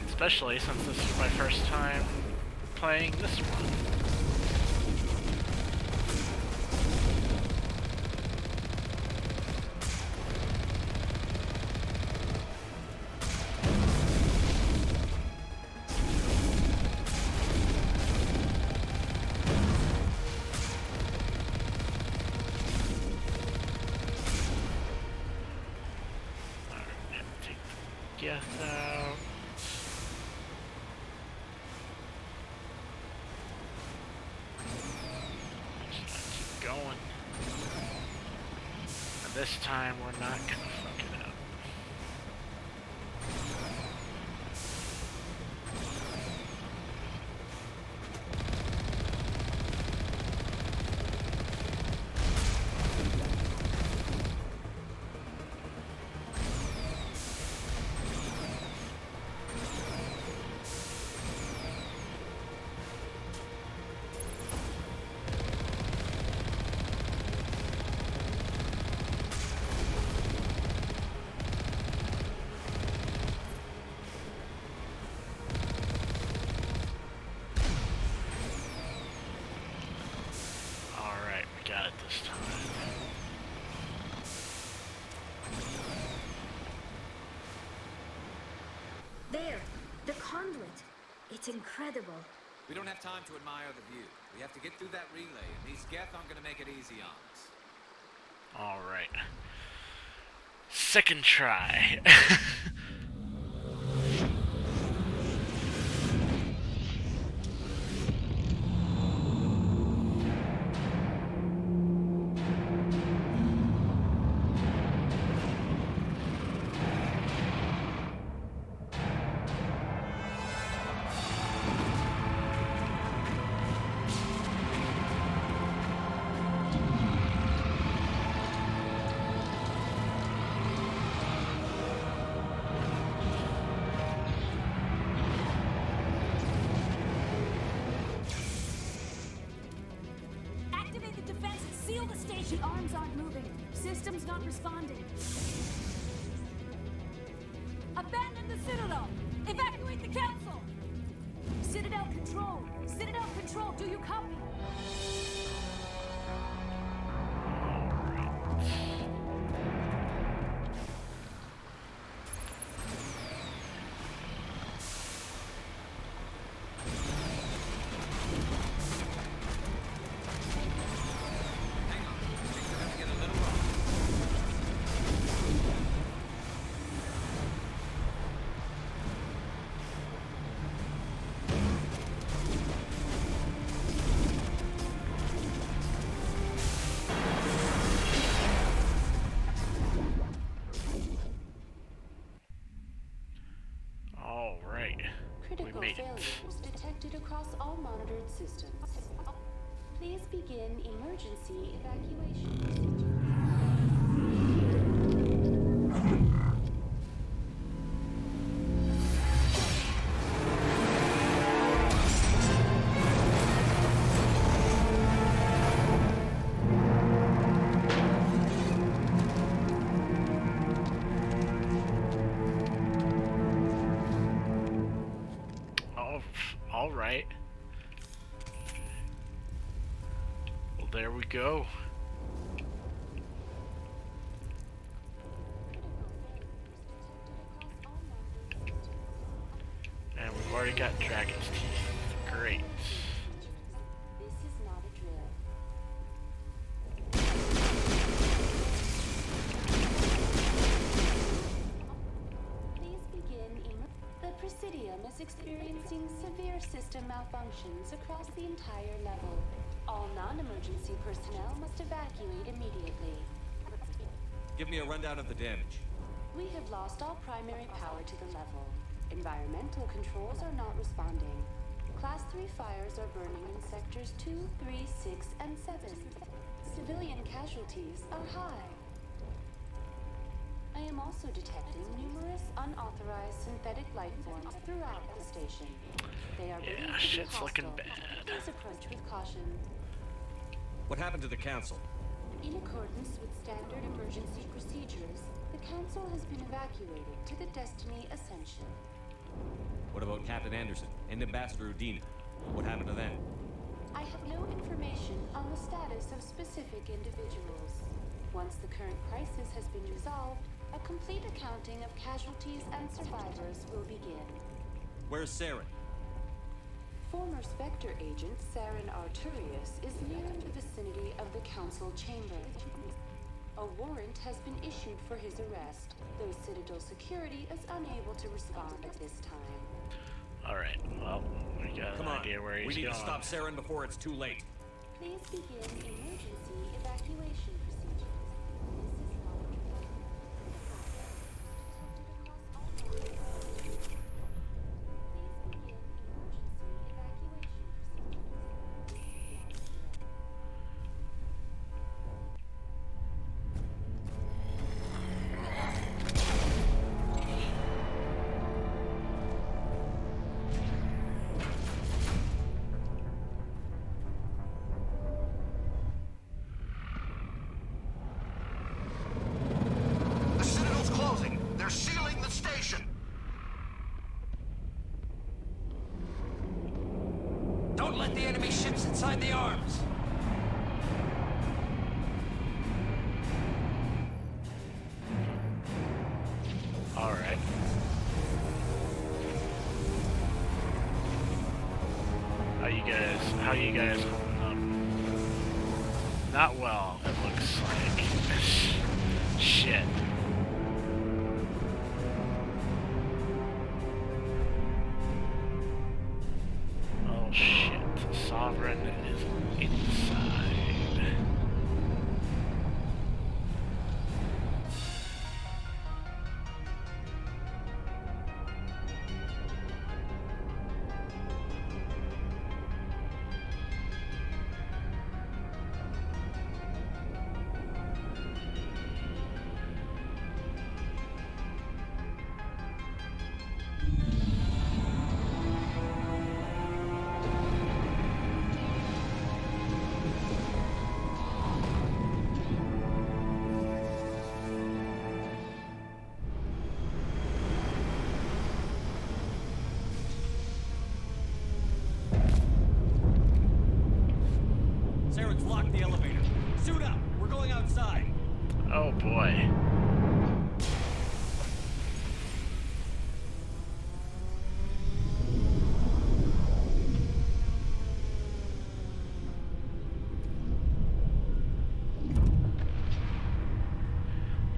Especially since this is my first time playing this one. Get out. Just keep going. And this time we're not gonna fuck it up. Got it this time. There, the conduit. It's incredible. We don't have time to admire the view. We have to get through that relay, and these Geth aren't gonna make it easy on us. Alright. Second try. Seal the station. The arms aren't moving. System's not responding. Abandon the Citadel! Evacuate the Council! Citadel Control! Citadel Control, do you copy? Critical failures detected across all monitored systems. Please begin emergency evacuation. All right. Well, there we go. And we've already got Dragon's Teeth. Great. This is not a drill. Please begin. The Presidium is experiencing severe system malfunctions across the entire level. All non-emergency personnel must evacuate immediately. Give me a rundown of the damage. We have lost all primary power to the level. Environmental controls are not responding. Class 3 fires are burning in sectors 2, 3, 6, and 7. Civilian casualties are high. I am also detecting numerous unauthorized synthetic life forms throughout the station. They are believed to be shit's hostile. looking bad. Please approach with caution. What happened to the council? In accordance with standard emergency procedures, the council has been evacuated to the Destiny Ascension. What about Captain Anderson and Ambassador Udina? What happened to them? I have no information on the status of specific individuals. Once the current crisis has been resolved, a complete accounting of casualties and survivors will begin. Where's Saren? Former Spectre agent Saren Arturius is near the vicinity of the council chamber. A warrant has been issued for his arrest, though Citadel security is unable to respond at this time. Alright, well, we got an idea where he's going. We need to stop Saren before it's too late. Please begin emergency evacuation procedures. This is Robert. The Citadel's closing. They're sealing the station. Don't let the enemy ships inside the arms. Alright. How you guys holding up? Not well, it looks like. Shit. Oh shit. Sovereign is inside. Saren's locked the elevator. Suit up! We're going outside! Oh boy.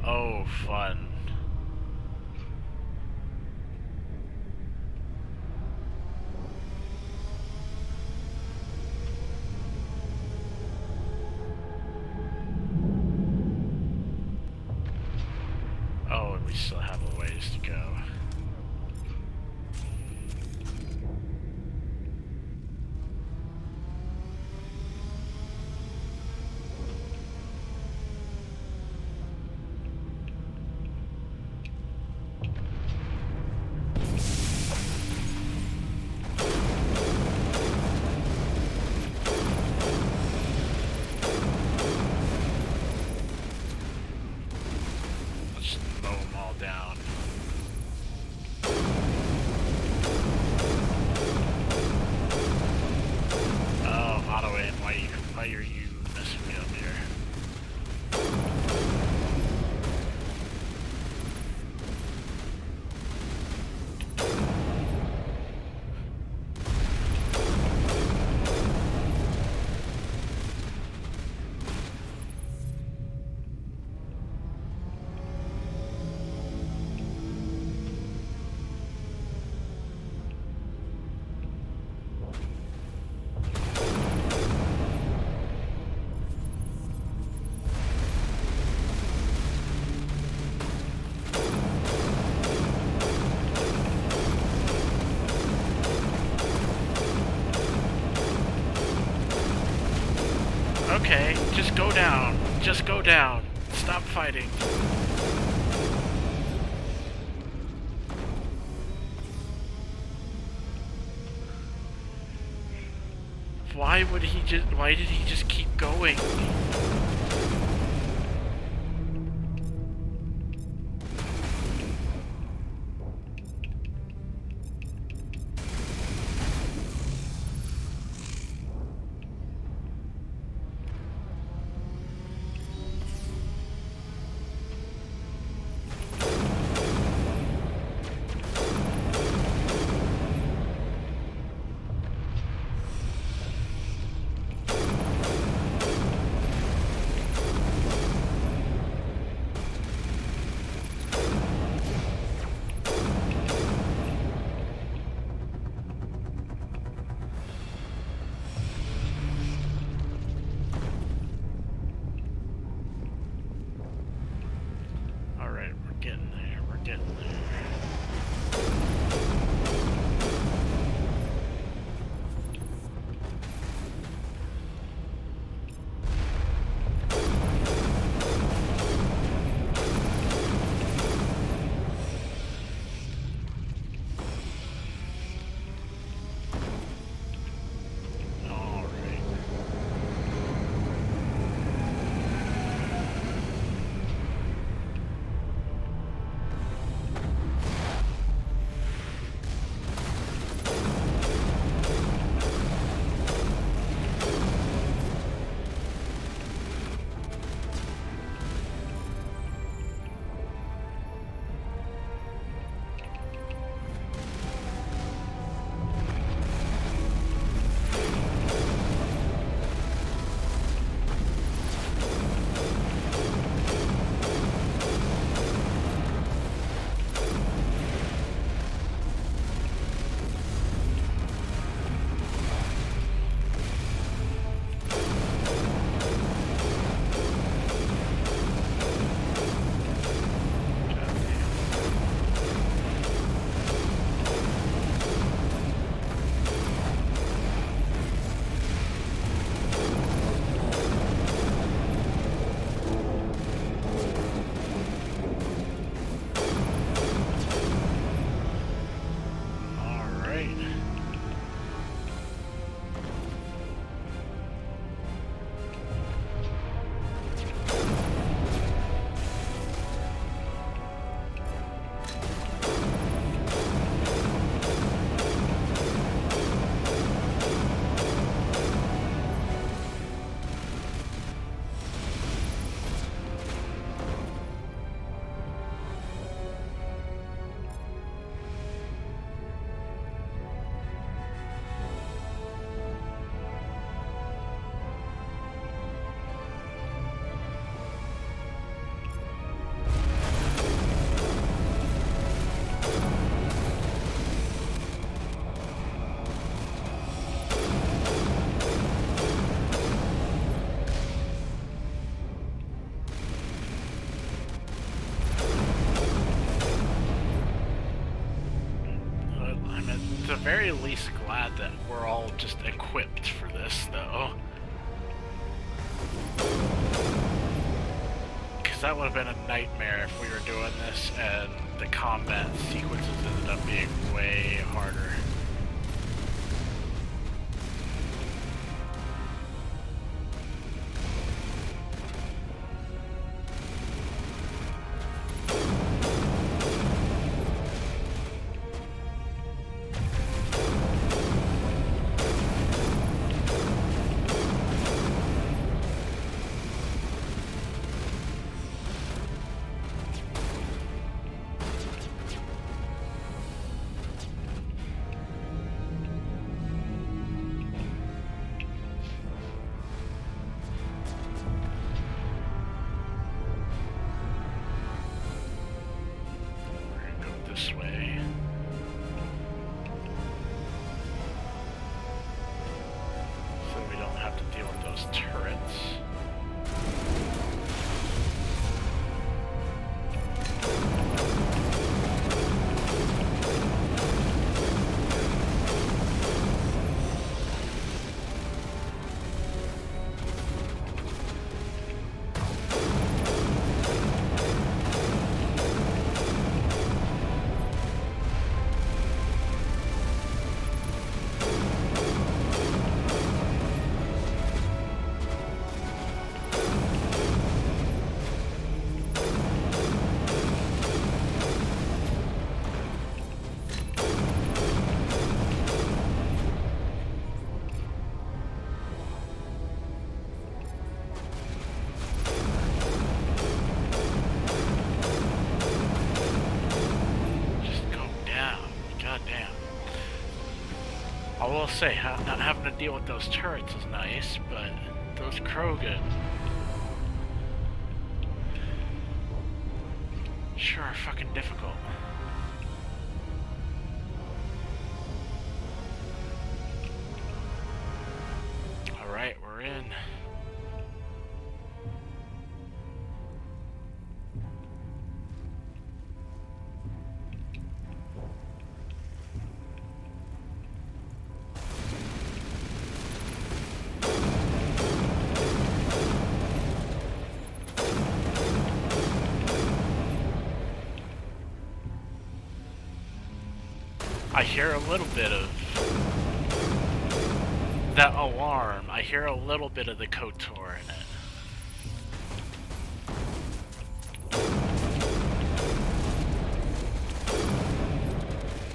Oh, fun. Oh, and we still have a ways to go. Let's mow them all down. Oh, Ottaway, why are you messing me up here? Okay, just go down. Just go down. Stop fighting. why did he just keep going? At the very least glad that we're all just equipped for this, though. Because that would have been a nightmare if we were doing this and the combat sequences ended up being way harder. Damn. I will say, not having to deal with those turrets is nice, but those Krogan sure are fucking difficult. Alright, we're in. I hear a little bit of that alarm. I hear a little bit of the KOTOR in it.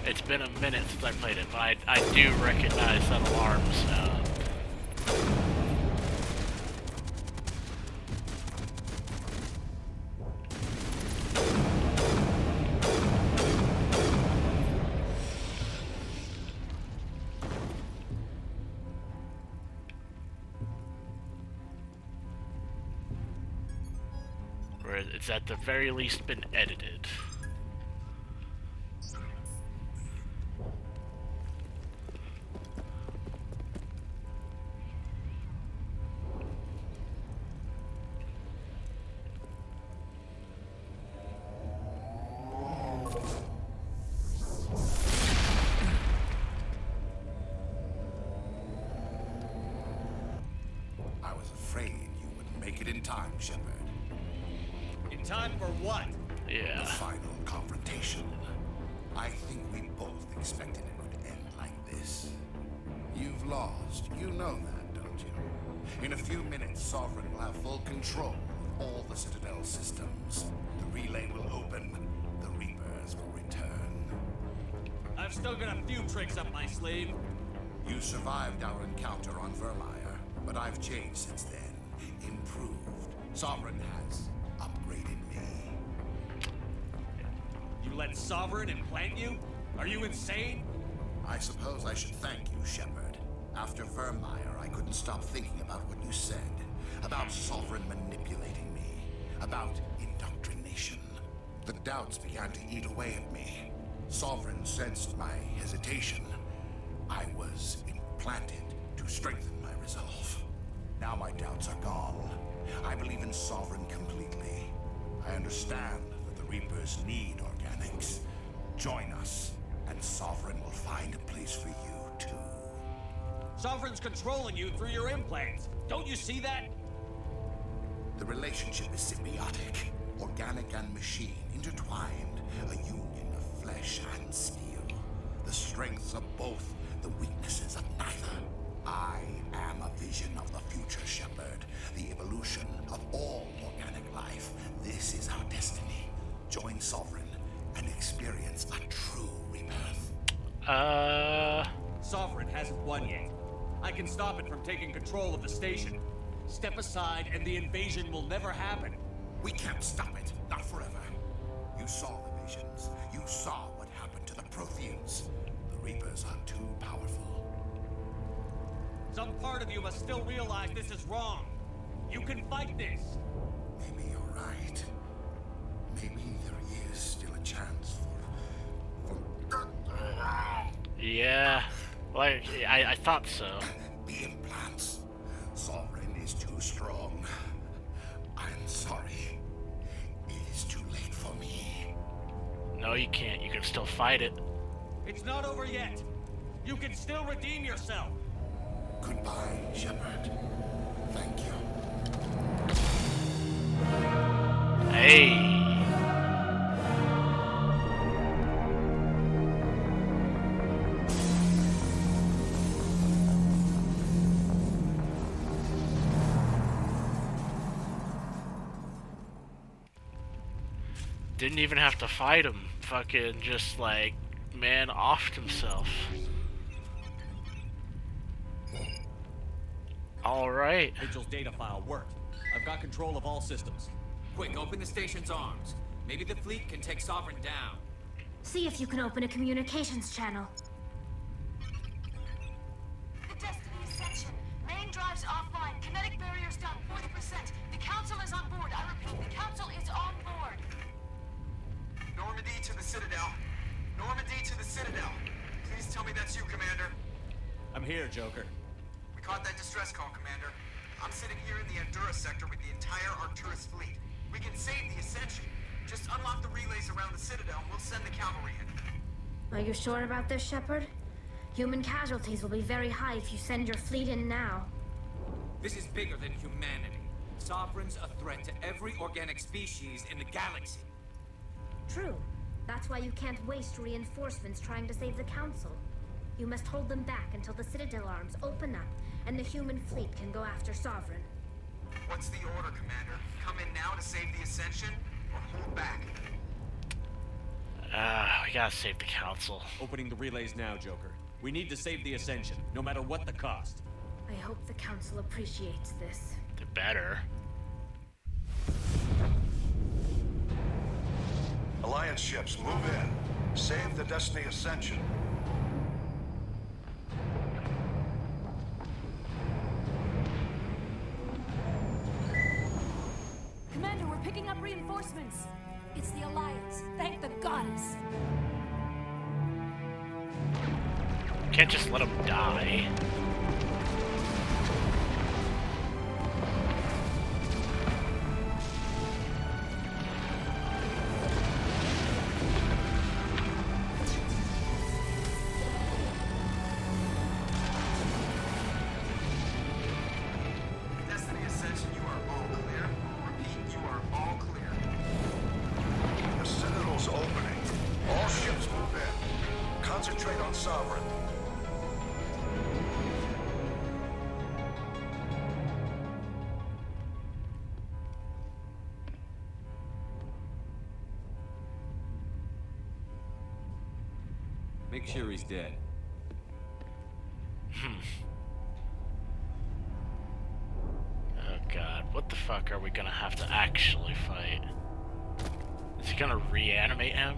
It's been a minute since I played it, but I do recognize that alarm sound. It's at the very least been edited. I was afraid you wouldn't make it in time, Shepard. Time for what? Yeah. The final confrontation. I think we both expected it would end like this. You've lost. You know that, don't you? In a few minutes, Sovereign will have full control of all the Citadel systems. The relay will open. The Reapers will return. I've still got a few tricks up my sleeve. You survived our encounter on Vermeer, but I've changed since then. Improved. Sovereign has upgraded me. You let Sovereign implant you? Are you insane? I suppose I should thank you, Shepard. After Vermeer, I couldn't stop thinking about what you said. About Sovereign manipulating me. About indoctrination. The doubts began to eat away at me. Sovereign sensed my hesitation. I was implanted to strengthen my resolve. Now my doubts are gone. I believe in Sovereign completely. I understand that the Reapers need organics. Join us, and Sovereign will find a place for you, too. Sovereign's controlling you through your implants. Don't you see that? The relationship is symbiotic. Organic and machine, intertwined. A union of flesh and steel. The strengths of both, the weaknesses of neither. I am a vision of the future, Shepard. The evolution of all organic life. This is our destiny. Join Sovereign and experience a true rebirth. Sovereign hasn't won yet. I can stop it from taking control of the station. Step aside and the invasion will never happen. We can't stop it. Not forever. You saw the visions. You saw what happened to the Protheans. The Reapers are too powerful. Some part of you must still realize this is wrong. You can fight this. Maybe you're right. Maybe there is still a chance for... Yeah, like, I thought so. The implants. Sovereign is too strong. I'm sorry. It is too late for me. No, you can't. You can still fight it. It's not over yet. You can still redeem yourself. Goodbye, Shepard. Thank you. Hey. Didn't even have to fight him. Fucking just like, man offed himself. Alright. Vigil's data file worked. I've got control of all systems. Quick, open the station's arms. Maybe the fleet can take Sovereign down. See if you can open a communications channel. The Destiny Ascension. Main drives offline. Kinetic barriers down 40%. The Council is on board. I repeat, the Council is on board. Normandy to the Citadel. Normandy to the Citadel. Please tell me that's you, Commander. I'm here, Joker. We caught that distress call, Commander. I'm sitting here in the Endura sector with the entire Arcturus fleet. We can save the Ascension. Just unlock the relays around the Citadel and we'll send the cavalry in. Are you sure about this, Shepard? Human casualties will be very high if you send your fleet in now. This is bigger than humanity. Sovereign's a threat to every organic species in the galaxy. True. That's why you can't waste reinforcements trying to save the Council. You must hold them back until the Citadel arms open up and the human fleet can go after Sovereign. What's the order, Commander? Come in now to save the Ascension, or hold back? We gotta save the Council. Opening the relays now, Joker. We need to save the Ascension, no matter what the cost. I hope the Council appreciates this. They better. Alliance ships, move in. Save the Destiny Ascension. Commander, we're picking up reinforcements. It's the Alliance. Thank the goddess. Can't just let them die. Destiny Ascension, you are all clear. Repeat, you are all clear. The Citadel's opening. All ships move in. Concentrate on Sovereign. Make sure he's dead. Oh god, what the fuck are we gonna have to actually fight? Is he gonna reanimate him?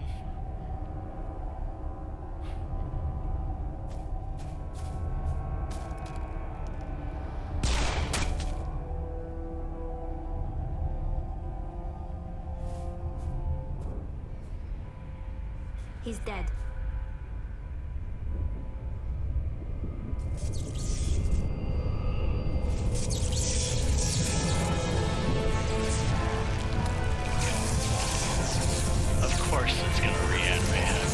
He's dead. Of course it's gonna reanimate him.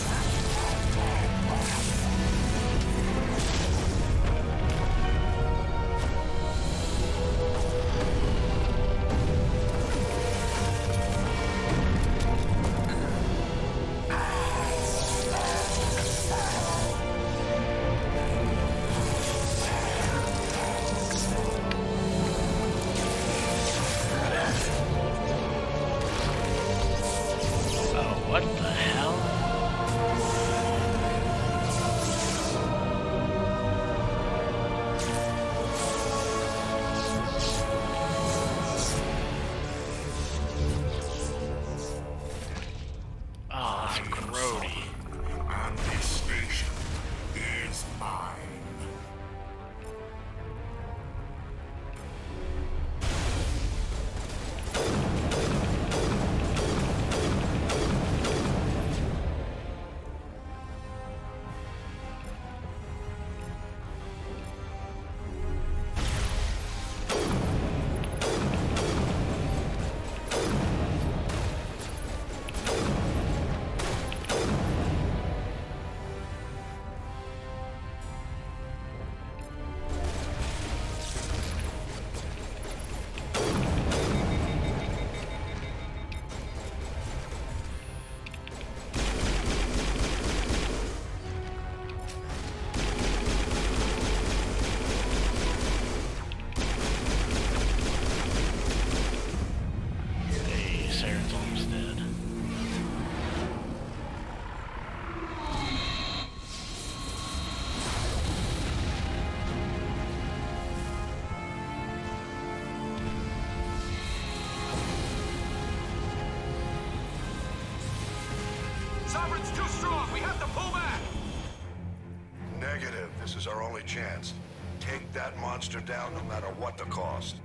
Negative. This is our only chance. Take that monster down no matter what the cost.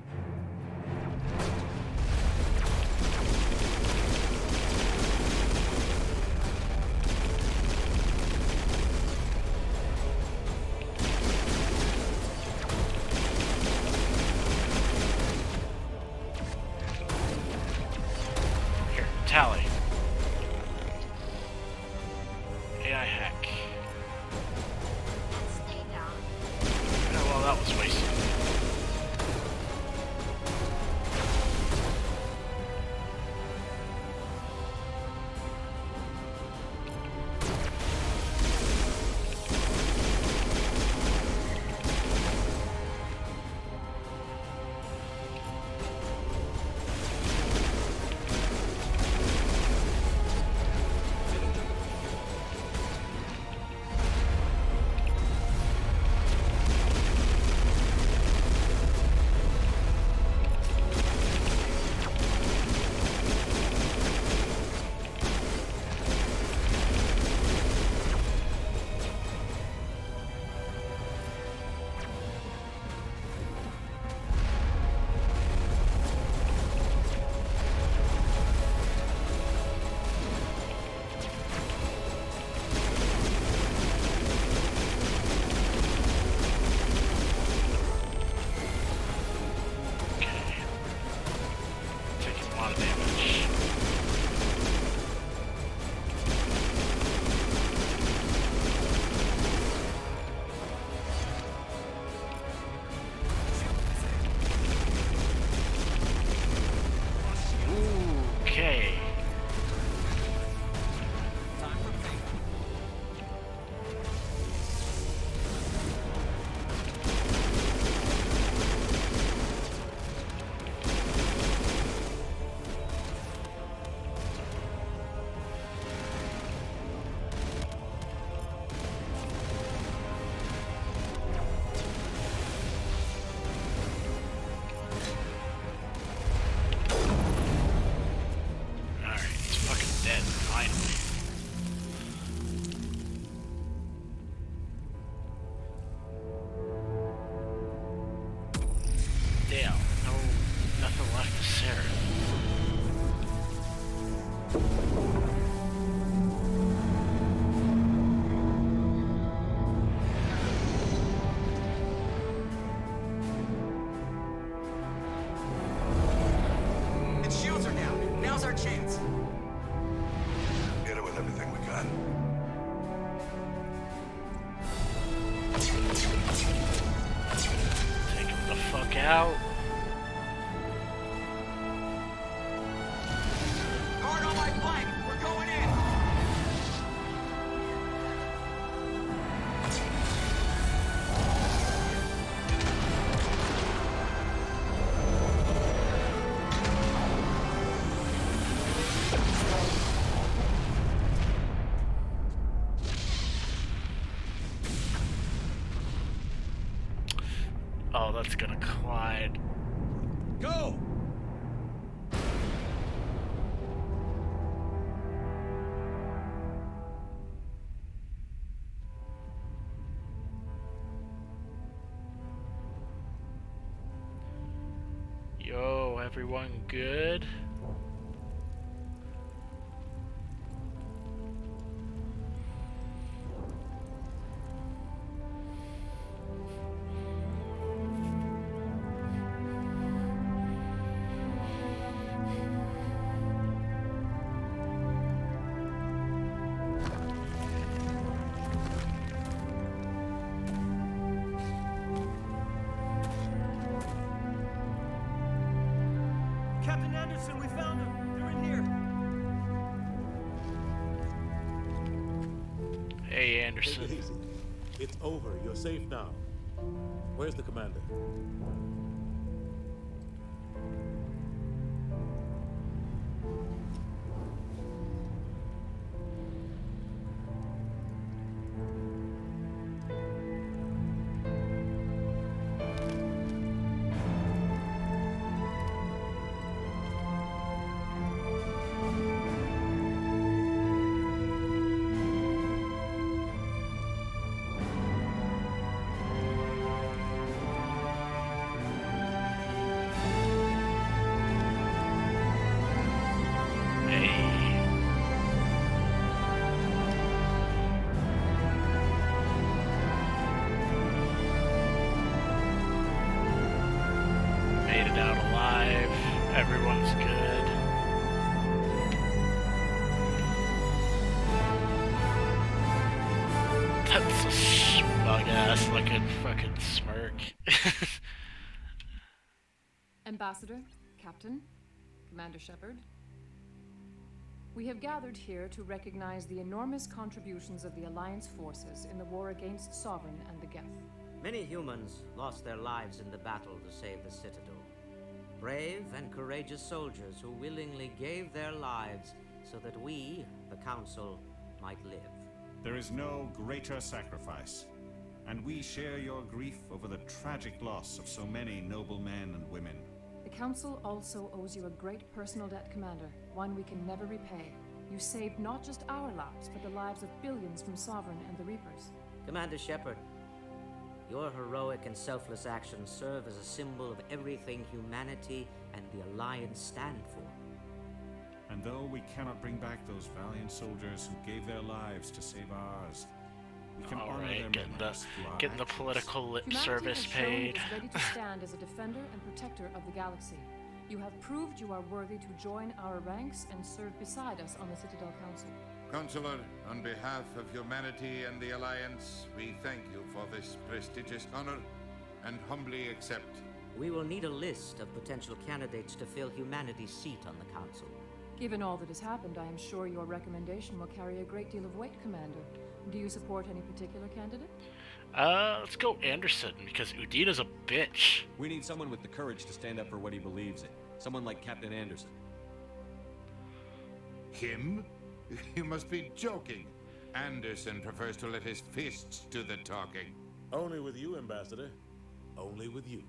Here, tally. AI hack. Oh, well, that was wasted. Okay. Alright, it's fucking dead, finally. Damn, nothing left to Sarah. Its shields are down. Now's our chance. Hit it with everything we got. Take him the fuck out. Guard on my flank. We're going in. Oh, that's gonna collide. Go! Yo, everyone good? Captain Anderson, we found them. They're in here. Hey, Anderson. Take it easy. It's over. You're safe now. Where's the commander? Everyone's good. That's a smug-ass looking fucking smirk. Ambassador, Captain, Commander Shepard. We have gathered here to recognize the enormous contributions of the Alliance forces in the war against Sovereign and the Geth. Many humans lost their lives in the battle to save the Citadel. Brave and courageous soldiers who willingly gave their lives so that we, the Council, might live. There is no greater sacrifice, and we share your grief over the tragic loss of so many noble men and women. The Council also owes you a great personal debt, Commander, one we can never repay. You saved not just our lives, but the lives of billions from Sovereign and the Reapers. Commander Shepard, your heroic and selfless actions serve as a symbol of everything humanity and the Alliance stand for. And though we cannot bring back those valiant soldiers who gave their lives to save ours, we can honor their memories through our getting the actions. political lip Humanity service has shown paid. it is ready to stand as a defender and protector of the galaxy. You have proved you are worthy to join our ranks and serve beside us on the Citadel Council. Counselor, on behalf of humanity and the Alliance, we thank you for this prestigious honor and humbly accept. We will need a list of potential candidates to fill humanity's seat on the Council. Given all that has happened, I am sure your recommendation will carry a great deal of weight, Commander. Do you support any particular candidate? Let's go Anderson, because Udina's a bitch. We need someone with the courage to stand up for what he believes in. Someone like Captain Anderson. Him? You must be joking. Anderson prefers to let his fists do the talking. Only with you, Ambassador. Only with you.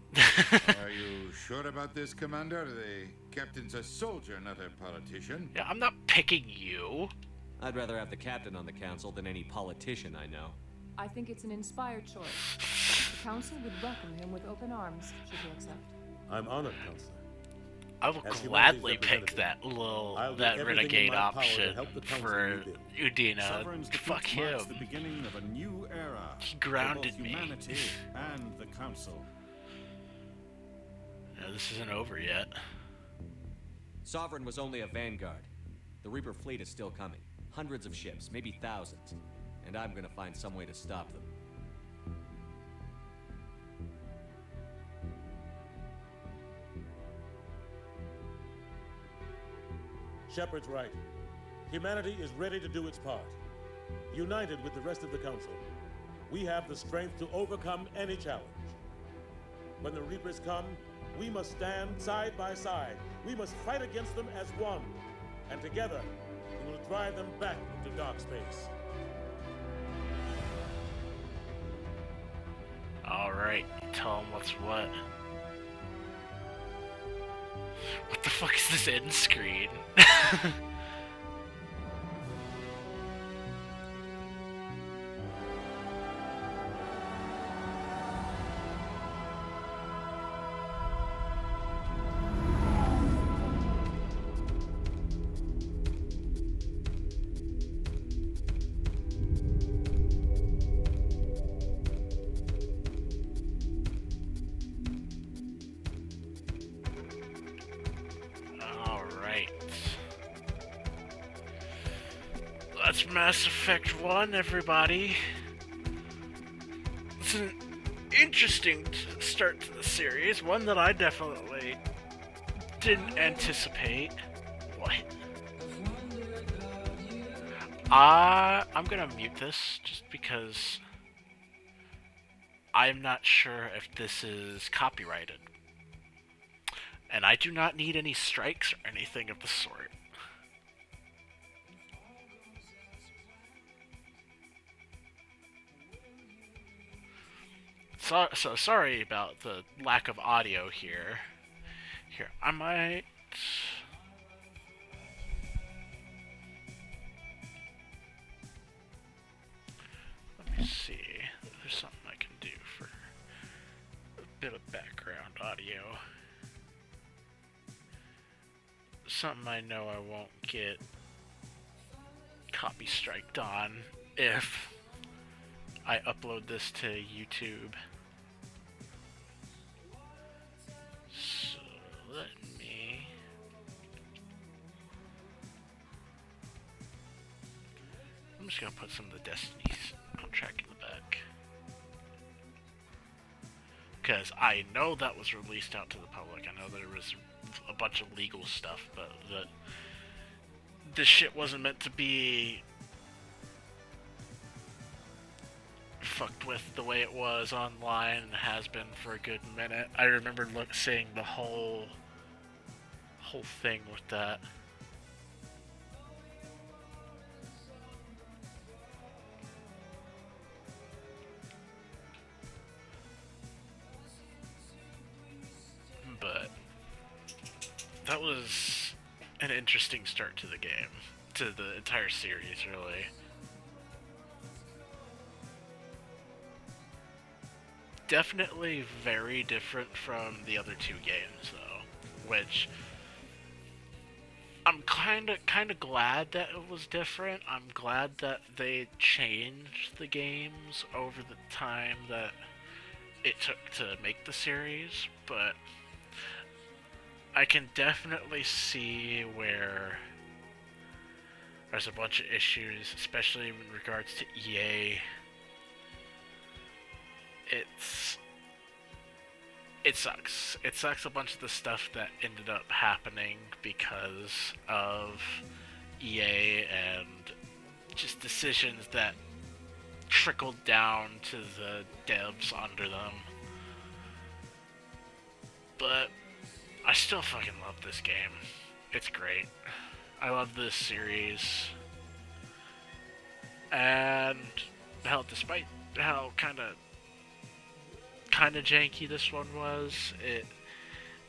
Are you sure about this, Commander? The captain's a soldier, not a politician. Yeah, I'm not picking you. I'd rather have the captain on the council than any politician I know. I think it's an inspired choice. The Council would welcome him with open arms, should he accept. I'm honored, Counselor. I will As gladly humanity's pick that I'll do that everything in renegade my power to option help the Council for move in. Udina. Sovereign's Fuck defeat marks him. the beginning of a new era. He for grounded both me. humanity and the Council. No, this isn't over yet. Sovereign was only a vanguard. The Reaper fleet is still coming. Hundreds of ships, maybe thousands. And I'm gonna find some way to stop them. Shepard's right. Humanity is ready to do its part. United with the rest of the Council, we have the strength to overcome any challenge. When the Reapers come, we must stand side by side. We must fight against them as one. And together, we will drive them back into dark space. Alright, tell him what's what. What the fuck is this end screen? That's Mass Effect 1, everybody. It's an interesting start to the series, one that I definitely didn't anticipate. What? I'm gonna mute this just because I'm not sure if this is copyrighted. And I do not need any strikes or anything of the sort. So sorry about the lack of audio here. Here, I might... Let me see. There's something I can do for a bit of background audio. Something I know I won't get copy striked on if I upload this to YouTube. So let me I'm just gonna put some of the Destiny's soundtrack in the back. Because I know that was released out to the public. I know there was a bunch of legal stuff, but this shit wasn't meant to be fucked with the way it was online and has been for a good minute. I remember seeing the whole thing with that. But that was an interesting start to the game, to the entire series, really. Definitely very different from the other two games, though, which I'm kind of glad that it was different. I'm glad that they changed the games over the time that it took to make the series, but I can definitely see where there's a bunch of issues, especially in regards to EA. It sucks. It sucks a bunch of the stuff that ended up happening because of EA and just decisions that trickled down to the devs under them. But I still fucking love this game. It's great. I love this series. And hell, despite how kind of janky this one was, it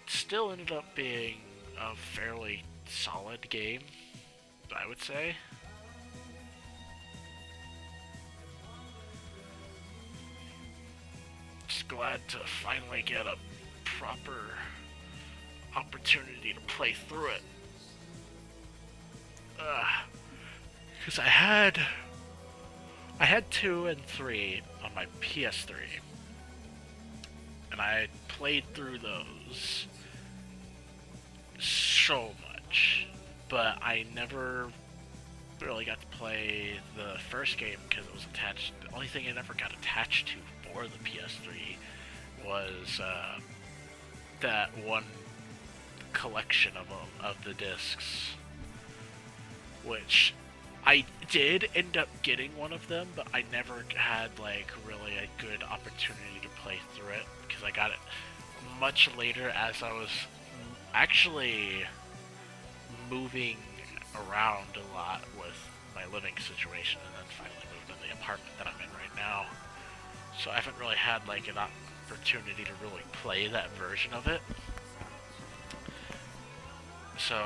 still ended up being a fairly solid game, I would say. Just glad to finally get a proper opportunity to play through it. Because I had 2 and 3 on my PS3. And I played through those so much, but I never really got to play the first game because it was attached. The only thing I never got attached to for the PS3 was that one collection of the discs, which I did end up getting one of them, but I never had like really a good opportunity to play through it because I got it much later as I was actually moving around a lot with my living situation, and then finally moved in the apartment that I'm in right now. So I haven't really had like an opportunity to really play that version of it. So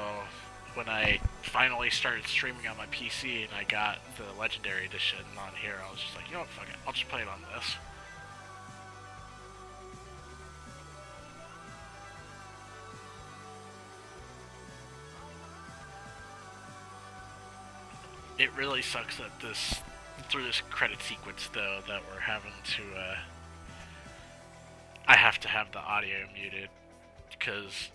when I finally started streaming on my PC and I got the Legendary Edition on here, I was just like, you know what, fuck it, I'll just play it on this. It really sucks that through this credit sequence, though, that we're having to, I have to have the audio muted, because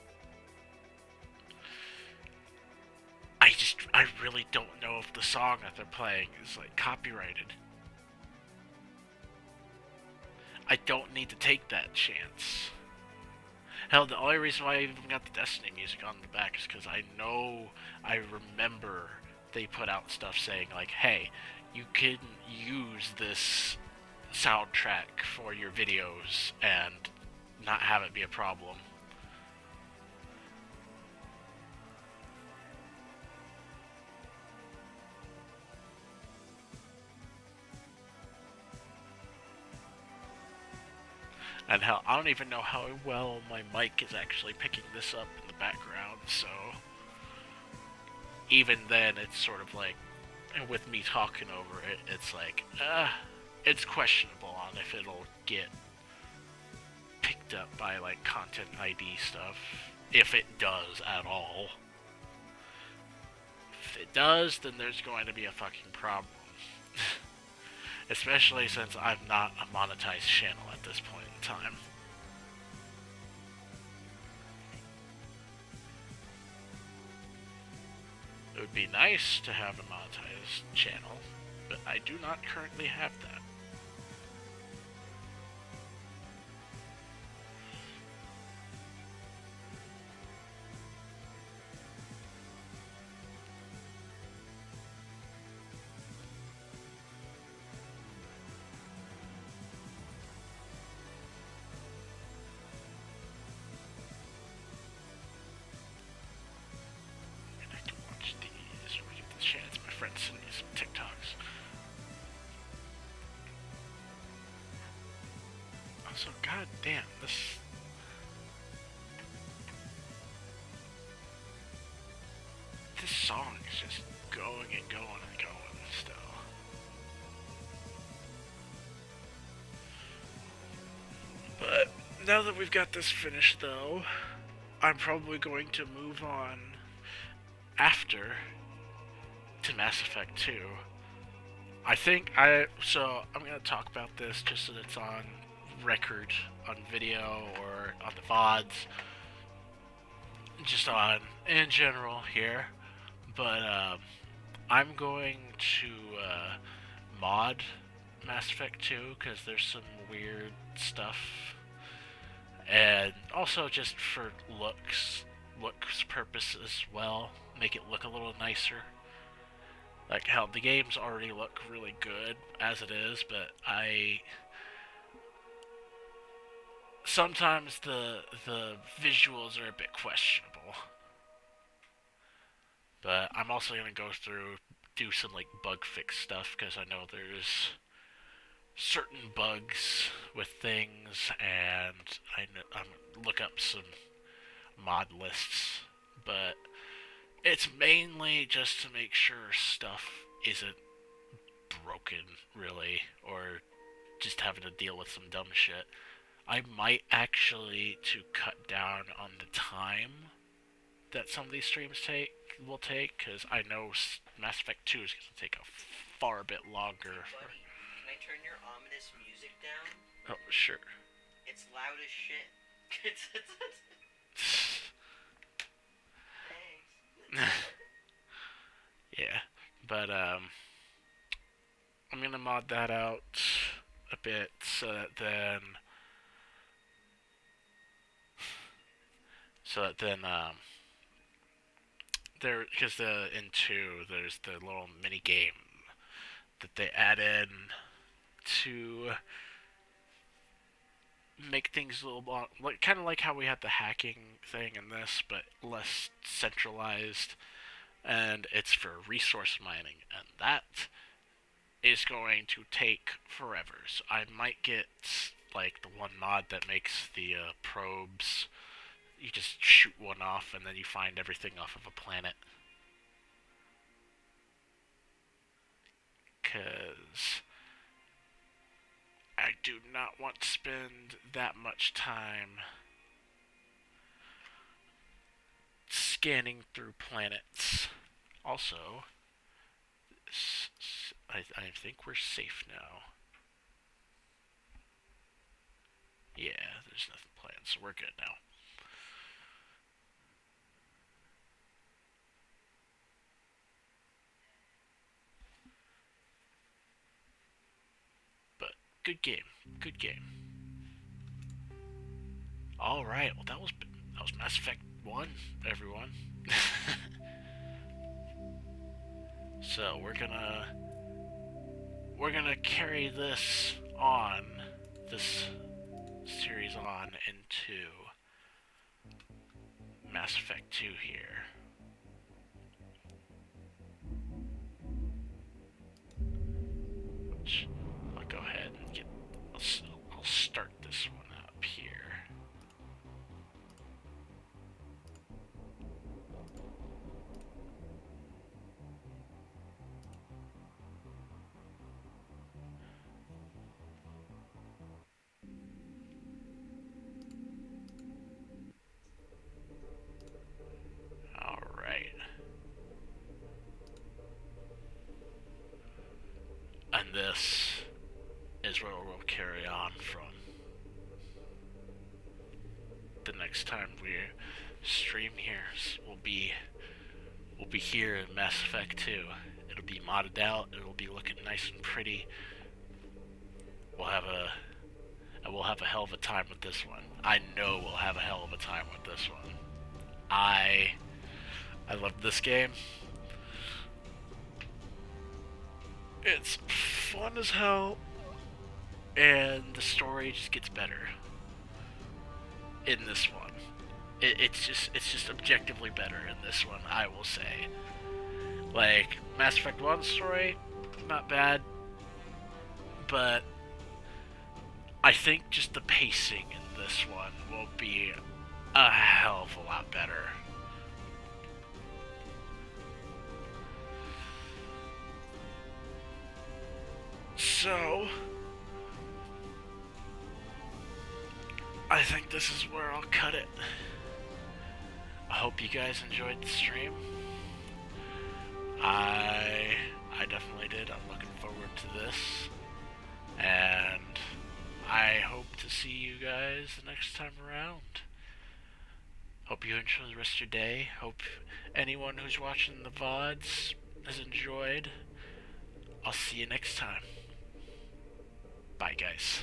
I really don't know if the song that they're playing is, like, copyrighted. I don't need to take that chance. Hell, the only reason why I even got the Destiny music on the back is because I remember they put out stuff saying, like, hey, you can use this soundtrack for your videos and not have it be a problem. And hell, I don't even know how well my mic is actually picking this up in the background, so even then it's sort of like, with me talking over it, it's like, it's questionable on if it'll get picked up by like Content ID stuff, if it does at all. If it does, then there's going to be a fucking problem. Especially since I'm not a monetized channel at this point in time. It would be nice to have a monetized channel, but I do not currently have that. So god damn, this song is just going and going and going still. But now that we've got this finished though, I'm probably going to move on after to Mass Effect 2. So I'm gonna talk about this just so that it's on record, on video, or on the VODs, just on in general here, but I'm going to mod Mass Effect 2 because there's some weird stuff, and also just for looks purposes as well, make it look a little nicer. Like how the games already look really good as it is, but sometimes the visuals are a bit questionable. But I'm also going to go through, do some like bug fix stuff, because I know there's certain bugs with things, and I'm look up some mod lists, but it's mainly just to make sure stuff isn't broken, really, or just having to deal with some dumb shit. I might actually, to cut down on the time that some of these streams will take, because I know Mass Effect 2 is going to take a far bit longer. Buddy, can I turn your ominous music down? Oh, sure. It's loud as shit. Thanks. Yeah, but I'm going to mod that out a bit so that then there, because in 2 there's the little mini game that they add in to make things a little more, like, kind of like how we had the hacking thing in this, but less centralized, and it's for resource mining, and that is going to take forever. So I might get like the one mod that makes the probes. You just shoot one off and then you find everything off of a planet. Because I do not want to spend that much time scanning through planets. Also, I think we're safe now. Yeah, there's nothing planned, so we're good now. But good game, good game. All right, well that was Mass Effect 1, everyone. So we're gonna carry this series on into Mass Effect 2 here. Which I'll go ahead and I'll start this one up here. And this is where we'll carry on from. The next time we stream here, we'll be here in Mass Effect 2. It'll be modded out. It'll be looking nice and pretty. We'll have a hell of a time with this one. I know we'll have a hell of a time with this one. I love this game. It's fun as hell, and the story just gets better in this one. It's just objectively better in this one, I will say. Like, Mass Effect 1 story, not bad, but I think just the pacing in this one will be a hell of a lot better. So, I think this is where I'll cut it. I hope you guys enjoyed the stream. I definitely did. I'm looking forward to this. And I hope to see you guys the next time around. Hope you enjoy the rest of your day. Hope anyone who's watching the VODs has enjoyed. I'll see you next time. Bye, guys.